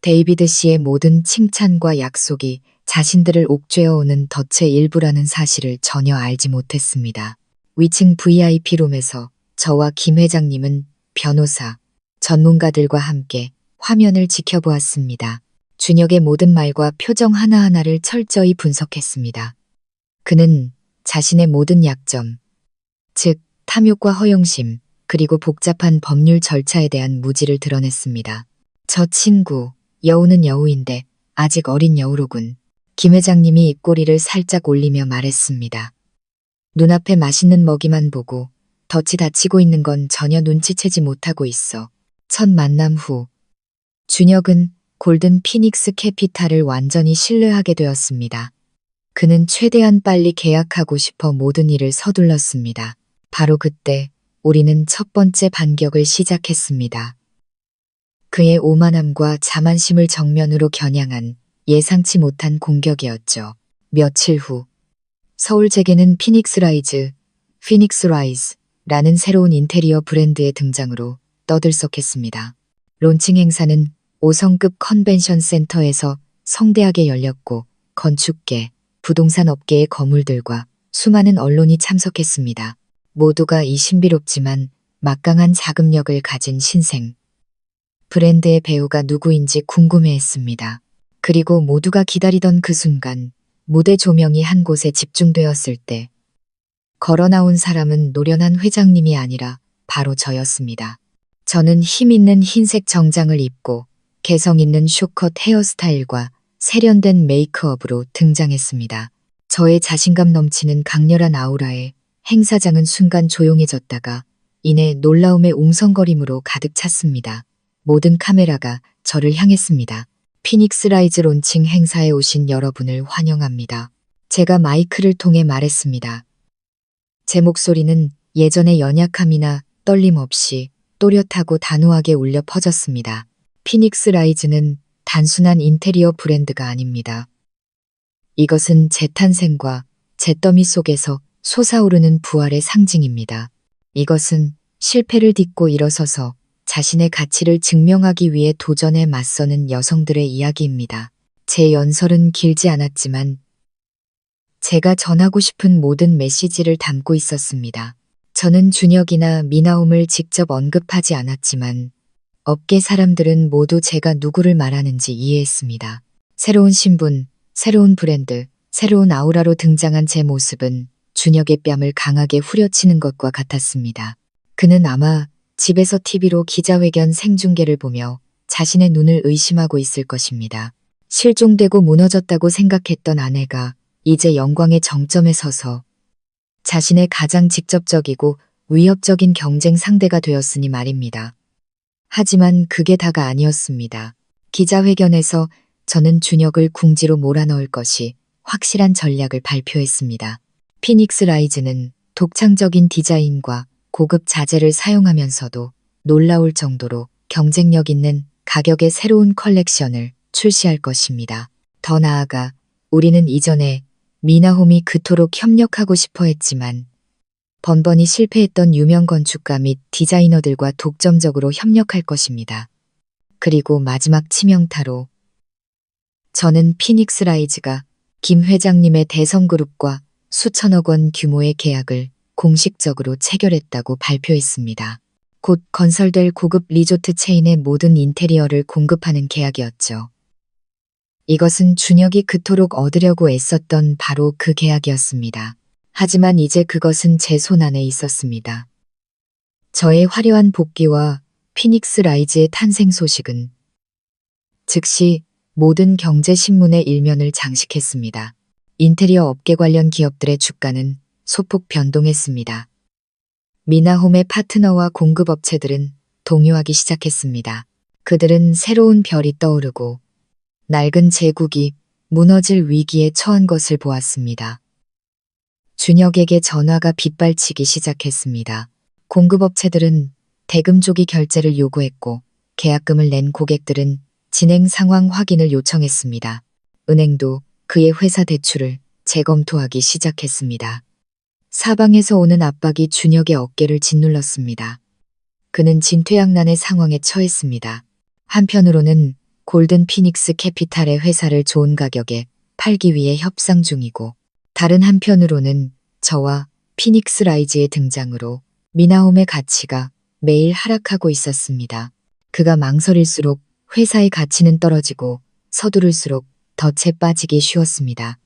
[SPEAKER 1] 데이비드 씨의 모든 칭찬과 약속이 자신들을 옥죄어오는 덫의 일부라는 사실을 전혀 알지 못했습니다. 위층 VIP룸에서 저와 김 회장님은 변호사, 전문가들과 함께 화면을 지켜보았습니다. 준혁의 모든 말과 표정 하나하나를 철저히 분석했습니다. 그는 자신의 모든 약점, 즉 탐욕과 허영심, 그리고 복잡한 법률 절차에 대한 무지를 드러냈습니다. 저 친구, 여우는 여우인데 아직 어린 여우로군. 김 회장님이 입꼬리를 살짝 올리며 말했습니다. 눈앞에 맛있는 먹이만 보고 덫이 닫히고 있는 건 전혀 눈치채지 못하고 있어. 첫 만남 후 준혁은 골든 피닉스 캐피탈을 완전히 신뢰하게 되었습니다. 그는 최대한 빨리 계약하고 싶어 모든 일을 서둘렀습니다. 바로 그때 우리는 첫 번째 반격을 시작했습니다. 그의 오만함과 자만심을 정면으로 겨냥한 예상치 못한 공격이었죠. 며칠 후 서울제게는 피닉스라이즈라는 새로운 인테리어 브랜드의 등장으로 떠들썩했습니다. 론칭 행사는 5성급 컨벤션 센터에서 성대하게 열렸고 건축계, 부동산 업계의 거물들과 수많은 언론이 참석했습니다. 모두가 이 신비롭지만 막강한 자금력을 가진 신생 브랜드의 배우가 누구인지 궁금해했습니다. 그리고 모두가 기다리던 그 순간 무대 조명이 한 곳에 집중되었을 때 걸어 나온 사람은 노련한 회장님이 아니라 바로 저였습니다. 저는 힘 있는 흰색 정장을 입고 개성 있는 쇼컷 헤어스타일과 세련된 메이크업으로 등장했습니다. 저의 자신감 넘치는 강렬한 아우라에 행사장은 순간 조용해졌다가 이내 놀라움의 웅성거림으로 가득 찼습니다. 모든 카메라가 저를 향했습니다. 피닉스 라이즈 론칭 행사에 오신 여러분을 환영합니다. 제가 마이크를 통해 말했습니다. 제 목소리는 예전의 연약함이나 떨림 없이 또렷하고 단호하게 울려 퍼졌습니다. 피닉스 라이즈는 단순한 인테리어 브랜드가 아닙니다. 이것은 재탄생과 잿더미 속에서 솟아오르는 부활의 상징입니다. 이것은 실패를 딛고 일어서서 자신의 가치를 증명하기 위해 도전에 맞서는 여성들의 이야기입니다. 제 연설은 길지 않았지만 제가 전하고 싶은 모든 메시지를 담고 있었습니다. 저는 준혁이나 미나홈을 직접 언급하지 않았지만 업계 사람들은 모두 제가 누구를 말하는지 이해했습니다. 새로운 신분, 새로운 브랜드, 새로운 아우라로 등장한 제 모습은 준혁의 뺨을 강하게 후려치는 것과 같았습니다. 그는 아마 집에서 TV로 기자회견 생중계를 보며 자신의 눈을 의심하고 있을 것입니다. 실종되고 무너졌다고 생각했던 아내가 이제 영광의 정점에 서서 자신의 가장 직접적이고 위협적인 경쟁 상대가 되었으니 말입니다. 하지만 그게 다가 아니었습니다. 기자회견에서 저는 준혁을 궁지로 몰아넣을 것이 확실한 전략을 발표했습니다. 피닉스 라이즈는 독창적인 디자인과 고급 자재를 사용하면서도 놀라울 정도로 경쟁력 있는 가격의 새로운 컬렉션을 출시할 것입니다. 더 나아가 우리는 이전에 미나홈이 그토록 협력하고 싶어 했지만 번번이 실패했던 유명 건축가 및 디자이너들과 독점적으로 협력할 것입니다. 그리고 마지막 치명타로 저는 피닉스 라이즈가 김 회장님의 대성그룹과 수천억 원 규모의 계약을 공식적으로 체결했다고 발표했습니다. 곧 건설될 고급 리조트 체인의 모든 인테리어를 공급하는 계약이었죠. 이것은 준혁이 그토록 얻으려고 애썼던 바로 그 계약이었습니다. 하지만 이제 그것은 제 손 안에 있었습니다. 저의 화려한 복귀와 피닉스 라이즈의 탄생 소식은 즉시 모든 경제신문의 일면을 장식했습니다. 인테리어 업계 관련 기업들의 주가는 소폭 변동했습니다. 미나홈의 파트너와 공급업체들은 동요하기 시작했습니다. 그들은 새로운 별이 떠오르고 낡은 제국이 무너질 위기에 처한 것을 보았습니다. 준혁에게 전화가 빗발치기 시작했습니다. 공급업체들은 대금 조기 결제를 요구했고 계약금을 낸 고객들은 진행 상황 확인을 요청했습니다. 은행도 그의 회사 대출을 재검토하기 시작했습니다. 사방에서 오는 압박이 준혁의 어깨를 짓눌렀습니다. 그는 진퇴양난의 상황에 처했습니다. 한편으로는 골든 피닉스 캐피탈의 회사를 좋은 가격에 팔기 위해 협상 중이고 다른 한편으로는 저와 피닉스 라이즈의 등장으로 미나홈의 가치가 매일 하락하고 있었습니다. 그가 망설일수록 회사의 가치는 떨어지고 서두를수록 덫에 빠지기 쉬웠습니다.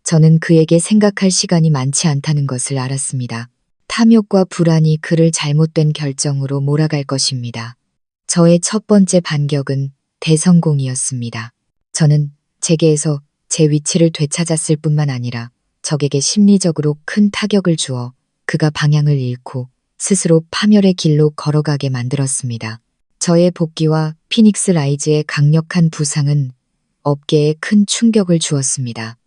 [SPEAKER 1] 저는 그에게 생각할 시간이 많지 않다는 것을 알았습니다. 탐욕과 불안이 그를 잘못된 결정으로 몰아갈 것입니다. 저의 첫 번째 반격은 대성공이었습니다. 저는 재계에서 제 위치를 되찾았을 뿐만 아니라 적에게 심리적으로 큰 타격을 주어 그가 방향을 잃고 스스로 파멸의 길로 걸어가게 만들었습니다. 저의 복귀와 피닉스 라이즈의 강력한 부상은 업계에 큰 충격을 주었습니다.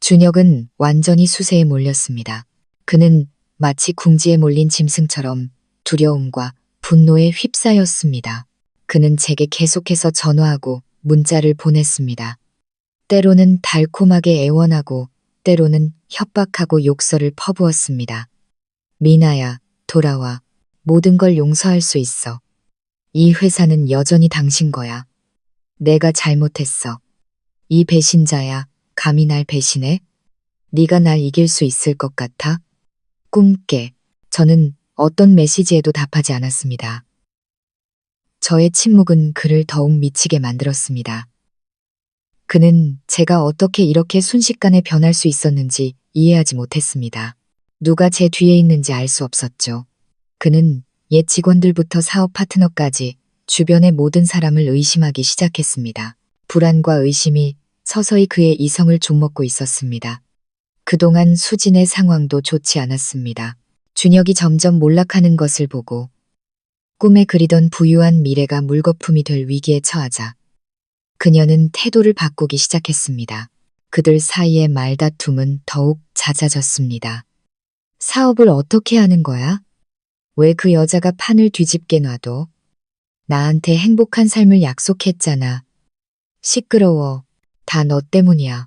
[SPEAKER 1] 준혁은 완전히 수세에 몰렸습니다. 그는 마치 궁지에 몰린 짐승처럼 두려움과 분노에 휩싸였습니다. 그는 제게 계속해서 전화하고 문자를 보냈습니다. 때로는 달콤하게 애원하고 때로는 협박하고 욕설을 퍼부었습니다. 미나야, 돌아와. 모든 걸 용서할 수 있어. 이 회사는 여전히 당신 거야. 내가 잘못했어. 이 배신자야, 감히 날 배신해? 네가 날 이길 수 있을 것 같아? 꿈깨. 저는 어떤 메시지에도 답하지 않았습니다. 저의 침묵은 그를 더욱 미치게 만들었습니다. 그는 제가 어떻게 이렇게 순식간에 변할 수 있었는지 이해하지 못했습니다. 누가 제 뒤에 있는지 알 수 없었죠. 그는 옛 직원들부터 사업 파트너까지 주변의 모든 사람을 의심하기 시작했습니다. 불안과 의심이 서서히 그의 이성을 좀먹고 있었습니다. 그동안 수진의 상황도 좋지 않았습니다. 준혁이 점점 몰락하는 것을 보고 꿈에 그리던 부유한 미래가 물거품이 될 위기에 처하자 그녀는 태도를 바꾸기 시작했습니다. 그들 사이의 말다툼은 더욱 잦아졌습니다. 사업을 어떻게 하는 거야? 왜 그 여자가 판을 뒤집게 놔둬? 나한테 행복한 삶을 약속했잖아. 시끄러워. 다 너 때문이야.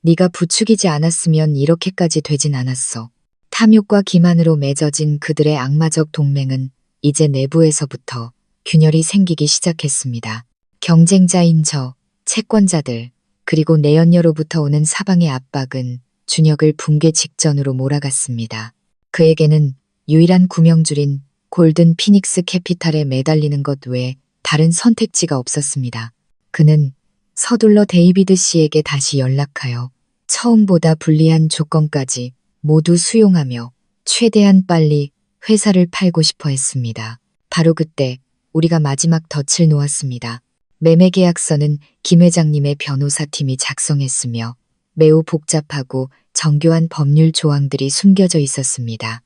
[SPEAKER 1] 네가 부추기지 않았으면 이렇게까지 되진 않았어. 탐욕과 기만으로 맺어진 그들의 악마적 동맹은 이제 내부에서부터 균열이 생기기 시작했습니다. 경쟁자인 저, 채권자들, 그리고 내연녀로부터 오는 사방의 압박은 준혁을 붕괴 직전으로 몰아갔습니다. 그에게는 유일한 구명줄인 골든 피닉스 캐피탈에 매달리는 것 외에 다른 선택지가 없었습니다. 그는 서둘러 데이비드 씨에게 다시 연락하여 처음보다 불리한 조건까지 모두 수용하며 최대한 빨리 회사를 팔고 싶어 했습니다. 바로 그때 우리가 마지막 덫을 놓았습니다. 매매 계약서는 김 회장님의 변호사팀이 작성했으며 매우 복잡하고 정교한 법률 조항들이 숨겨져 있었습니다.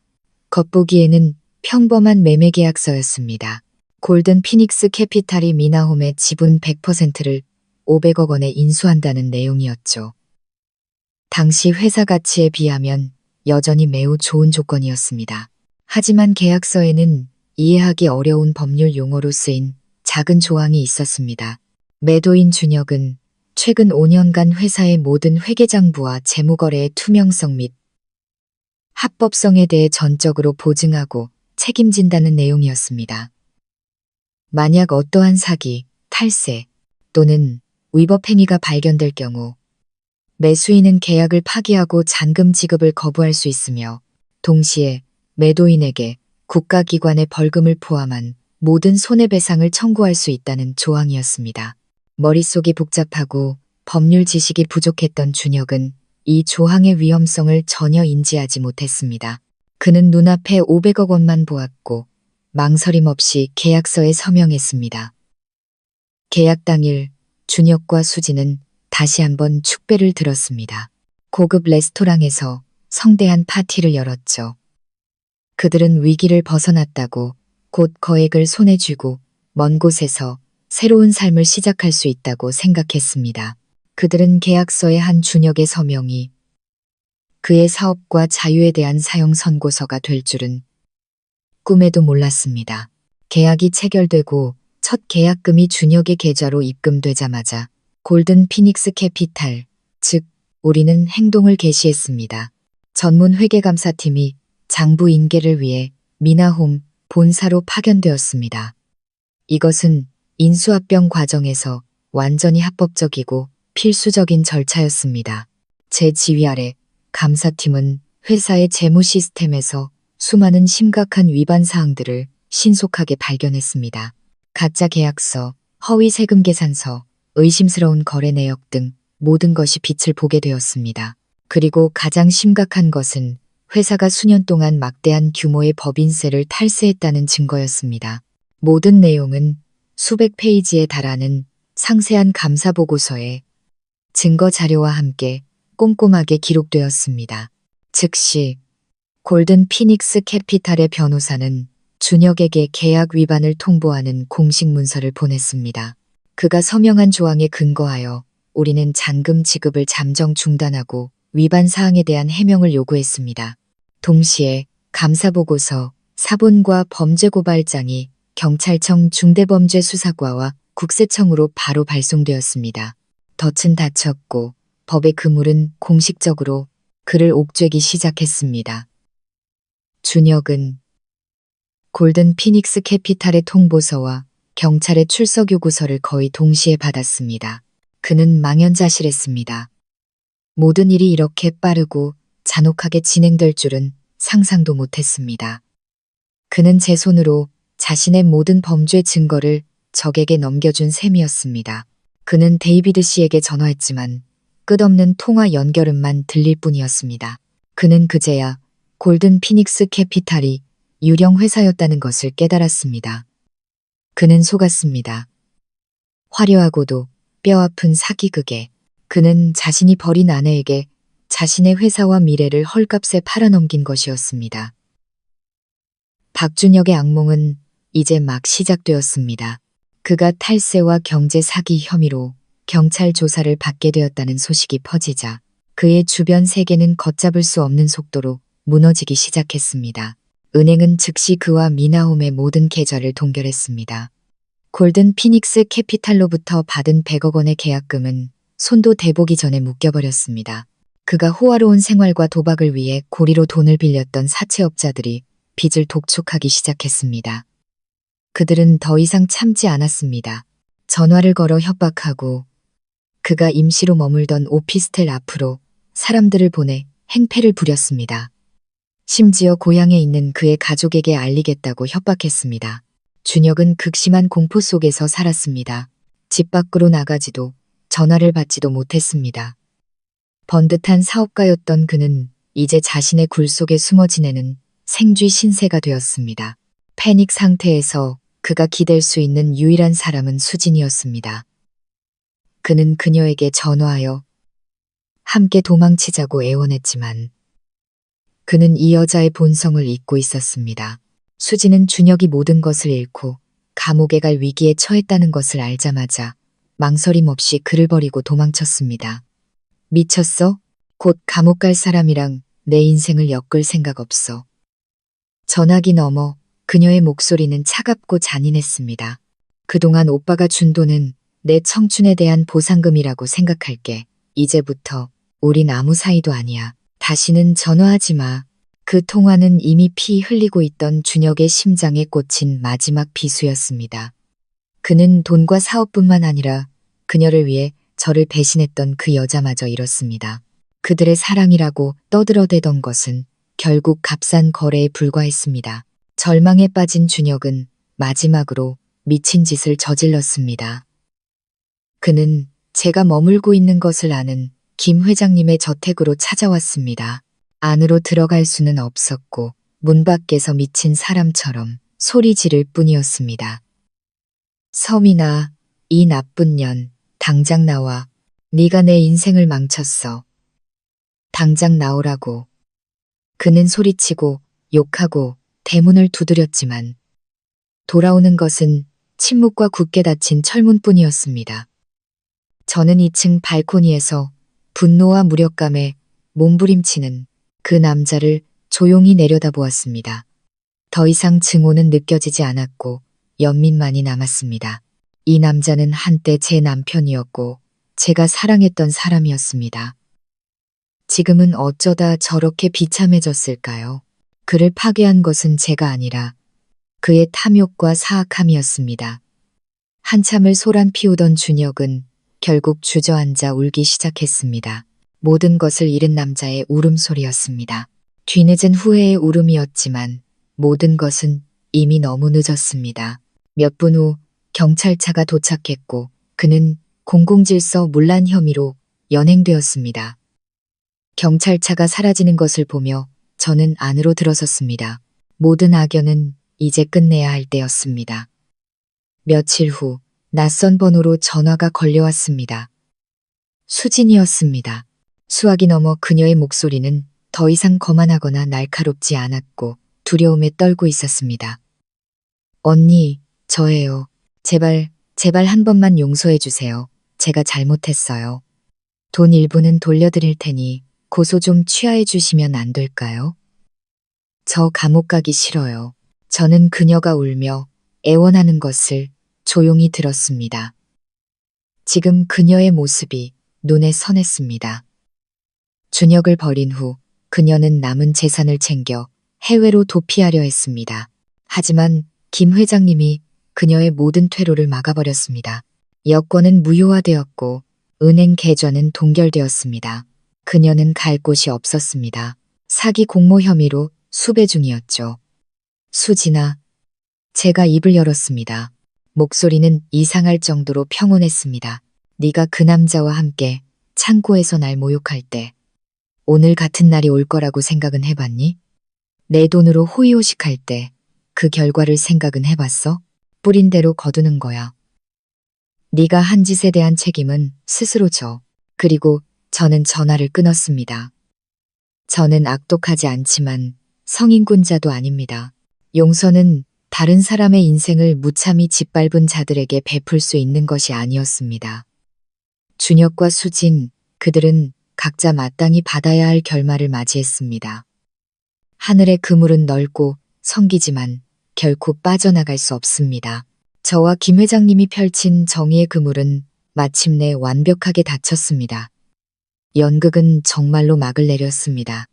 [SPEAKER 1] 겉보기에는 평범한 매매 계약서였습니다. 골든 피닉스 캐피탈이 미나홈의 지분 100%를 500억 원에 인수한다는 내용이었죠. 당시 회사 가치에 비하면 여전히 매우 좋은 조건이었습니다. 하지만 계약서에는 이해하기 어려운 법률 용어로 쓰인 작은 조항이 있었습니다. 매도인 준혁은 최근 5년간 회사의 모든 회계장부와 재무거래의 투명성 및 합법성에 대해 전적으로 보증하고 책임진다는 내용이었습니다. 만약 어떠한 사기, 탈세 또는 위법 행위가 발견될 경우 매수인은 계약을 파기하고 잔금 지급을 거부할 수 있으며 동시에 매도인에게 국가기관의 벌금을 포함한 모든 손해배상을 청구할 수 있다는 조항이었습니다. 머릿속이 복잡하고 법률 지식이 부족했던 준혁은 이 조항의 위험성을 전혀 인지하지 못했습니다. 그는 눈앞에 500억 원만 보았고 망설임 없이 계약서에 서명했습니다. 계약 당일 준혁과 수지는 다시 한번 축배를 들었습니다. 고급 레스토랑에서 성대한 파티를 열었죠. 그들은 위기를 벗어났다고 곧 거액을 손에 쥐고 먼 곳에서 새로운 삶을 시작할 수 있다고 생각했습니다. 그들은 계약서의 한 준혁의 서명이 그의 사업과 자유에 대한 사형 선고서가 될 줄은 꿈에도 몰랐습니다. 계약이 체결되고 첫 계약금이 준혁의 계좌로 입금되자마자 골든 피닉스 캐피탈, 즉 우리는 행동을 개시했습니다. 전문 회계감사팀이 장부 인계를 위해 미나홈 본사로 파견되었습니다. 이것은 인수합병 과정에서 완전히 합법적이고 필수적인 절차였습니다. 제 지휘 아래 감사팀은 회사의 재무 시스템에서 수많은 심각한 위반 사항들을 신속하게 발견했습니다. 가짜 계약서, 허위 세금 계산서, 의심스러운 거래 내역 등 모든 것이 빛을 보게 되었습니다. 그리고 가장 심각한 것은 회사가 수년 동안 막대한 규모의 법인세를 탈세했다는 증거였습니다. 모든 내용은 수백 페이지에 달하는 상세한 감사 보고서에 증거 자료와 함께 꼼꼼하게 기록되었습니다. 즉시 골든 피닉스 캐피탈의 변호사는 준혁에게 계약 위반을 통보하는 공식 문서를 보냈습니다. 그가 서명한 조항에 근거하여 우리는 잔금 지급을 잠정 중단하고 위반 사항에 대한 해명을 요구했습니다. 동시에 감사보고서, 사본과 범죄고발장이 경찰청 중대범죄수사과와 국세청으로 바로 발송되었습니다. 덫은 닫혔고 법의 그물은 공식적으로 그를 옥죄기 시작했습니다. 준혁은 골든 피닉스 캐피탈의 통보서와 경찰의 출석 요구서를 거의 동시에 받았습니다. 그는 망연자실했습니다. 모든 일이 이렇게 빠르고 잔혹하게 진행될 줄은 상상도 못했습니다. 그는 제 손으로 자신의 모든 범죄 증거를 적에게 넘겨준 셈이었습니다. 그는 데이비드 씨에게 전화했지만 끝없는 통화 연결음만 들릴 뿐이었습니다. 그는 그제야 골든 피닉스 캐피탈이 유령 회사였다는 것을 깨달았습니다. 그는 속았습니다. 화려하고도 뼈아픈 사기극에 그는 자신이 버린 아내에게 자신의 회사와 미래를 헐값에 팔아넘긴 것이었습니다. 박준혁의 악몽은 이제 막 시작되었습니다. 그가 탈세와 경제 사기 혐의로 경찰 조사를 받게 되었다는 소식이 퍼지자 그의 주변 세계는 걷잡을 수 없는 속도로 무너지기 시작했습니다. 은행은 즉시 그와 미나홈의 모든 계좌를 동결했습니다. 골든 피닉스 캐피탈로부터 받은 100억 원의 계약금은 손도 대보기 전에 묶여버렸습니다. 그가 호화로운 생활과 도박을 위해 고리로 돈을 빌렸던 사채업자들이 빚을 독촉하기 시작했습니다. 그들은 더 이상 참지 않았습니다. 전화를 걸어 협박하고 그가 임시로 머물던 오피스텔 앞으로 사람들을 보내 행패를 부렸습니다. 심지어 고향에 있는 그의 가족에게 알리겠다고 협박했습니다. 준혁은 극심한 공포 속에서 살았습니다. 집 밖으로 나가지도 전화를 받지도 못했습니다. 번듯한 사업가였던 그는 이제 자신의 굴 속에 숨어 지내는 생쥐 신세가 되었습니다. 패닉 상태에서 그가 기댈 수 있는 유일한 사람은 수진이었습니다. 그는 그녀에게 전화하여 함께 도망치자고 애원했지만 그는 이 여자의 본성을 잊고 있었습니다. 수진은 준혁이 모든 것을 잃고 감옥에 갈 위기에 처했다는 것을 알자마자 망설임 없이 그를 버리고 도망쳤습니다. 미쳤어? 곧 감옥 갈 사람이랑 내 인생을 엮을 생각 없어. 전화기 너머 그녀의 목소리는 차갑고 잔인했습니다. 그동안 오빠가 준 돈은 내 청춘에 대한 보상금이라고 생각할게. 이제부터 우린 아무 사이도 아니야. 다시는 전화하지 마. 그 통화는 이미 피 흘리고 있던 준혁의 심장에 꽂힌 마지막 비수였습니다. 그는 돈과 사업뿐만 아니라 그녀를 위해 저를 배신했던 그 여자마저 잃었습니다. 그들의 사랑이라고 떠들어대던 것은 결국 값싼 거래에 불과했습니다. 절망에 빠진 준혁은 마지막으로 미친 짓을 저질렀습니다. 그는 제가 머물고 있는 것을 아는 김 회장님의 저택으로 찾아왔습니다. 안으로 들어갈 수는 없었고 문 밖에서 미친 사람처럼 소리 지를 뿐이었습니다. 서민아, 이 나쁜 년, 당장 나와. 네가 내 인생을 망쳤어. 당장 나오라고. 그는 소리치고 욕하고 대문을 두드렸지만 돌아오는 것은 침묵과 굳게 닫힌 철문뿐이었습니다. 저는 2층 발코니에서 분노와 무력감에 몸부림치는 그 남자를 조용히 내려다보았습니다. 더 이상 증오는 느껴지지 않았고 연민만이 남았습니다. 이 남자는 한때 제 남편이었고 제가 사랑했던 사람이었습니다. 지금은 어쩌다 저렇게 비참해졌을까요? 그를 파괴한 것은 제가 아니라 그의 탐욕과 사악함이었습니다. 한참을 소란 피우던 준혁은 결국 주저앉아 울기 시작했습니다. 모든 것을 잃은 남자의 울음소리였습니다. 뒤늦은 후회의 울음이었지만 모든 것은 이미 너무 늦었습니다. 몇 분 후 경찰차가 도착했고 그는 공공질서 문란 혐의로 연행되었습니다. 경찰차가 사라지는 것을 보며 저는 안으로 들어섰습니다. 모든 악연은 이제 끝내야 할 때였습니다. 며칠 후 낯선 번호로 전화가 걸려왔습니다. 수진이었습니다. 수화기 넘어 그녀의 목소리는 더 이상 거만하거나 날카롭지 않았고 두려움에 떨고 있었습니다. 언니, 저예요. 제발 한 번만 용서해 주세요. 제가 잘못했어요. 돈 일부는 돌려드릴 테니 고소 좀 취하해 주시면 안 될까요? 저 감옥 가기 싫어요. 저는 그녀가 울며 애원하는 것을 조용히 들었습니다. 지금 그녀의 모습이 눈에 선했습니다. 준혁을 버린 후 그녀는 남은 재산을 챙겨 해외로 도피하려 했습니다. 하지만 김 회장님이 그녀의 모든 퇴로를 막아버렸습니다. 여권은 무효화되었고 은행 계좌는 동결되었습니다. 그녀는 갈 곳이 없었습니다. 사기 공모 혐의로 수배 중이었죠. 수진아, 제가 입을 열었습니다. 목소리는 이상할 정도로 평온했습니다. 네가 그 남자와 함께 창고에서 날 모욕할 때 오늘 같은 날이 올 거라고 생각은 해봤니? 내 돈으로 호의호식할 때 그 결과를 생각은 해봤어? 뿌린 대로 거두는 거야. 네가 한 짓에 대한 책임은 스스로 져. 그리고 저는 전화를 끊었습니다. 저는 악독하지 않지만 성인군자도 아닙니다. 용서는 다른 사람의 인생을 무참히 짓밟은 자들에게 베풀 수 있는 것이 아니었습니다. 준혁과 수진, 그들은 각자 마땅히 받아야 할 결말을 맞이했습니다. 하늘의 그물은 넓고 성기지만 결코 빠져나갈 수 없습니다. 저와 김 회장님이 펼친 정의의 그물은 마침내 완벽하게 닫혔습니다. 연극은 정말로 막을 내렸습니다.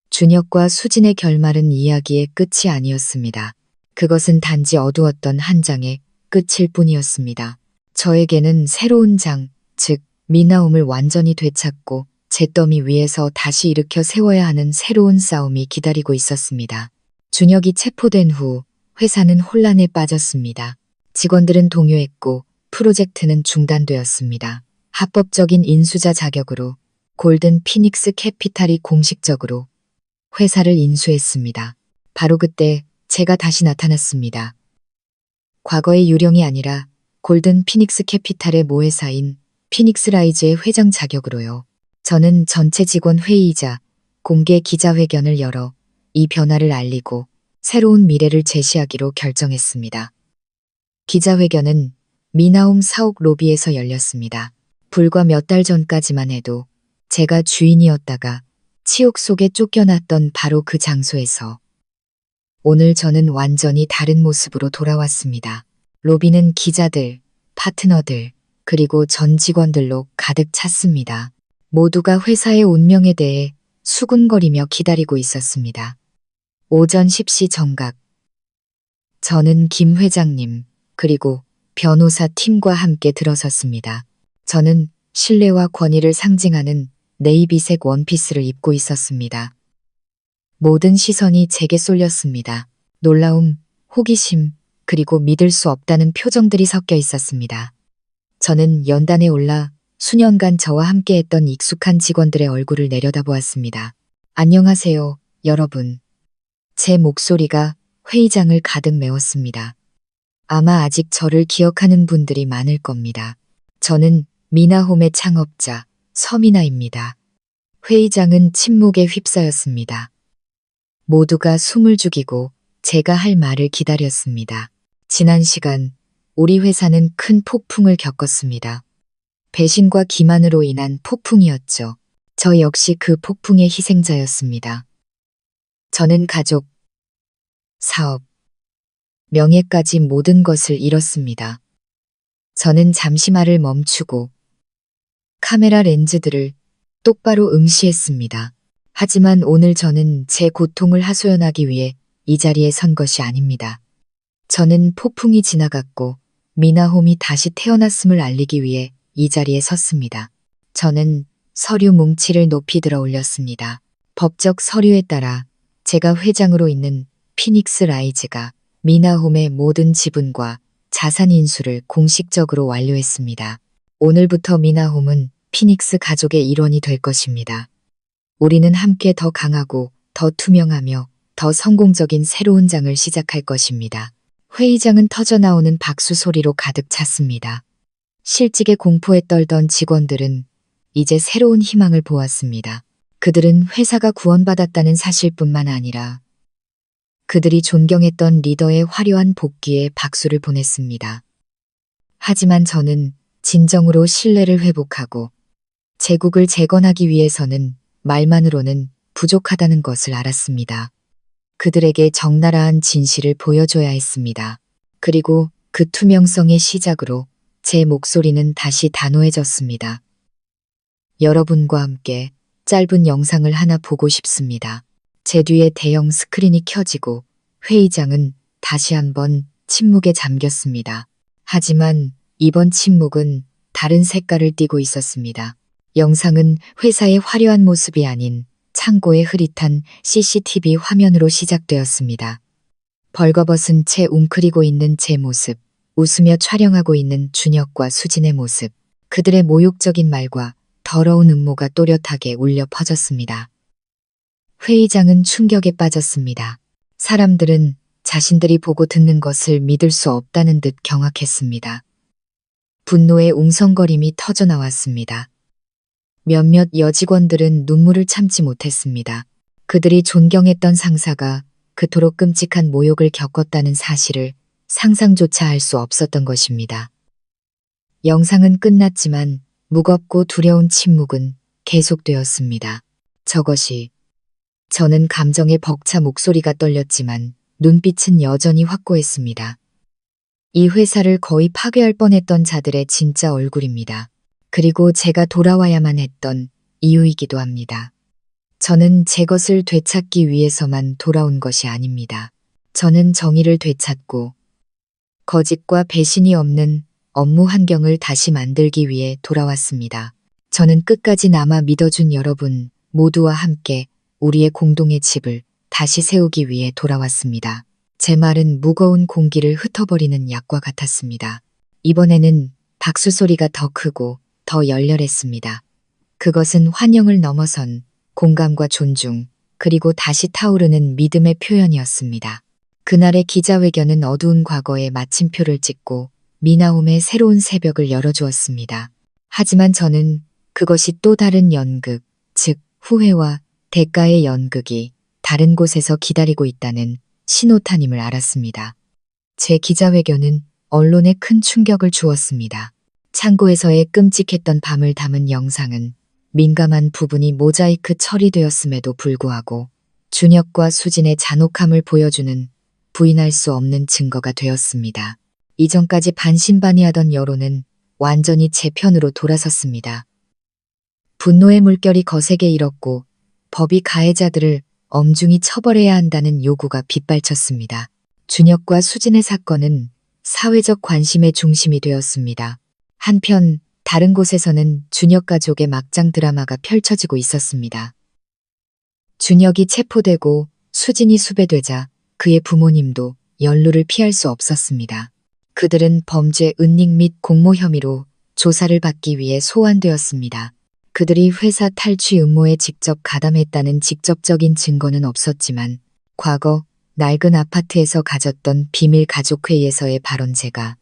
[SPEAKER 1] 준혁과 수진의 결말은 이야기의 끝이 아니었습니다. 그것은 단지 어두웠던 한 장의 끝일 뿐이었습니다. 저에게는 새로운 장, 즉 미나옴을 완전히 되찾고 잿더미 위에서 다시 일으켜 세워야 하는 새로운 싸움이 기다리고 있었습니다. 준혁이 체포된 후 회사는 혼란에 빠졌습니다. 직원들은 동요했고 프로젝트는 중단되었습니다. 합법적인 인수자 자격으로 골든 피닉스 캐피탈이 공식적으로 회사를 인수했습니다. 바로 그때 제가 다시 나타났습니다. 과거의 유령이 아니라 골든 피닉스 캐피탈의 모회사인 피닉스 라이즈의 회장 자격으로요. 저는 전체 직원 회의이자 공개 기자회견을 열어 이 변화를 알리고 새로운 미래를 제시하기로 결정했습니다. 기자회견은 미나홈 사옥 로비에서 열렸습니다. 불과 몇 달 전까지만 해도 제가 주인이었다가 치욕 속에 쫓겨났던 바로 그 장소에서 오늘 저는 완전히 다른 모습으로 돌아왔습니다. 로비는 기자들, 파트너들, 그리고 전 직원들로 가득 찼습니다. 모두가 회사의 운명에 대해 수군거리며 기다리고 있었습니다. 오전 10시 정각. 저는 김 회장님, 그리고 변호사 팀과 함께 들어섰습니다. 저는 신뢰와 권위를 상징하는 네이비색 원피스를 입고 있었습니다. 모든 시선이 제게 쏠렸습니다. 놀라움, 호기심, 그리고 믿을 수 없다는 표정들이 섞여 있었습니다. 저는 연단에 올라 수년간 저와 함께했던 익숙한 직원들의 얼굴을 내려다보았습니다. 안녕하세요, 여러분. 제 목소리가 회의장을 가득 메웠습니다. 아마 아직 저를 기억하는 분들이 많을 겁니다. 저는 미나홈의 창업자 서미나입니다. 회의장은 침묵에 휩싸였습니다. 모두가 숨을 죽이고 제가 할 말을 기다렸습니다. 지난 시간 우리 회사는 큰 폭풍을 겪었습니다. 배신과 기만으로 인한 폭풍이었죠. 저 역시 그 폭풍의 희생자였습니다. 저는 가족, 사업, 명예까지 모든 것을 잃었습니다. 저는 잠시 말을 멈추고 카메라 렌즈들을 똑바로 응시했습니다. 하지만 오늘 저는 제 고통을 하소연하기 위해 이 자리에 선 것이 아닙니다. 저는 폭풍이 지나갔고 미나홈이 다시 태어났음을 알리기 위해 이 자리에 섰습니다. 저는 서류 뭉치를 높이 들어 올렸습니다. 법적 서류에 따라 제가 회장으로 있는 피닉스 라이즈가 미나홈의 모든 지분과 자산 인수를 공식적으로 완료했습니다. 오늘부터 미나홈은 피닉스 가족의 일원이 될 것입니다. 우리는 함께 더 강하고 더 투명하며 더 성공적인 새로운 장을 시작할 것입니다. 회의장은 터져나오는 박수 소리로 가득 찼습니다. 실직의 공포에 떨던 직원들은 이제 새로운 희망을 보았습니다. 그들은 회사가 구원받았다는 사실뿐만 아니라 그들이 존경했던 리더의 화려한 복귀에 박수를 보냈습니다. 하지만 저는 진정으로 신뢰를 회복하고 제국을 재건하기 위해서는 말만으로는 부족하다는 것을 알았습니다. 그들에게 적나라한 진실을 보여줘야 했습니다. 그리고 그 투명성의 시작으로 제 목소리는 다시 단호해졌습니다. 여러분과 함께 짧은 영상을 하나 보고 싶습니다. 제 뒤에 대형 스크린이 켜지고 회의장은 다시 한번 침묵에 잠겼습니다. 하지만 이번 침묵은 다른 색깔을 띠고 있었습니다. 영상은 회사의 화려한 모습이 아닌 창고의 흐릿한 CCTV 화면으로 시작되었습니다. 벌거벗은 채 웅크리고 있는 제 모습, 웃으며 촬영하고 있는 준혁과 수진의 모습, 그들의 모욕적인 말과 더러운 음모가 또렷하게 울려 퍼졌습니다. 회의장은 충격에 빠졌습니다. 사람들은 자신들이 보고 듣는 것을 믿을 수 없다는 듯 경악했습니다. 분노의 웅성거림이 터져나왔습니다. 몇몇 여직원들은 눈물을 참지 못했습니다. 그들이 존경했던 상사가 그토록 끔찍한 모욕을 겪었다는 사실을 상상조차 할 수 없었던 것입니다. 영상은 끝났지만 무겁고 두려운 침묵은 계속되었습니다. 저는 감정에 벅차 목소리가 떨렸지만 눈빛은 여전히 확고했습니다. 이 회사를 거의 파괴할 뻔했던 자들의 진짜 얼굴입니다. 그리고 제가 돌아와야만 했던 이유이기도 합니다. 저는 제 것을 되찾기 위해서만 돌아온 것이 아닙니다. 저는 정의를 되찾고 거짓과 배신이 없는 업무 환경을 다시 만들기 위해 돌아왔습니다. 저는 끝까지 남아 믿어준 여러분 모두와 함께 우리의 공동의 집을 다시 세우기 위해 돌아왔습니다. 제 말은 무거운 공기를 흩어버리는 약과 같았습니다. 이번에는 박수 소리가 더 크고 더 열렬했습니다. 그것은 환영을 넘어선 공감과 존중, 그리고 다시 타오르는 믿음의 표현이었습니다. 그날의 기자회견은 어두운 과거에 마침표를 찍고 미나홈의 새로운 새벽을 열어주었습니다. 하지만 저는 그것이 또 다른 연극, 즉 후회와 대가의 연극이 다른 곳에서 기다리고 있다는 신호탄임을 알았습니다. 제 기자회견은 언론에 큰 충격을 주었습니다. 창고에서의 끔찍했던 밤을 담은 영상은 민감한 부분이 모자이크 처리되었음에도 불구하고 준혁과 수진의 잔혹함을 보여주는 부인할 수 없는 증거가 되었습니다. 이전까지 반신반의하던 여론은 완전히 제 편으로 돌아섰습니다. 분노의 물결이 거세게 일었고 법이 가해자들을 엄중히 처벌해야 한다는 요구가 빗발쳤습니다. 준혁과 수진의 사건은 사회적 관심의 중심이 되었습니다. 한편 다른 곳에서는 준혁 가족의 막장 드라마가 펼쳐지고 있었습니다. 준혁이 체포되고 수진이 수배되자 그의 부모님도 연루를 피할 수 없었습니다. 그들은 범죄 은닉 및 공모 혐의로 조사를 받기 위해 소환되었습니다. 그들이 회사 탈취 음모에 직접 가담했다는 직접적인 증거는 없었지만 과거 낡은 아파트에서 가졌던 비밀 가족회의에서의 발언제가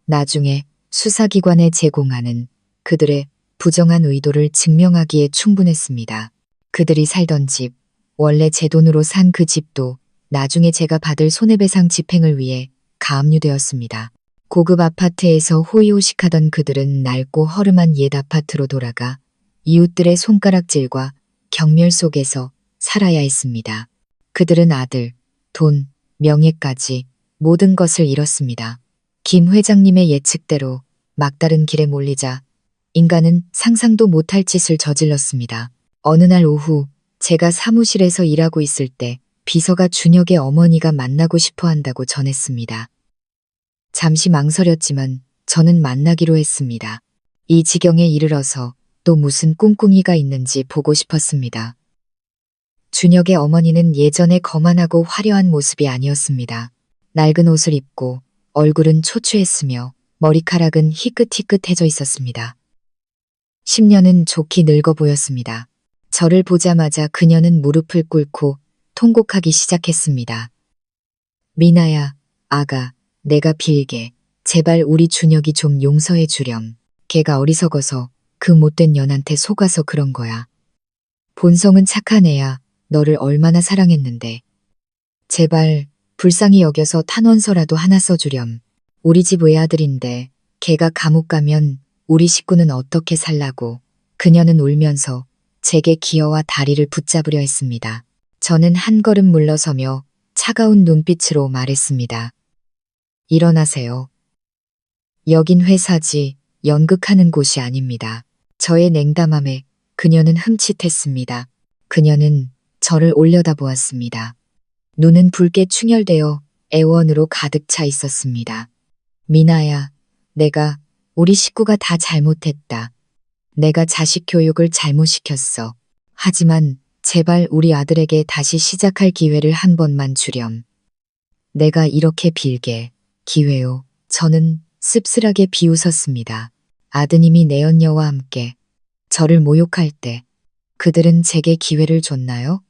[SPEAKER 1] 나중에 수사기관에 제공하는 그들의 부정한 의도를 증명하기에 충분했습니다. 그들이 살던 집, 원래 제 돈으로 산 그 집도 나중에 제가 받을 손해배상 집행을 위해 가압류되었습니다. 고급 아파트에서 호의호식하던 그들은 낡고 허름한 옛 아파트로 돌아가 이웃들의 손가락질과 경멸 속에서 살아야 했습니다. 그들은 아들, 돈, 명예까지 모든 것을 잃었습니다. 김 회장님의 예측대로 막다른 길에 몰리자 인간은 상상도 못할 짓을 저질렀습니다. 어느 날 오후 제가 사무실에서 일하고 있을 때 비서가 준혁의 어머니가 만나고 싶어 한다고 전했습니다. 잠시 망설였지만 저는 만나기로 했습니다. 이 지경에 이르러서 또 무슨 꿍꿍이가 있는지 보고 싶었습니다. 준혁의 어머니는 예전에 거만하고 화려한 모습이 아니었습니다. 낡은 옷을 입고 얼굴은 초췌했으며 머리카락은 희끗희끗해져 있었습니다. 10년은 좋게 늙어 보였습니다. 저를 보자마자 그녀는 무릎을 꿇고 통곡하기 시작했습니다. 미나야, 아가, 내가 빌게. 제발 우리 준혁이 좀 용서해 주렴. 걔가 어리석어서 그 못된 년한테 속아서 그런 거야. 본성은 착한 애야. 너를 얼마나 사랑했는데. 제발 불쌍히 여겨서 탄원서라도 하나 써주렴. 우리 집 외아들인데 걔가 감옥 가면 우리 식구는 어떻게 살라고. 그녀는 울면서 제게 기어와 다리를 붙잡으려 했습니다. 저는 한 걸음 물러서며 차가운 눈빛으로 말했습니다. 일어나세요. 여긴 회사지 연극하는 곳이 아닙니다. 저의 냉담함에 그녀는 흠칫했습니다. 그녀는 저를 올려다보았습니다. 눈은 붉게 충혈되어 애원으로 가득 차 있었습니다. 미나야, 내가 우리 식구가 다 잘못했다. 내가 자식 교육을 잘못 시켰어. 하지만 제발 우리 아들에게 다시 시작할 기회를 한 번만 주렴. 내가 이렇게 빌게. 기회요. 저는 씁쓸하게 비웃었습니다. 아드님이 내연녀와 함께 저를 모욕할 때 그들은 제게 기회를 줬나요?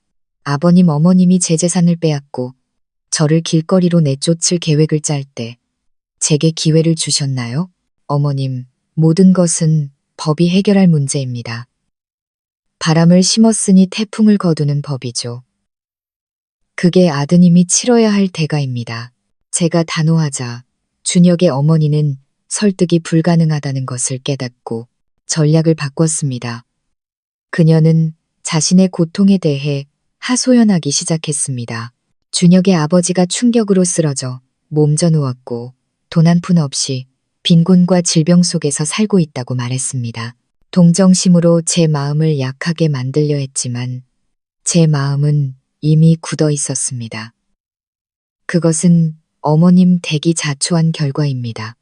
[SPEAKER 1] 아버님 어머님이 제 재산을 빼앗고 저를 길거리로 내쫓을 계획을 짤 때 제게 기회를 주셨나요? 어머님, 모든 것은 법이 해결할 문제입니다. 바람을 심었으니 태풍을 거두는 법이죠. 그게 아드님이 치러야 할 대가입니다. 제가 단호하자 준혁의 어머니는 설득이 불가능하다는 것을 깨닫고 전략을 바꿨습니다. 그녀는 자신의 고통에 대해 하소연하기 시작했습니다. 준혁의 아버지가 충격으로 쓰러져 몸져 누웠고 돈 한 푼 없이 빈곤과 질병 속에서 살고 있다고 말했습니다. 동정심으로 제 마음을 약하게 만들려 했지만 제 마음은 이미 굳어 있었습니다. 그것은 어머님 댁이 자초한 결과입니다.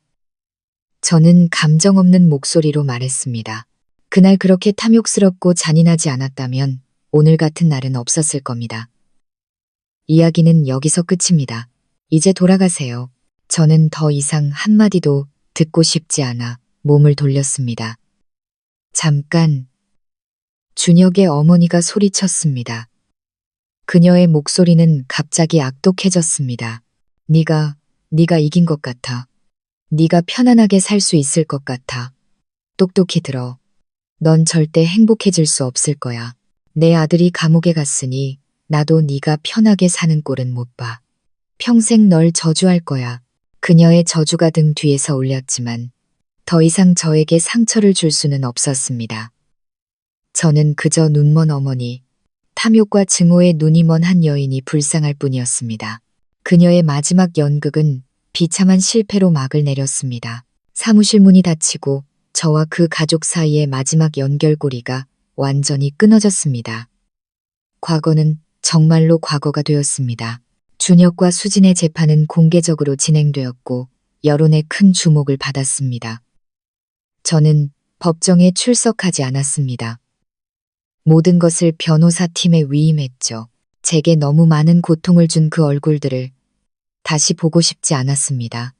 [SPEAKER 1] 저는 감정 없는 목소리로 말했습니다. 그날 그렇게 탐욕스럽고 잔인하지 않았다면 오늘 같은 날은 없었을 겁니다. 이야기는 여기서 끝입니다. 이제 돌아가세요. 저는 더 이상 한마디도 듣고 싶지 않아 몸을 돌렸습니다. 잠깐. 준혁의 어머니가 소리쳤습니다. 그녀의 목소리는 갑자기 악독해졌습니다. 네가 이긴 것 같아. 네가 편안하게 살 수 있을 것 같아. 똑똑히 들어. 넌 절대 행복해질 수 없을 거야. 내 아들이 감옥에 갔으니 나도 네가 편하게 사는 꼴은 못 봐. 평생 널 저주할 거야. 그녀의 저주가 등 뒤에서 울렸지만 더 이상 저에게 상처를 줄 수는 없었습니다. 저는 그저 눈먼 어머니, 탐욕과 증오에 눈이 먼 한 여인이 불쌍할 뿐이었습니다. 그녀의 마지막 연극은 비참한 실패로 막을 내렸습니다. 사무실 문이 닫히고 저와 그 가족 사이의 마지막 연결고리가 완전히 끊어졌습니다. 과거는 정말로 과거가 되었습니다. 준혁과 수진의 재판은 공개적으로 진행되었고 여론의 큰 주목을 받았습니다. 저는 법정에 출석하지 않았습니다. 모든 것을 변호사팀에 위임했죠. 제게 너무 많은 고통을 준 그 얼굴들을 다시 보고 싶지 않았습니다.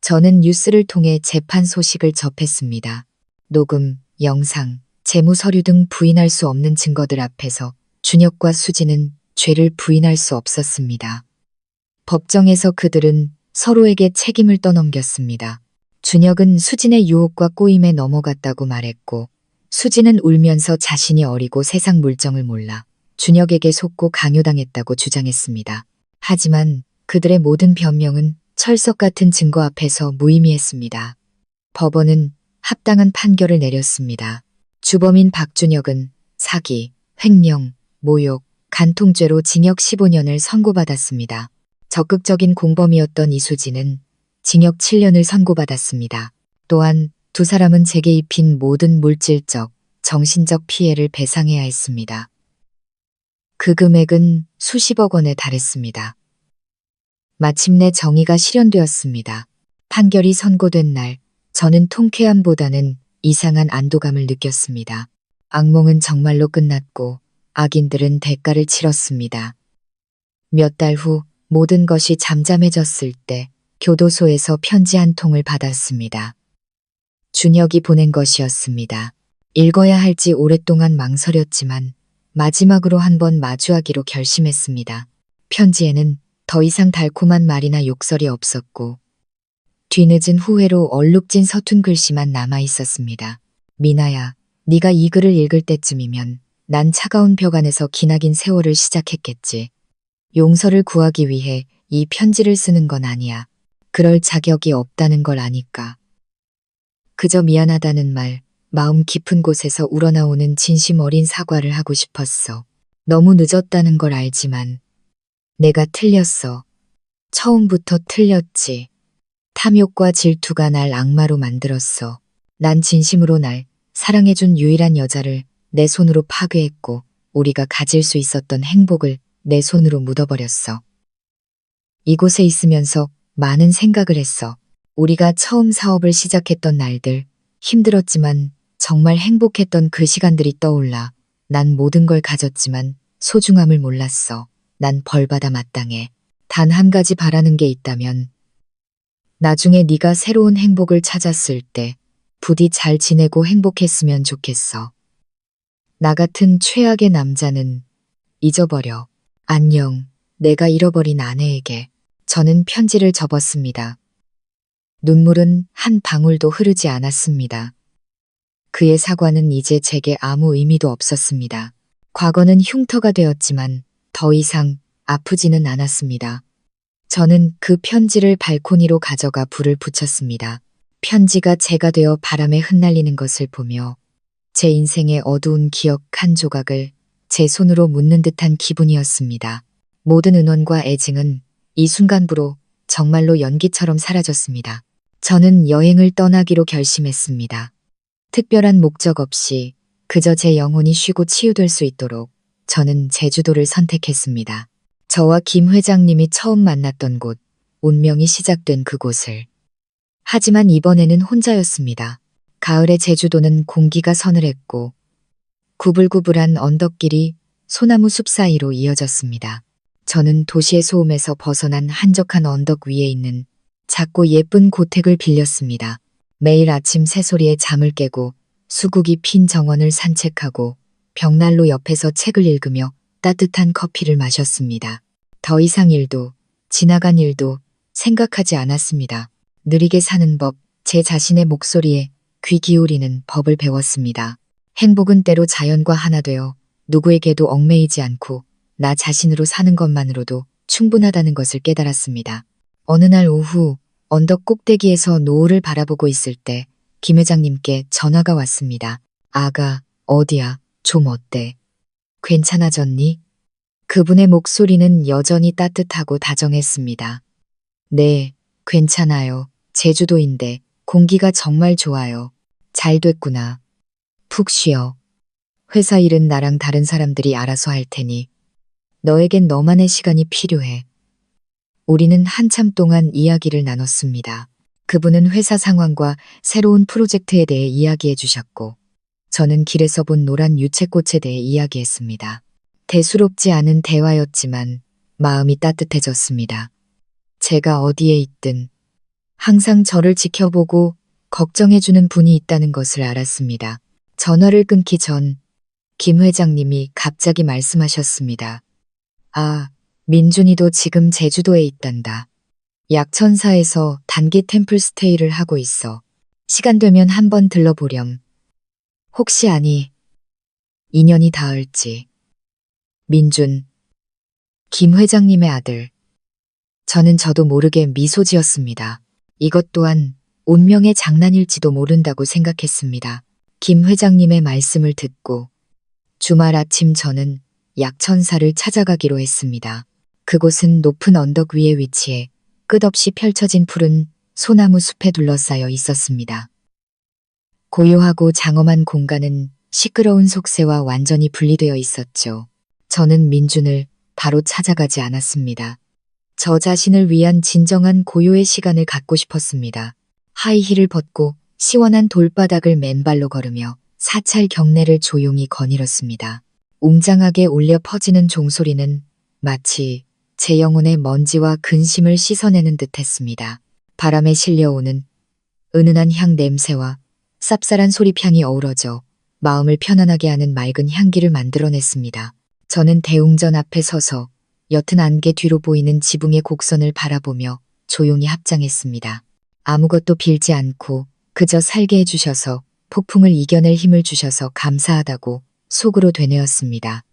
[SPEAKER 1] 저는 뉴스를 통해 재판 소식을 접했습니다. 녹음, 영상, 재무 서류 등 부인할 수 없는 증거들 앞에서 준혁과 수진은 죄를 부인할 수 없었습니다. 법정에서 그들은 서로에게 책임을 떠넘겼습니다. 준혁은 수진의 유혹과 꼬임에 넘어갔다고 말했고 수진은 울면서 자신이 어리고 세상 물정을 몰라 준혁에게 속고 강요당했다고 주장했습니다. 하지만 그들의 모든 변명은 철석 같은 증거 앞에서 무의미했습니다. 법원은 합당한 판결을 내렸습니다. 주범인 박준혁은 사기, 횡령, 모욕, 간통죄로 징역 15년을 선고받았습니다. 적극적인 공범이었던 이수진은 징역 7년을 선고받았습니다. 또한 두 사람은 제게 입힌 모든 물질적, 정신적 피해를 배상해야 했습니다. 그 금액은 수십억 원에 달했습니다. 마침내 정의가 실현되었습니다. 판결이 선고된 날, 저는 통쾌함보다는 이상한 안도감을 느꼈습니다. 악몽은 정말로 끝났고 악인들은 대가를 치렀습니다. 몇 달 후 모든 것이 잠잠해졌을 때 교도소에서 편지 한 통을 받았습니다. 준혁이 보낸 것이었습니다. 읽어야 할지 오랫동안 망설였지만 마지막으로 한번 마주하기로 결심했습니다. 편지에는 더 이상 달콤한 말이나 욕설이 없었고 뒤늦은 후회로 얼룩진 서툰 글씨만 남아 있었습니다. 미나야, 네가 이 글을 읽을 때쯤이면 난 차가운 벽 안에서 기나긴 세월을 시작했겠지. 용서를 구하기 위해 이 편지를 쓰는 건 아니야. 그럴 자격이 없다는 걸 아니까. 그저 미안하다는 말, 마음 깊은 곳에서 우러나오는 진심 어린 사과를 하고 싶었어. 너무 늦었다는 걸 알지만 내가 틀렸어. 처음부터 틀렸지. 탐욕과 질투가 날 악마로 만들었어. 난 진심으로 날 사랑해준 유일한 여자를 내 손으로 파괴했고 우리가 가질 수 있었던 행복을 내 손으로 묻어버렸어. 이곳에 있으면서 많은 생각을 했어. 우리가 처음 사업을 시작했던 날들, 힘들었지만 정말 행복했던 그 시간들이 떠올라. 난 모든 걸 가졌지만 소중함을 몰랐어. 난 벌받아 마땅해. 단 한 가지 바라는 게 있다면 나중에 네가 새로운 행복을 찾았을 때 부디 잘 지내고 행복했으면 좋겠어. 나 같은 최악의 남자는 잊어버려. 안녕. 내가 잃어버린 아내에게. 저는 편지를 접었습니다. 눈물은 한 방울도 흐르지 않았습니다. 그의 사과는 이제 제게 아무 의미도 없었습니다. 과거는 흉터가 되었지만 더 이상 아프지는 않았습니다. 저는 그 편지를 발코니로 가져가 불을 붙였습니다. 편지가 재가 되어 바람에 흩날리는 것을 보며 제 인생의 어두운 기억 한 조각을 제 손으로 묻는 듯한 기분이었습니다. 모든 은원과 애증은 이 순간부로 정말로 연기처럼 사라졌습니다. 저는 여행을 떠나기로 결심했습니다. 특별한 목적 없이 그저 제 영혼이 쉬고 치유될 수 있도록 저는 제주도를 선택했습니다. 저와 김 회장님이 처음 만났던 곳, 운명이 시작된 그곳을. 하지만 이번에는 혼자였습니다. 가을의 제주도는 공기가 서늘했고 구불구불한 언덕길이 소나무 숲 사이로 이어졌습니다. 저는 도시의 소음에서 벗어난 한적한 언덕 위에 있는 작고 예쁜 고택을 빌렸습니다. 매일 아침 새소리에 잠을 깨고 수국이 핀 정원을 산책하고 벽난로 옆에서 책을 읽으며 따뜻한 커피를 마셨습니다. 더 이상 일도, 지나간 일도 생각하지 않았습니다. 느리게 사는 법, 제 자신의 목소리에 귀 기울이는 법을 배웠습니다. 행복은 때로 자연과 하나 되어 누구에게도 얽매이지 않고 나 자신으로 사는 것만으로도 충분하다는 것을 깨달았습니다. 어느 날 오후 언덕 꼭대기에서 노을을 바라보고 있을 때 김 회장님께 전화가 왔습니다. 아가, 어디야? 좀 어때? 괜찮아졌니? 그분의 목소리는 여전히 따뜻하고 다정했습니다. 네, 괜찮아요. 제주도인데 공기가 정말 좋아요. 잘 됐구나. 푹 쉬어. 회사 일은 나랑 다른 사람들이 알아서 할 테니 너에겐 너만의 시간이 필요해. 우리는 한참 동안 이야기를 나눴습니다. 그분은 회사 상황과 새로운 프로젝트에 대해 이야기해 주셨고 저는 길에서 본 노란 유채꽃에 대해 이야기했습니다. 대수롭지 않은 대화였지만 마음이 따뜻해졌습니다. 제가 어디에 있든 항상 저를 지켜보고 걱정해주는 분이 있다는 것을 알았습니다. 전화를 끊기 전 김 회장님이 갑자기 말씀하셨습니다. 아, 민준이도 지금 제주도에 있단다. 약천사에서 단기 템플 스테이를 하고 있어. 시간 되면 한번 들러보렴. 혹시 아니, 인연이 닿을지. 민준, 김 회장님의 아들. 저도 모르게 미소 지었습니다. 이것 또한 운명의 장난일지도 모른다고 생각했습니다. 김 회장님의 말씀을 듣고 주말 아침 저는 약천사를 찾아가기로 했습니다. 그곳은 높은 언덕 위에 위치해 끝없이 펼쳐진 푸른 소나무 숲에 둘러싸여 있었습니다. 고요하고 장엄한 공간은 시끄러운 속세와 완전히 분리되어 있었죠. 저는 민준을 바로 찾아가지 않았습니다. 저 자신을 위한 진정한 고요의 시간을 갖고 싶었습니다. 하이힐을 벗고 시원한 돌바닥을 맨발로 걸으며 사찰 경내를 조용히 거닐었습니다. 웅장하게 울려 퍼지는 종소리는 마치 제 영혼의 먼지와 근심을 씻어내는 듯 했습니다. 바람에 실려오는 은은한 향 냄새와 쌉쌀한 소리향이 어우러져 마음을 편안하게 하는 맑은 향기를 만들어냈습니다. 저는 대웅전 앞에 서서 옅은 안개 뒤로 보이는 지붕의 곡선을 바라보며 조용히 합장했습니다. 아무것도 빌지 않고 그저 살게 해주셔서 폭풍을 이겨낼 힘을 주셔서 감사하다고 속으로 되뇌었습니다.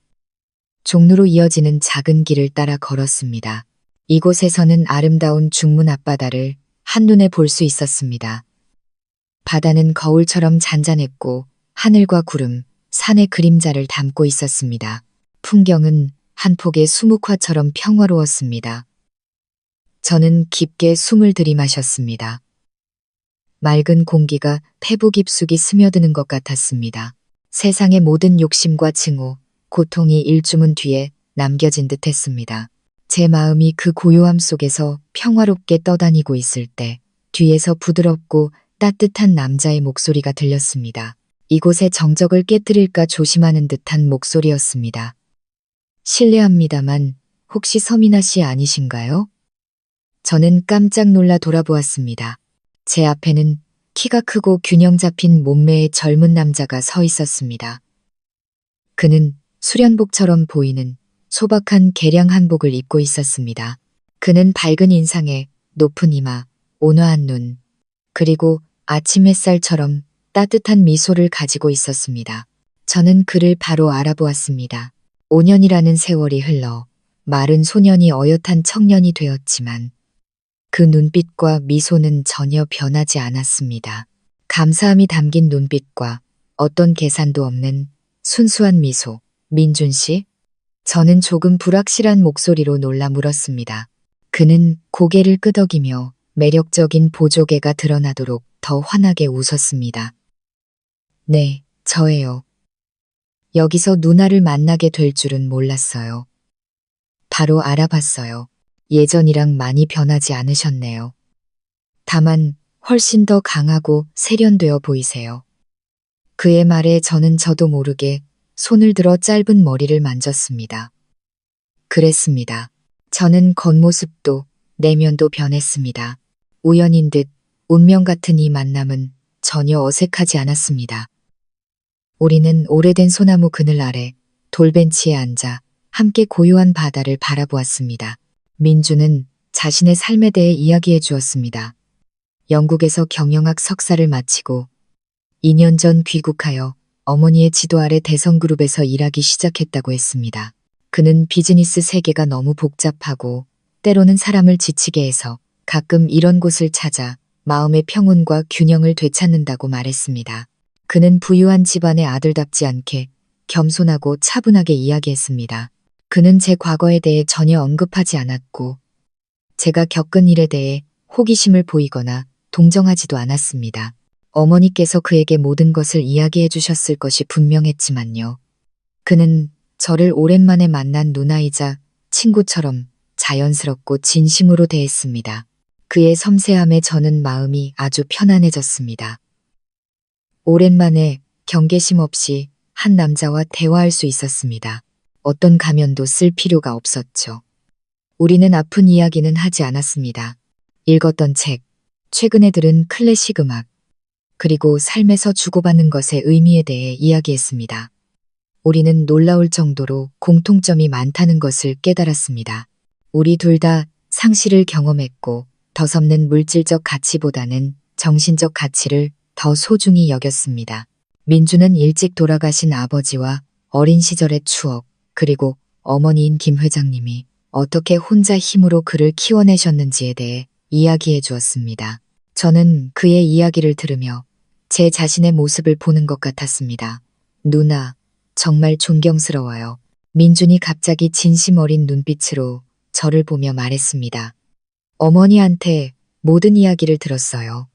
[SPEAKER 1] 종로로 이어지는 작은 길을 따라 걸었습니다. 이곳에서는 아름다운 중문 앞바다를 한눈에 볼 수 있었습니다. 바다는 거울처럼 잔잔했고 하늘과 구름, 산의 그림자를 담고 있었습니다. 풍경은 한 폭의 수묵화처럼 평화로웠습니다. 저는 깊게 숨을 들이마셨습니다. 맑은 공기가 폐부 깊숙이 스며드는 것 같았습니다. 세상의 모든 욕심과 증오, 고통이 일주문 뒤에 남겨진 듯 했습니다. 제 마음이 그 고요함 속에서 평화롭게 떠다니고 있을 때 뒤에서 부드럽고 따뜻한 남자의 목소리가 들렸습니다. 이곳의 정적을 깨뜨릴까 조심하는 듯한 목소리였습니다. 실례합니다만 혹시 서민아 씨 아니신가요? 저는 깜짝 놀라 돌아보았습니다. 제 앞에는 키가 크고 균형 잡힌 몸매의 젊은 남자가 서 있었습니다. 그는 수련복처럼 보이는 소박한 개량 한복을 입고 있었습니다. 그는 밝은 인상에 높은 이마, 온화한 눈, 그리고 아침 햇살처럼 따뜻한 미소를 가지고 있었습니다. 저는 그를 바로 알아보았습니다. 5년이라는 세월이 흘러 마른 소년이 어엿한 청년이 되었지만 그 눈빛과 미소는 전혀 변하지 않았습니다. 감사함이 담긴 눈빛과 어떤 계산도 없는 순수한 미소. 민준 씨? 저는 조금 불확실한 목소리로 놀라 물었습니다. 그는 고개를 끄덕이며 매력적인 보조개가 드러나도록 더 환하게 웃었습니다. 네, 저예요. 여기서 누나를 만나게 될 줄은 몰랐어요. 바로 알아봤어요. 예전이랑 많이 변하지 않으셨네요. 다만 훨씬 더 강하고 세련되어 보이세요. 그의 말에 저도 모르게 손을 들어 짧은 머리를 만졌습니다. 그랬습니다. 저는 겉모습도 내면도 변했습니다. 우연인 듯 운명 같은 이 만남은 전혀 어색하지 않았습니다. 우리는 오래된 소나무 그늘 아래 돌벤치에 앉아 함께 고요한 바다를 바라보았습니다. 민주는 자신의 삶에 대해 이야기해 주었습니다. 영국에서 경영학 석사를 마치고 2년 전 귀국하여 어머니의 지도 아래 대성그룹에서 일하기 시작했다고 했습니다. 그는 비즈니스 세계가 너무 복잡하고 때로는 사람을 지치게 해서 가끔 이런 곳을 찾아 마음의 평온과 균형을 되찾는다고 말했습니다. 그는 부유한 집안의 아들답지 않게 겸손하고 차분하게 이야기했습니다. 그는 제 과거에 대해 전혀 언급하지 않았고 제가 겪은 일에 대해 호기심을 보이거나 동정하지도 않았습니다. 어머니께서 그에게 모든 것을 이야기해 주셨을 것이 분명했지만요. 그는 저를 오랜만에 만난 누나이자 친구처럼 자연스럽고 진심으로 대했습니다. 그의 섬세함에 저는 마음이 아주 편안해졌습니다. 오랜만에 경계심 없이 한 남자와 대화할 수 있었습니다. 어떤 가면도 쓸 필요가 없었죠. 우리는 아픈 이야기는 하지 않았습니다. 읽었던 책, 최근에 들은 클래식 음악, 그리고 삶에서 주고받는 것의 의미에 대해 이야기했습니다. 우리는 놀라울 정도로 공통점이 많다는 것을 깨달았습니다. 우리 둘 다 상실을 경험했고 덧없는 물질적 가치보다는 정신적 가치를 더 소중히 여겼습니다. 민주는 일찍 돌아가신 아버지와 어린 시절의 추억, 그리고 어머니인 김 회장님이 어떻게 혼자 힘으로 그를 키워내셨는지에 대해 이야기해 주었습니다. 저는 그의 이야기를 들으며 제 자신의 모습을 보는 것 같았습니다. 누나, 정말 존경스러워요. 민준이 갑자기 진심 어린 눈빛으로 저를 보며 말했습니다. 어머니한테 모든 이야기를 들었어요.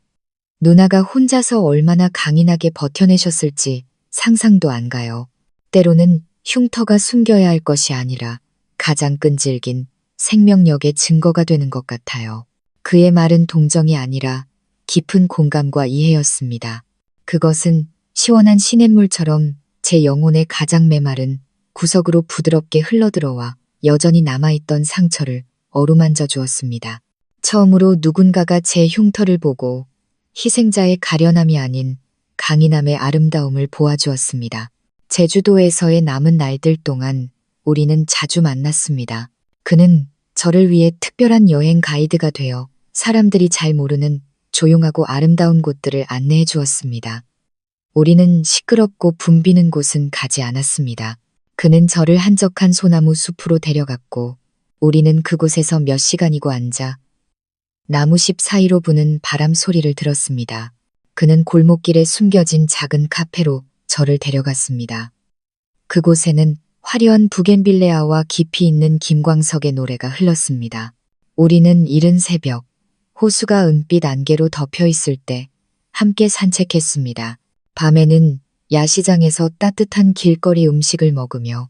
[SPEAKER 1] 누나가 혼자서 얼마나 강인하게 버텨내셨을지 상상도 안 가요. 때로는 흉터가 숨겨야 할 것이 아니라 가장 끈질긴 생명력의 증거가 되는 것 같아요. 그의 말은 동정이 아니라 깊은 공감과 이해였습니다. 그것은 시원한 시냇물처럼 제 영혼의 가장 메마른 구석으로 부드럽게 흘러들어와 여전히 남아있던 상처를 어루만져 주었습니다. 처음으로 누군가가 제 흉터를 보고 희생자의 가련함이 아닌 강인함의 아름다움을 보아주었습니다. 제주도에서의 남은 날들 동안 우리는 자주 만났습니다. 그는 저를 위해 특별한 여행 가이드가 되어 사람들이 잘 모르는 조용하고 아름다운 곳들을 안내해 주었습니다. 우리는 시끄럽고 붐비는 곳은 가지 않았습니다. 그는 저를 한적한 소나무 숲으로 데려갔고 우리는 그곳에서 몇 시간이고 앉아 나무십 사이로 부는 바람 소리를 들었습니다. 그는 골목길에 숨겨진 작은 카페로 저를 데려갔습니다. 그곳에는 화려한 부겐빌레아와 깊이 있는 김광석의 노래가 흘렀습니다. 우리는 이른 새벽, 호수가 은빛 안개로 덮여 있을 때 함께 산책했습니다. 밤에는 야시장에서 따뜻한 길거리 음식을 먹으며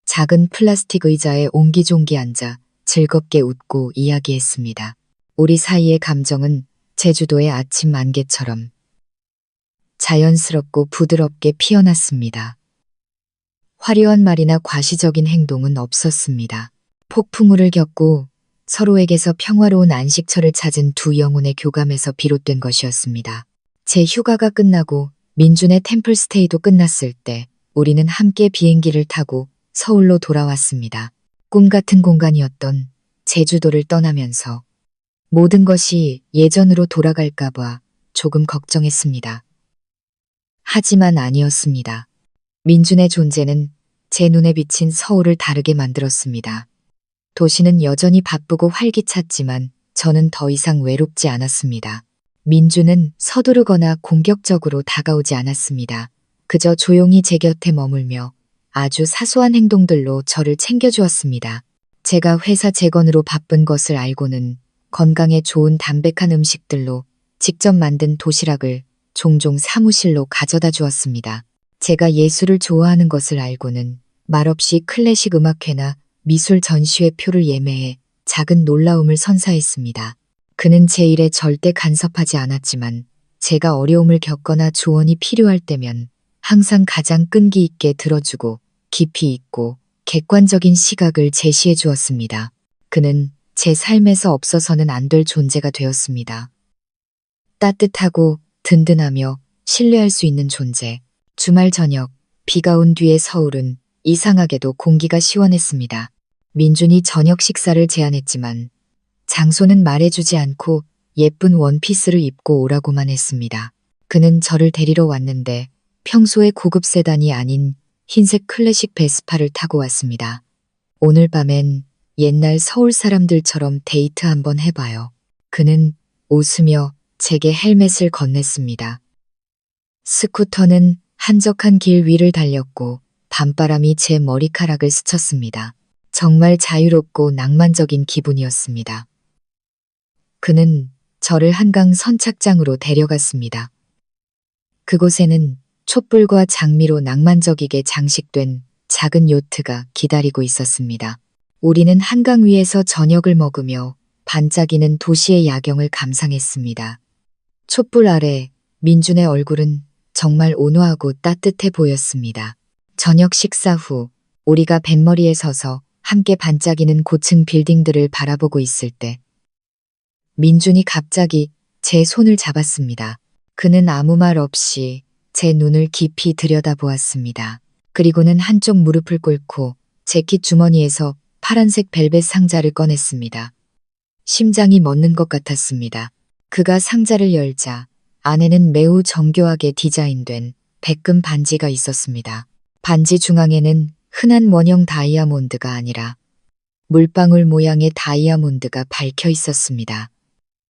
[SPEAKER 1] 작은 플라스틱 의자에 옹기종기 앉아 즐겁게 웃고 이야기했습니다. 우리 사이의 감정은 제주도의 아침 안개처럼 자연스럽고 부드럽게 피어났습니다. 화려한 말이나 과시적인 행동은 없었습니다. 폭풍우를 겪고 서로에게서 평화로운 안식처를 찾은 두 영혼의 교감에서 비롯된 것이었습니다. 제 휴가가 끝나고 민준의 템플스테이도 끝났을 때 우리는 함께 비행기를 타고 서울로 돌아왔습니다. 꿈 같은 공간이었던 제주도를 떠나면서 모든 것이 예전으로 돌아갈까봐 조금 걱정했습니다. 하지만 아니었습니다. 민준의 존재는 제 눈에 비친 서울을 다르게 만들었습니다. 도시는 여전히 바쁘고 활기찼지만 저는 더 이상 외롭지 않았습니다. 민준은 서두르거나 공격적으로 다가오지 않았습니다. 그저 조용히 제 곁에 머물며 아주 사소한 행동들로 저를 챙겨주었습니다. 제가 회사 재건으로 바쁜 것을 알고는 건강에 좋은 담백한 음식들로 직접 만든 도시락을 종종 사무실로 가져다 주었습니다. 제가 예술을 좋아하는 것을 알고는 말없이 클래식 음악회나 미술 전시회 표를 예매해 작은 놀라움을 선사했습니다. 그는 제 일에 절대 간섭하지 않았지만 제가 어려움을 겪거나 조언이 필요할 때면 항상 가장 끈기 있게 들어주고 깊이 있고 객관적인 시각을 제시해 주었습니다. 그는 제 삶에서 없어서는 안 될 존재가 되었습니다. 따뜻하고 든든하며 신뢰할 수 있는 존재. 주말 저녁, 비가 온 뒤에 서울은 이상하게도 공기가 시원했습니다. 민준이 저녁 식사를 제안했지만 장소는 말해주지 않고 예쁜 원피스를 입고 오라고만 했습니다. 그는 저를 데리러 왔는데 평소의 고급 세단이 아닌 흰색 클래식 베스파를 타고 왔습니다. 오늘 밤엔 옛날 서울 사람들처럼 데이트 한번 해봐요. 그는 웃으며 제게 헬멧을 건넸습니다. 스쿠터는 한적한 길 위를 달렸고 밤바람이 제 머리카락을 스쳤습니다. 정말 자유롭고 낭만적인 기분이었습니다. 그는 저를 한강 선착장으로 데려갔습니다. 그곳에는 촛불과 장미로 낭만적이게 장식된 작은 요트가 기다리고 있었습니다. 우리는 한강 위에서 저녁을 먹으며 반짝이는 도시의 야경을 감상했습니다. 촛불 아래 민준의 얼굴은 정말 온화하고 따뜻해 보였습니다. 저녁 식사 후 우리가 뱃머리에 서서 함께 반짝이는 고층 빌딩들을 바라보고 있을 때 민준이 갑자기 제 손을 잡았습니다. 그는 아무 말 없이 제 눈을 깊이 들여다보았습니다. 그리고는 한쪽 무릎을 꿇고 재킷 주머니에서 파란색 벨벳 상자를 꺼냈습니다. 심장이 멎는 것 같았습니다. 그가 상자를 열자 안에는 매우 정교하게 디자인된 백금 반지가 있었습니다. 반지 중앙에는 흔한 원형 다이아몬드가 아니라 물방울 모양의 다이아몬드가 밝혀 있었습니다.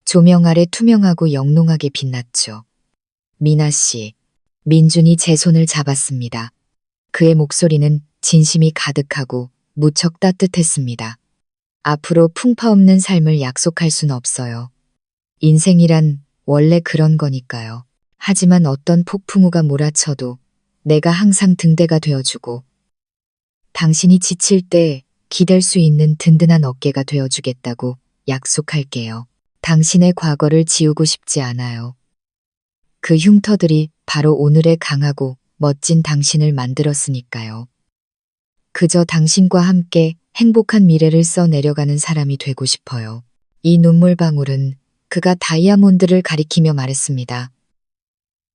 [SPEAKER 1] 조명 아래 투명하고 영롱하게 빛났죠. 미나 씨, 민준이 제 손을 잡았습니다. 그의 목소리는 진심이 가득하고 무척 따뜻했습니다. 앞으로 풍파 없는 삶을 약속할 순 없어요. 인생이란 원래 그런 거니까요. 하지만 어떤 폭풍우가 몰아쳐도 내가 항상 등대가 되어주고 당신이 지칠 때 기댈 수 있는 든든한 어깨가 되어주겠다고 약속할게요. 당신의 과거를 지우고 싶지 않아요. 그 흉터들이 바로 오늘의 강하고 멋진 당신을 만들었으니까요. 그저 당신과 함께 행복한 미래를 써내려가는 사람이 되고 싶어요. 이 눈물방울은 그가 다이아몬드를 가리키며 말했습니다.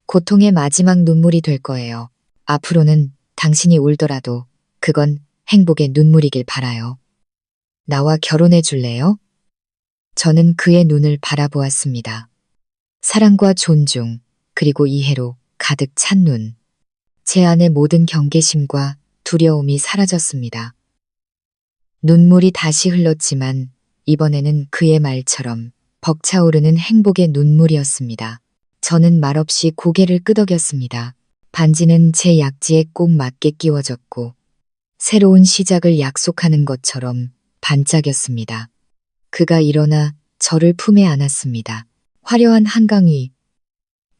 [SPEAKER 1] 고통의 마지막 눈물이 될 거예요. 앞으로는 당신이 울더라도 그건 행복의 눈물이길 바라요. 나와 결혼해 줄래요? 저는 그의 눈을 바라보았습니다. 사랑과 존중, 그리고 이해로 가득 찬 눈. 제 안의 모든 경계심과 두려움이 사라졌습니다. 눈물이 다시 흘렀지만 이번에는 그의 말처럼 벅차오르는 행복의 눈물이었습니다. 저는 말없이 고개를 끄덕였습니다. 반지는 제 약지에 꼭 맞게 끼워졌고 새로운 시작을 약속하는 것처럼 반짝였습니다. 그가 일어나 저를 품에 안았습니다. 화려한 한강 위,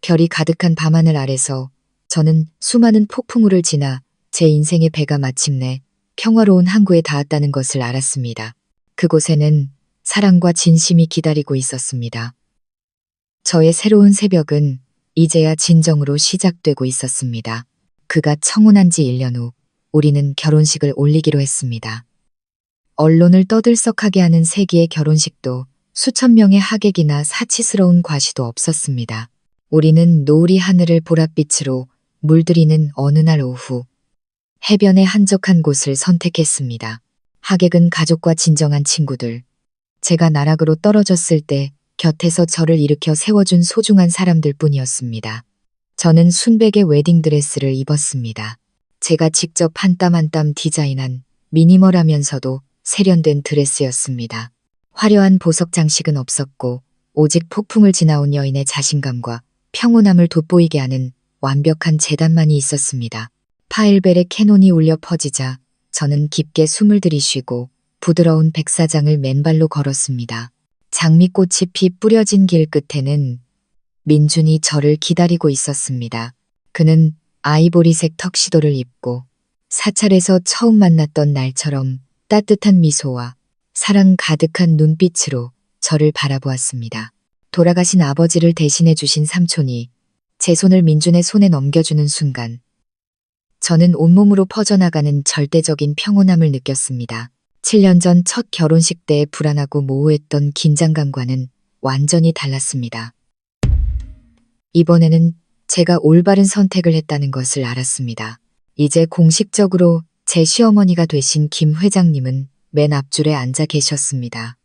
[SPEAKER 1] 별이 가득한 밤하늘 아래서 저는 수많은 폭풍우를 지나 제 인생의 배가 마침내 평화로운 항구에 닿았다는 것을 알았습니다. 그곳에는 사랑과 진심이 기다리고 있었습니다. 저의 새로운 새벽은 이제야 진정으로 시작되고 있었습니다. 그가 청혼한 지 1년 후 우리는 결혼식을 올리기로 했습니다. 언론을 떠들썩하게 하는 세기의 결혼식도 수천 명의 하객이나 사치스러운 과시도 없었습니다. 우리는 노을이 하늘을 보랏빛으로 물들이는 어느 날 오후 해변의 한적한 곳을 선택했습니다. 하객은 가족과 진정한 친구들, 제가 나락으로 떨어졌을 때 곁에서 저를 일으켜 세워준 소중한 사람들 뿐이었습니다. 저는 순백의 웨딩드레스를 입었습니다. 제가 직접 한 땀 한 땀 디자인한 미니멀하면서도 세련된 드레스였습니다. 화려한 보석 장식은 없었고 오직 폭풍을 지나온 여인의 자신감과 평온함을 돋보이게 하는 완벽한 재단만이 있었습니다. 파일벨의 캐논이 울려 퍼지자 저는 깊게 숨을 들이쉬고 부드러운 백사장을 맨발로 걸었습니다. 장미꽃이 피 뿌려진 길 끝에는 민준이 저를 기다리고 있었습니다. 그는 아이보리색 턱시도를 입고 사찰에서 처음 만났던 날처럼 따뜻한 미소와 사랑 가득한 눈빛으로 저를 바라보았습니다. 돌아가신 아버지를 대신해 주신 삼촌이 제 손을 민준의 손에 넘겨주는 순간 저는 온몸으로 퍼져나가는 절대적인 평온함을 느꼈습니다. 7년 전 첫 결혼식 때의 불안하고 모호했던 긴장감과는 완전히 달랐습니다. 이번에는 제가 올바른 선택을 했다는 것을 알았습니다. 이제 공식적으로 제 시어머니가 되신 김 회장님은 맨 앞줄에 앉아 계셨습니다.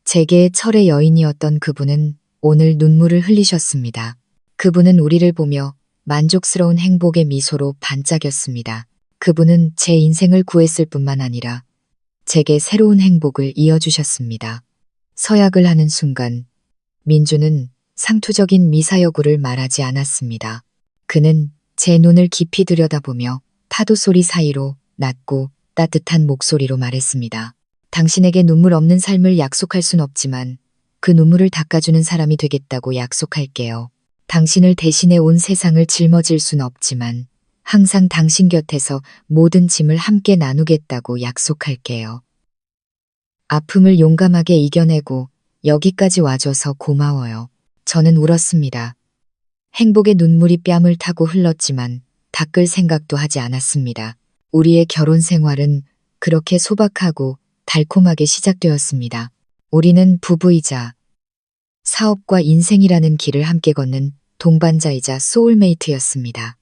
[SPEAKER 1] 제게의 철의 여인이었던 그분은 오늘 눈물을 흘리셨습니다. 그분은 우리를 보며 만족스러운 행복의 미소로 반짝였습니다. 그분은 제 인생을 구했을 뿐만 아니라 제게 새로운 행복을 이어주셨습니다. 서약을 하는 순간 민주는 상투적인 미사여구를 말하지 않았습니다. 그는 제 눈을 깊이 들여다보며 파도 소리 사이로 낮고 따뜻한 목소리로 말했습니다. 당신에게 눈물 없는 삶을 약속할 순 없지만 그 눈물을 닦아주는 사람이 되겠다고 약속할게요. 당신을 대신해 온 세상을 짊어질 순 없지만 항상 당신 곁에서 모든 짐을 함께 나누겠다고 약속할게요. 아픔을 용감하게 이겨내고 여기까지 와줘서 고마워요. 저는 울었습니다. 행복의 눈물이 뺨을 타고 흘렀지만 닦을 생각도 하지 않았습니다. 우리의 결혼 생활은 그렇게 소박하고 달콤하게 시작되었습니다. 우리는 부부이자 사업과 인생이라는 길을 함께 걷는 동반자이자 소울메이트였습니다.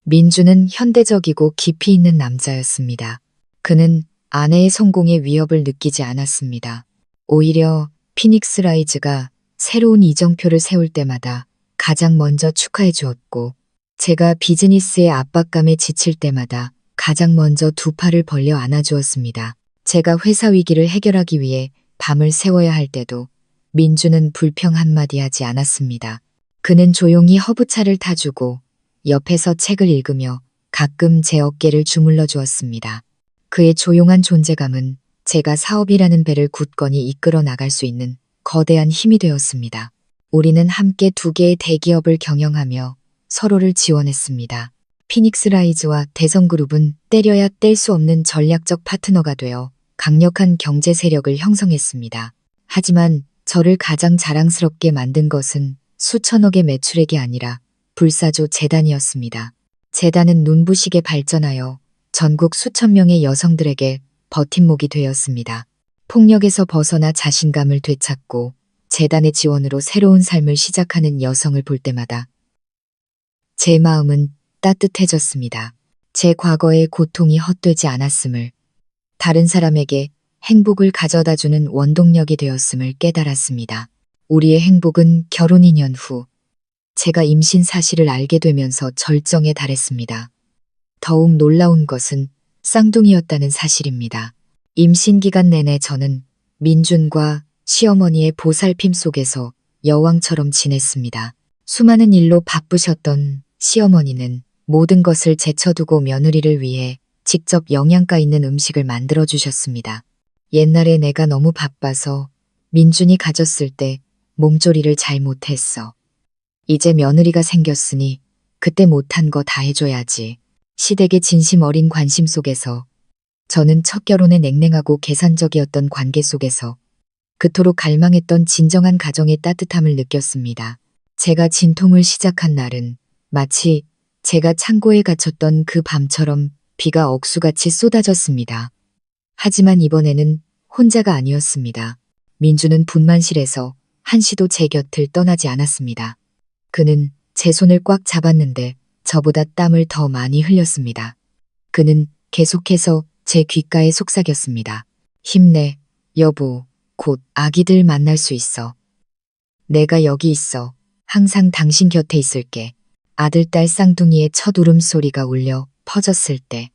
[SPEAKER 1] 민주는 현대적이고 깊이 있는 남자였습니다. 그는 아내의 성공에 위협을 느끼지 않았습니다. 오히려 피닉스 라이즈가 새로운 이정표를 세울 때마다 가장 먼저 축하해 주었고, 제가 비즈니스의 압박감에 지칠 때마다 가장 먼저 두 팔을 벌려 안아주었습니다. 제가 회사 위기를 해결하기 위해 밤을 새워야 할 때도 민주는 불평 한마디 하지 않았습니다. 그는 조용히 허브차를 타주고 옆에서 책을 읽으며 가끔 제 어깨를 주물러 주었습니다. 그의 조용한 존재감은 제가 사업이라는 배를 굳건히 이끌어 나갈 수 있는 거대한 힘이 되었습니다. 우리는 함께 두 개의 대기업을 경영하며 서로를 지원했습니다. 피닉스 라이즈와 대성그룹은 때려야 뗄 수 없는 전략적 파트너가 되어 강력한 경제 세력을 형성했습니다. 하지만 저를 가장 자랑스럽게 만든 것은 수천억의 매출액이 아니라 불사조 재단이었습니다. 재단은 눈부시게 발전하여 전국 수천 명의 여성들에게 버팀목이 되었습니다. 폭력에서 벗어나 자신감을 되찾고 재단의 지원으로 새로운 삶을 시작하는 여성을 볼 때마다 제 마음은 따뜻해졌습니다. 제 과거의 고통이 헛되지 않았음을, 다른 사람에게 행복을 가져다주는 원동력이 되었음을 깨달았습니다. 우리의 행복은 결혼 2년 후 제가 임신 사실을 알게 되면서 절정에 달했습니다. 더욱 놀라운 것은 쌍둥이였다는 사실입니다. 임신 기간 내내 저는 민준과 시어머니의 보살핌 속에서 여왕처럼 지냈습니다. 수많은 일로 바쁘셨던 시어머니는 모든 것을 제쳐두고 며느리를 위해 직접 영양가 있는 음식을 만들어 주셨습니다. 옛날에 내가 너무 바빠서 민준이 가졌을 때 몸조리를 잘 못했어. 이제 며느리가 생겼으니 그때 못한 거 다 해줘야지. 시댁의 진심 어린 관심 속에서 저는 첫 결혼의 냉랭하고 계산적이었던 관계 속에서 그토록 갈망했던 진정한 가정의 따뜻함을 느꼈습니다. 제가 진통을 시작한 날은 마치 제가 창고에 갇혔던 그 밤처럼 비가 억수같이 쏟아졌습니다. 하지만 이번에는 혼자가 아니었습니다. 민주는 분만실에서 한시도 제 곁을 떠나지 않았습니다. 그는 제 손을 꽉 잡았는데 저보다 땀을 더 많이 흘렸습니다. 그는 계속해서 제 귓가에 속삭였습니다. 힘내, 여보. 곧 아기들 만날 수 있어. 내가 여기 있어. 항상 당신 곁에 있을게. 아들, 딸 쌍둥이의 첫 울음소리가 울려 퍼졌을 때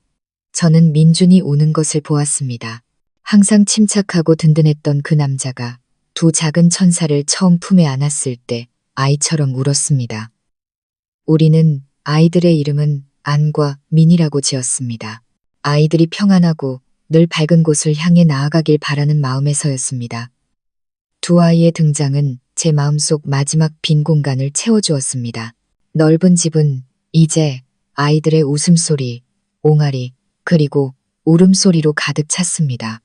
[SPEAKER 1] 저는 민준이 우는 것을 보았습니다. 항상 침착하고 든든했던 그 남자가 두 작은 천사를 처음 품에 안았을 때 아이처럼 울었습니다. 우리는 아이들의 이름은 안과 민이라고 지었습니다. 아이들이 평안하고 늘 밝은 곳을 향해 나아가길 바라는 마음에서였습니다. 두 아이의 등장은 제 마음속 마지막 빈 공간을 채워주었습니다. 넓은 집은 이제 아이들의 웃음소리, 옹알이, 그리고 울음소리로 가득 찼습니다.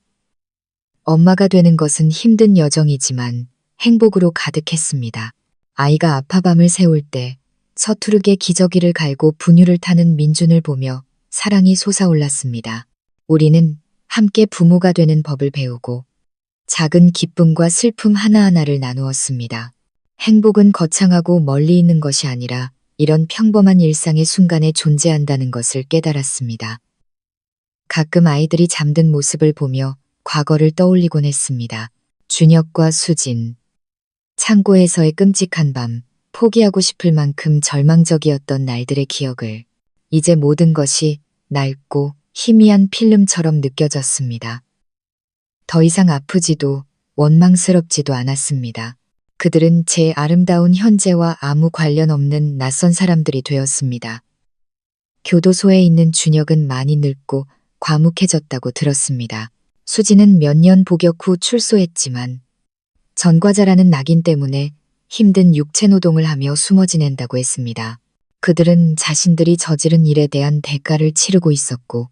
[SPEAKER 1] 엄마가 되는 것은 힘든 여정이지만 행복으로 가득했습니다. 아이가 아파밤을 새울 때 서투르게 기저귀를 갈고 분유를 타는 민준을 보며 사랑이 솟아올랐습니다. 우리는 함께 부모가 되는 법을 배우고 작은 기쁨과 슬픔 하나하나를 나누었습니다. 행복은 거창하고 멀리 있는 것이 아니라 이런 평범한 일상의 순간에 존재한다는 것을 깨달았습니다. 가끔 아이들이 잠든 모습을 보며 과거를 떠올리곤 했습니다. 준혁과 수진. 창고에서의 끔찍한 밤, 포기하고 싶을 만큼 절망적이었던 날들의 기억을. 이제 모든 것이 낡고 희미한 필름처럼 느껴졌습니다. 더 이상 아프지도 원망스럽지도 않았습니다. 그들은 제 아름다운 현재와 아무 관련 없는 낯선 사람들이 되었습니다. 교도소에 있는 준혁은 많이 늙고 과묵해졌다고 들었습니다. 수지는 몇 년 복역 후 출소했지만 전과자라는 낙인 때문에 힘든 육체 노동을 하며 숨어 지낸다고 했습니다. 그들은 자신들이 저지른 일에 대한 대가를 치르고 있었고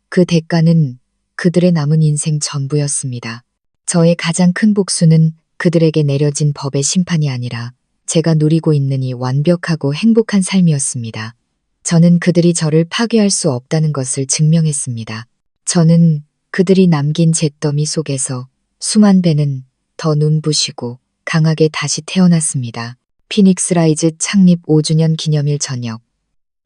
[SPEAKER 1] 그 대가는 그들의 남은 인생 전부였습니다. 저의 가장 큰 복수는 그들에게 내려진 법의 심판이 아니라 제가 누리고 있는 이 완벽하고 행복한 삶이었습니다. 저는 그들이 저를 파괴할 수 없다는 것을 증명했습니다. 저는 그들이 남긴 잿더미 속에서 수만 배는 더 눈부시고 강하게 다시 태어났습니다. 피닉스 라이즈 창립 5주년 기념일 저녁.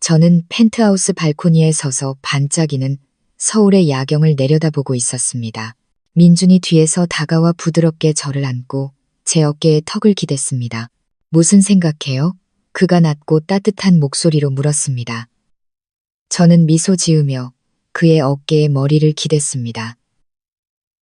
[SPEAKER 1] 저는 펜트하우스 발코니에 서서 반짝이는 서울의 야경을 내려다보고 있었습니다. 민준이 뒤에서 다가와 부드럽게 저를 안고 제 어깨에 턱을 기댔습니다. 무슨 생각해요? 그가 낮고 따뜻한 목소리로 물었습니다. 저는 미소 지으며 그의 어깨에 머리를 기댔습니다.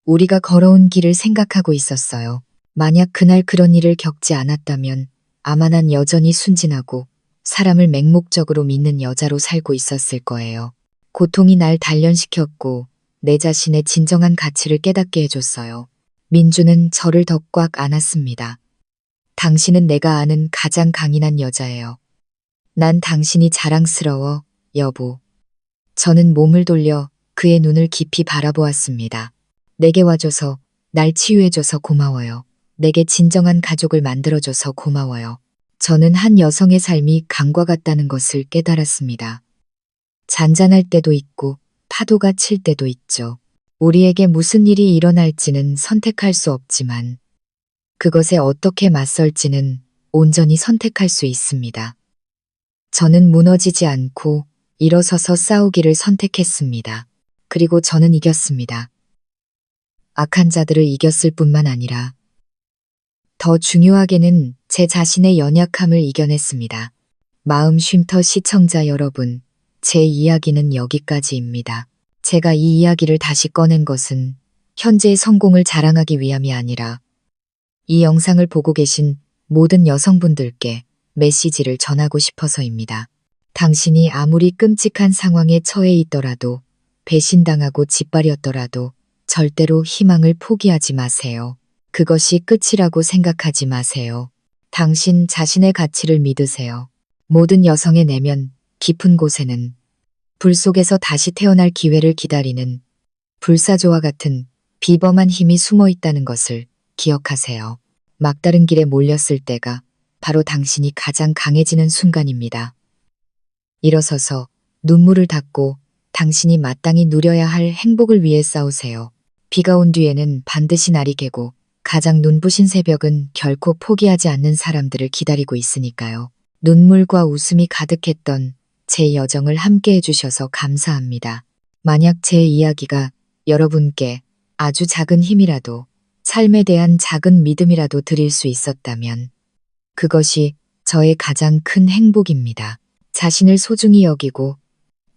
[SPEAKER 1] 우리가 걸어온 길을 생각하고 있었어요. 만약 그날 그런 일을 겪지 않았다면 아마 난 여전히 순진하고 사람을 맹목적으로 믿는 여자로 살고 있었을 거예요. 고통이 날 단련시켰고 내 자신의 진정한 가치를 깨닫게 해줬어요. 민주는 저를 더 꽉 안았습니다. 당신은 내가 아는 가장 강인한 여자예요. 난 당신이 자랑스러워, 여보. 저는 몸을 돌려 그의 눈을 깊이 바라보았습니다. 내게 와줘서, 날 치유해줘서 고마워요. 내게 진정한 가족을 만들어줘서 고마워요. 저는 한 여성의 삶이 강과 같다는 것을 깨달았습니다. 잔잔할 때도 있고 파도가 칠 때도 있죠. 우리에게 무슨 일이 일어날지는 선택할 수 없지만 그것에 어떻게 맞설지는 온전히 선택할 수 있습니다. 저는 무너지지 않고 일어서서 싸우기를 선택했습니다. 그리고 저는 이겼습니다. 악한 자들을 이겼을 뿐만 아니라 더 중요하게는 제 자신의 연약함을 이겨냈습니다. 마음 쉼터 시청자 여러분, 제 이야기는 여기까지입니다. 제가 이 이야기를 다시 꺼낸 것은 현재의 성공을 자랑하기 위함이 아니라 이 영상을 보고 계신 모든 여성분들께 메시지를 전하고 싶어서입니다. 당신이 아무리 끔찍한 상황에 처해 있더라도 배신당하고 짓밟였더라도 절대로 희망을 포기하지 마세요. 그것이 끝이라고 생각하지 마세요. 당신 자신의 가치를 믿으세요. 모든 여성의 내면 깊은 곳에는 불 속에서 다시 태어날 기회를 기다리는 불사조와 같은 비범한 힘이 숨어 있다는 것을 기억하세요. 막다른 길에 몰렸을 때가 바로 당신이 가장 강해지는 순간입니다. 일어서서 눈물을 닦고 당신이 마땅히 누려야 할 행복을 위해 싸우세요. 비가 온 뒤에는 반드시 날이 개고 가장 눈부신 새벽은 결코 포기하지 않는 사람들을 기다리고 있으니까요. 눈물과 웃음이 가득했던 제 여정을 함께 해주셔서 감사합니다. 만약 제 이야기가 여러분께 아주 작은 힘이라도 삶에 대한 작은 믿음이라도 드릴 수 있었다면 그것이 저의 가장 큰 행복입니다. 자신을 소중히 여기고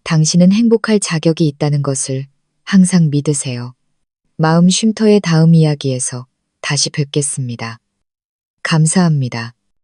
[SPEAKER 1] 당신은 행복할 자격이 있다는 것을 항상 믿으세요. 마음 쉼터의 다음 이야기에서 다시 뵙겠습니다. 감사합니다.